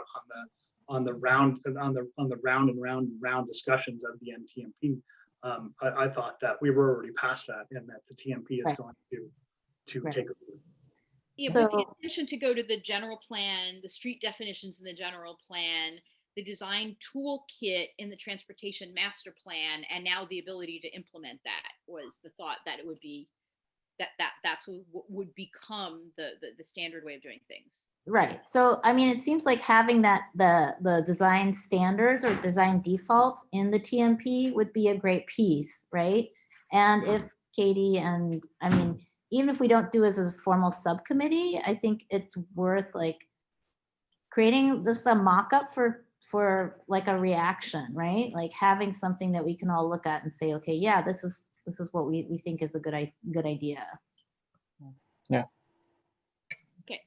on the round and round discussions of the NTMP. I thought that we were already past that, and that the TMP is Right. going to Right. take over. Yeah, So- with the intention to go to the general plan, the street definitions in the general plan, the design toolkit in the transportation master plan, and now the ability to implement that was the thought that it would be that's what would become the standard way of doing things. Right. So, I mean, it seems like having that, the design standards or design default in the TMP would be a great piece, right? And if Katie and, I mean, even if we don't do it as a formal subcommittee, I think it's worth like creating just a mock-up for like a reaction, right? Like having something that we can all look at and say, okay, yeah, this is what we think is a good idea. Okay,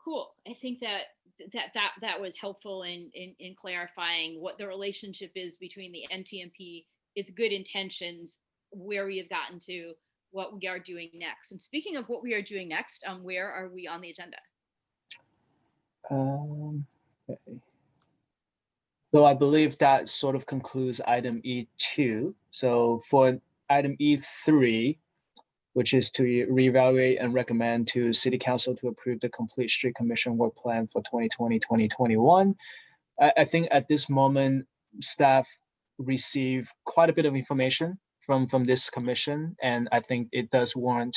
cool. I think that was helpful in clarifying what the relationship is between the NTMP, its good intentions, where we have gotten to, what we are doing next. And speaking of what we are doing next, where are we on the agenda? Okay. So I believe that sort of concludes item E2. So for item E3, which is to reevaluate and recommend to City Council to approve the Complete Street Commission work plan for 2020-2021. I think at this moment, staff receive quite a bit of information from this commission, and I think it does warrant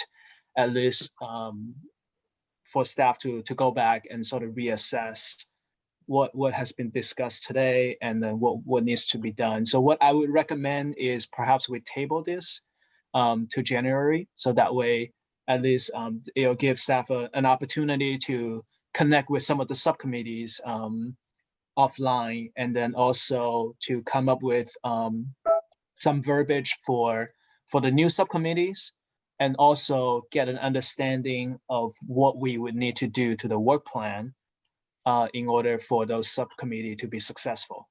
at least for staff to go back and sort of reassess what has been discussed today and then what needs to be done. So what I would recommend is perhaps we table this to January, so that way at least it'll give staff an opportunity to connect with some of the subcommittees offline, and then also to come up with some verbiage for the new subcommittees, and also get an understanding of what we would need to do to the work plan in order for those subcommittee to be successful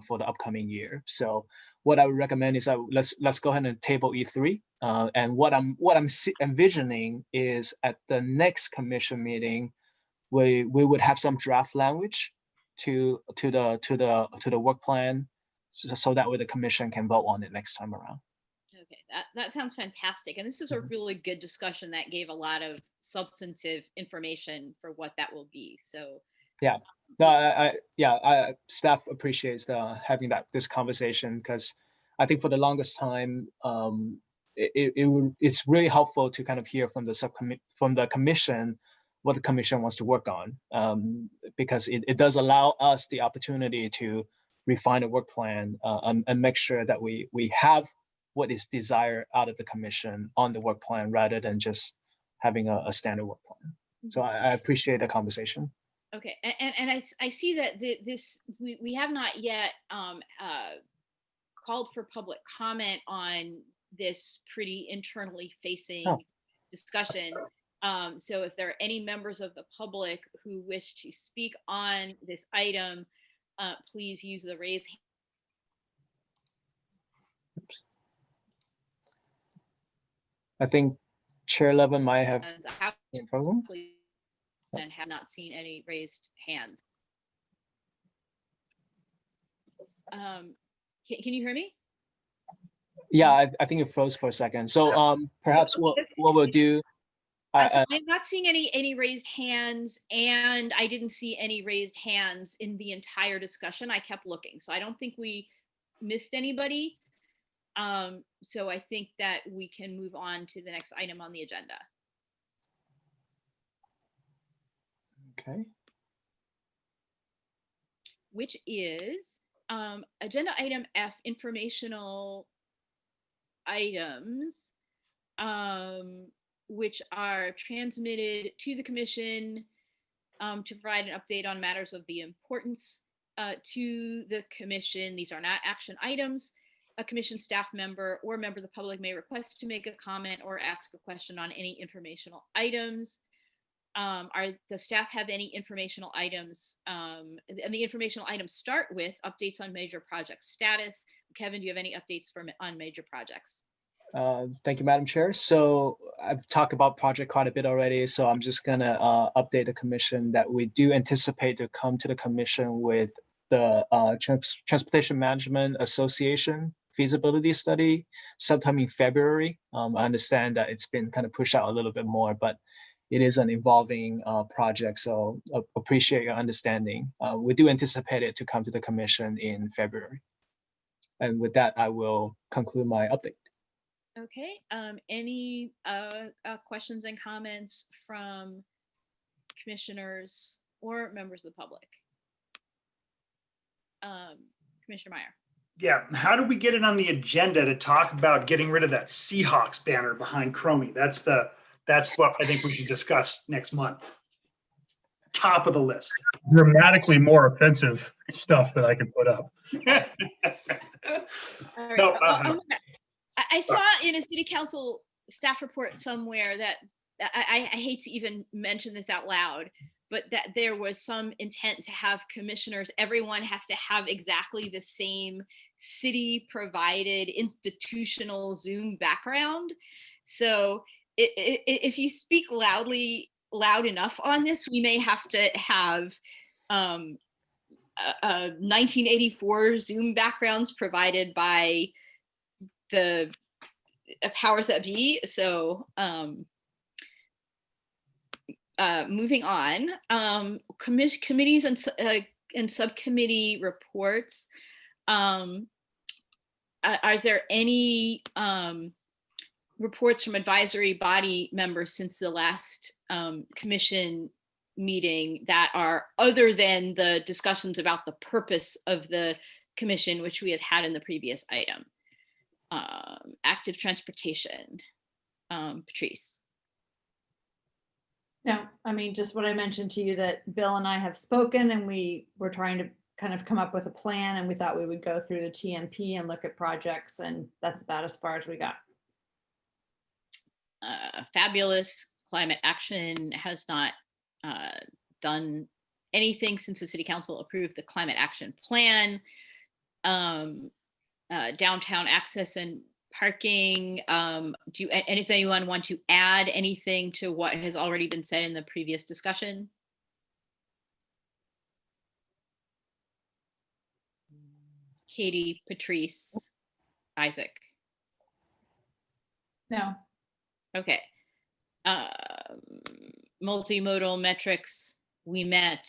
for the upcoming year. So what I would recommend is let's go ahead and table E3. And what I'm envisioning is at the next commission meeting, we would have some draft language to the work plan, so that way the commission can vote on it next time around. Okay, that sounds fantastic. And this is a really good discussion that gave a lot of substantive information for what that will be. So yeah, no, staff appreciates having this conversation, because I think for the longest time, it's really helpful to kind of hear from the commission what the commission wants to work on, because it does allow us the opportunity to refine a work plan and make sure that we have what is desired out of the commission on the work plan, rather than just having a standard work plan. So I appreciate the conversation. okay, and I see that we have not yet called for public comment on this pretty internally facing discussion. So if there are any members of the public who wish to speak on this item, please use the raise hand. I think Chair Levin might have I in front of him. and have not seen any raised hands. Can you hear me? Yeah, I think it froze for a second. So perhaps what we'll do. So I'm not seeing any raised hands, and I didn't see any raised hands in the entire discussion. I kept looking, so I don't think we missed anybody. So I think that we can move on to the next item on the agenda. Okay. Which is agenda item F, informational items, which are transmitted to the commission to provide an update on matters of the importance to the commission. These are not action items. a commission staff member or member of the public may request to make a comment or ask a question on any informational items. Does staff have any informational items? And the informational items start with updates on major project status. Kevin, do you have any updates on major projects? Thank you, Madam Chair. So I've talked about project quite a bit already, so I'm just gonna update the commission that we do anticipate to come to the commission with the Transportation Management Association feasibility study sometime in February. I understand that it's been kind of pushed out a little bit more, but it is an evolving project, so appreciate your understanding. We do anticipate it to come to the commission in February. And with that, I will conclude my update. Okay, any questions and comments from commissioners or members of the public? Commissioner Meyer. Yeah, how do we get it on the agenda to talk about getting rid of that Seahawks banner behind Chromie? That's what I think we should discuss next month. Top of the list. Dramatically more offensive stuff that I can put up. All right. No, I saw in a city council staff report somewhere that I hate to even mention this out loud, but that there was some intent to have commissioners, everyone have to have exactly the same city provided institutional Zoom background. So if you speak loud enough on this, we may have to have 1984 Zoom backgrounds provided by the powers that be. So moving on, committees and subcommittee reports. Are there any reports from advisory body members since the last commission meeting that are other than the discussions about the purpose of the commission, which we have had in the previous item? Active transportation, Patrice. No, I mean, just what I mentioned to you, that Bill and I have spoken and we were trying to kind of come up with a plan, and we thought we would go through the TMP and look at projects, and that's about as far as we got. Fabulous. Climate Action has not done anything since the City Council approved the Climate Action Plan. Downtown access and parking. Does anyone want to add anything to what has already been said in the previous discussion? Katie, Patrice, Isaac. No. Okay. Multimodal metrics, we met.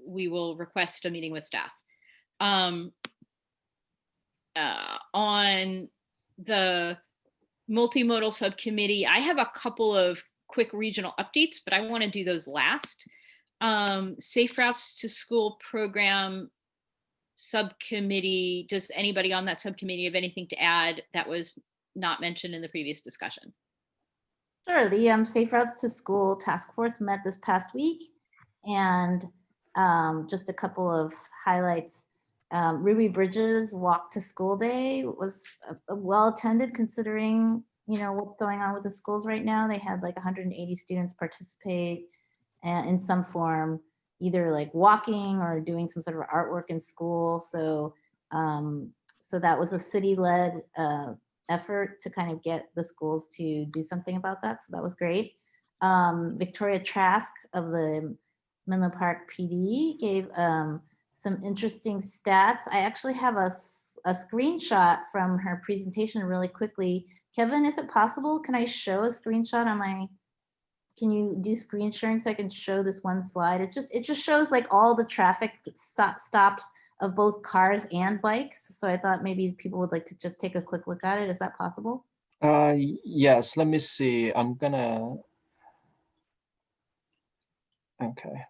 We will request a meeting with staff. On the multimodal subcommittee, I have a couple of quick regional updates, but I want to do those last. Safe Routes to School program subcommittee. Does anybody on that subcommittee have anything to add that was not mentioned in the previous discussion? Sure. The Safe Routes to School task force met this past week, and just a couple of highlights. Ruby Bridges Walk to School Day was well attended, considering what's going on with the schools right now. They had like 180 students participate in some form, either like walking or doing some sort of artwork in school. So so that was a city-led effort to kind of get the schools to do something about that. So that was great. Victoria Trask of the Menlo Park PD gave some interesting stats. I actually have a screenshot from her presentation really quickly. Kevin, is it possible? Can I show a screenshot on my, can you do screen sharing so I can show this one slide? It just shows like all the traffic stops of both cars and bikes. So I thought maybe people would like to just take a quick look at it. Is that possible? Yes, let me see. I'm gonna, okay.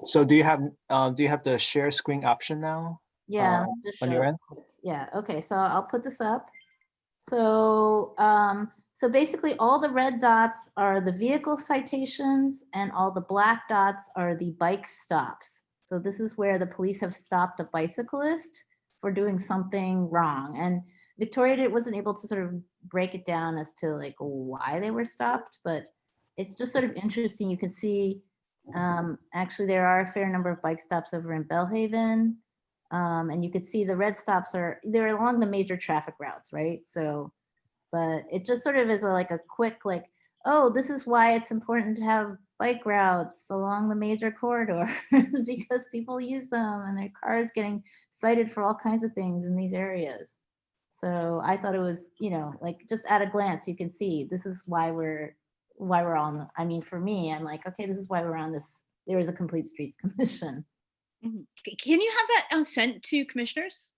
So do you have the share screen option now? Yeah, on your end? Yeah, okay, so I'll put this up. So so basically all the red dots are the vehicle citations and all the black dots are the bike stops. So this is where the police have stopped a bicyclist for doing something wrong. And Victoria wasn't able to sort of break it down as to like why they were stopped, but it's just sort of interesting. You can see, actually there are a fair number of bike stops over in Bellhaven. And you could see the red stops they're along the major traffic routes, right? So, but it just sort of is like a quick, like, oh, this is why it's important to have bike routes along the major corridors because people use them and their cars getting cited for all kinds of things in these areas. So I thought it was, like just at a glance, you can see this is why we're on. I mean, for me, I'm like, okay, this is why we're on this. There is a Complete Streets Commission. Can you have that sent to commissioners?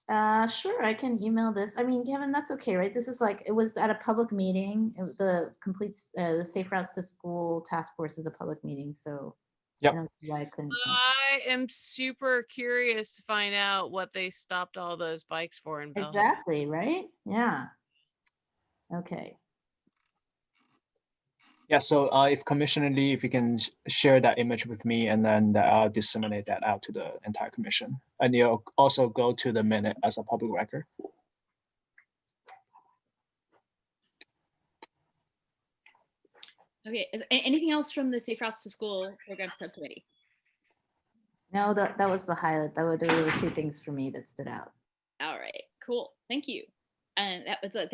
Sure, I can email this. I mean, Kevin, that's okay, right? This is like, it was at a public meeting. The Safe Routes to School Task Force is a public meeting, so Yep. I don't see why I couldn't. I am super curious to find out what they stopped all those bikes for in Bellhaven. Exactly, right? Yeah. Okay. Yeah, so if Commissioner Lee, if you can share that image with me, and then I'll disseminate that out to the entire commission. And you'll also go to the minute as a public record. Okay, anything else from the Safe Routes to School Program Subcommittee? No, that was the highlight. There were the two things for me that stood out. All right, cool, thank you. And that's a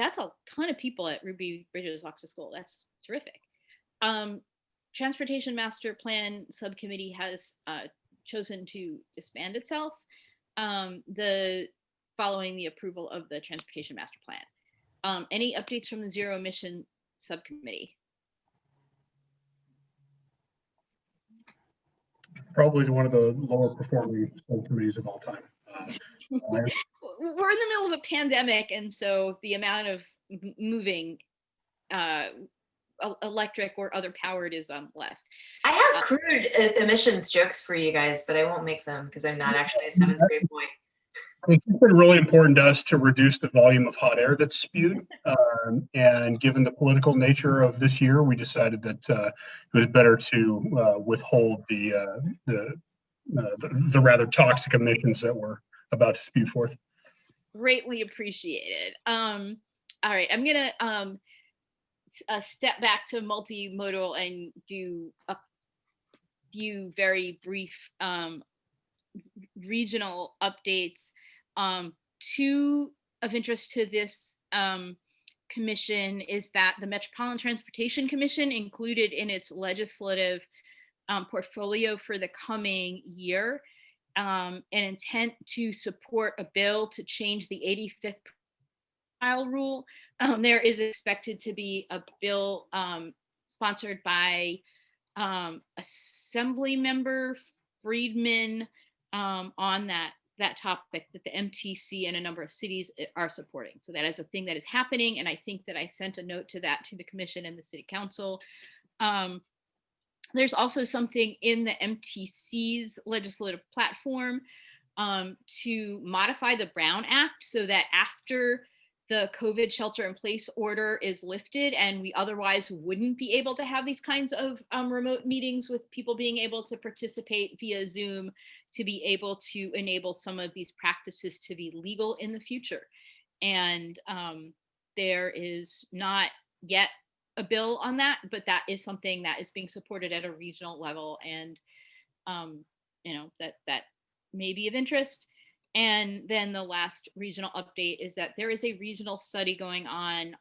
ton of people at Ruby Bridges Walks to School. That's terrific. Transportation Master Plan Subcommittee has chosen to disband itself following the approval of the Transportation Master Plan. Any updates from the Zero Emission Subcommittee? Probably one of the lower performing subcommittees of all time. We're in the middle of a pandemic, and so the amount of moving electric or other powered is less. I have crude emissions jokes for you guys, but I won't make them because I'm not actually a seventh grade boy. It's been really important to us to reduce the volume of hot air that's spewed. And given the political nature of this year, we decided that it was better to withhold the rather toxic emissions that we're about to spew forth. Greatly appreciated. All right, I'm gonna step back to multimodal and do a few very brief regional updates. Two of interest to this commission is that the Metropolitan Transportation Commission included in its legislative portfolio for the coming year an intent to support a bill to change the 85th percentile rule. There is expected to be a bill sponsored by Assembly Member Friedman on that topic that the MTC and a number of cities are supporting. So that is a thing that is happening. And I think that I sent a note to that to the commission and the city council. There's also something in the MTC's legislative platform to modify the Brown Act so that after the COVID shelter in place order is lifted and we otherwise wouldn't be able to have these kinds of remote meetings with people being able to participate via Zoom, to be able to enable some of these practices to be legal in the future. And there is not yet a bill on that, but that is something that is being supported at a regional level, and that may be of interest. And then the last regional update is that there is a regional study going on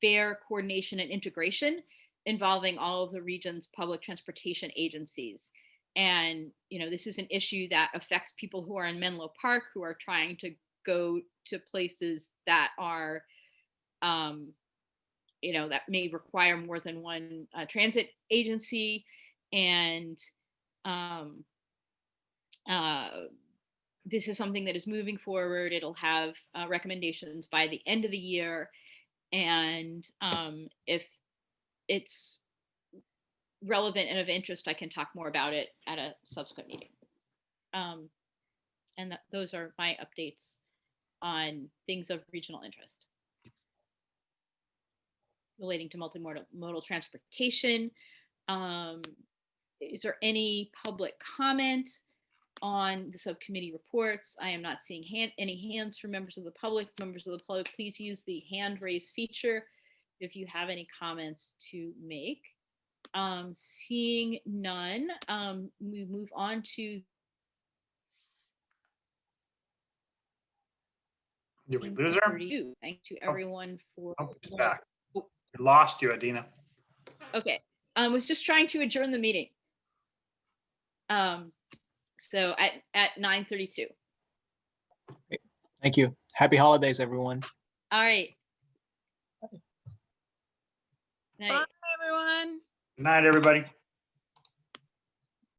fair coordination and integration involving all of the region's public transportation agencies. And this is an issue that affects people who are in Menlo Park, who are trying to go to places that are that may require more than one transit agency. And this is something that is moving forward. It'll have recommendations by the end of the year. And if it's relevant and of interest, I can talk more about it at a subsequent meeting. And those are my updates on things of regional interest relating to multimodal transportation. is there any public comment on the subcommittee reports? I am not seeing any hands from members of the public. Members of the public, please use the hand raise feature if you have any comments to make. Seeing none, we move on to Did we lose her? 32. Thank you everyone for. Oh, she's back. We lost you, Adina. Okay, I was just trying to adjourn the meeting. So at 9:32. Thank you. Happy holidays, everyone. All right. Night. Bye, everyone. Good night, everybody.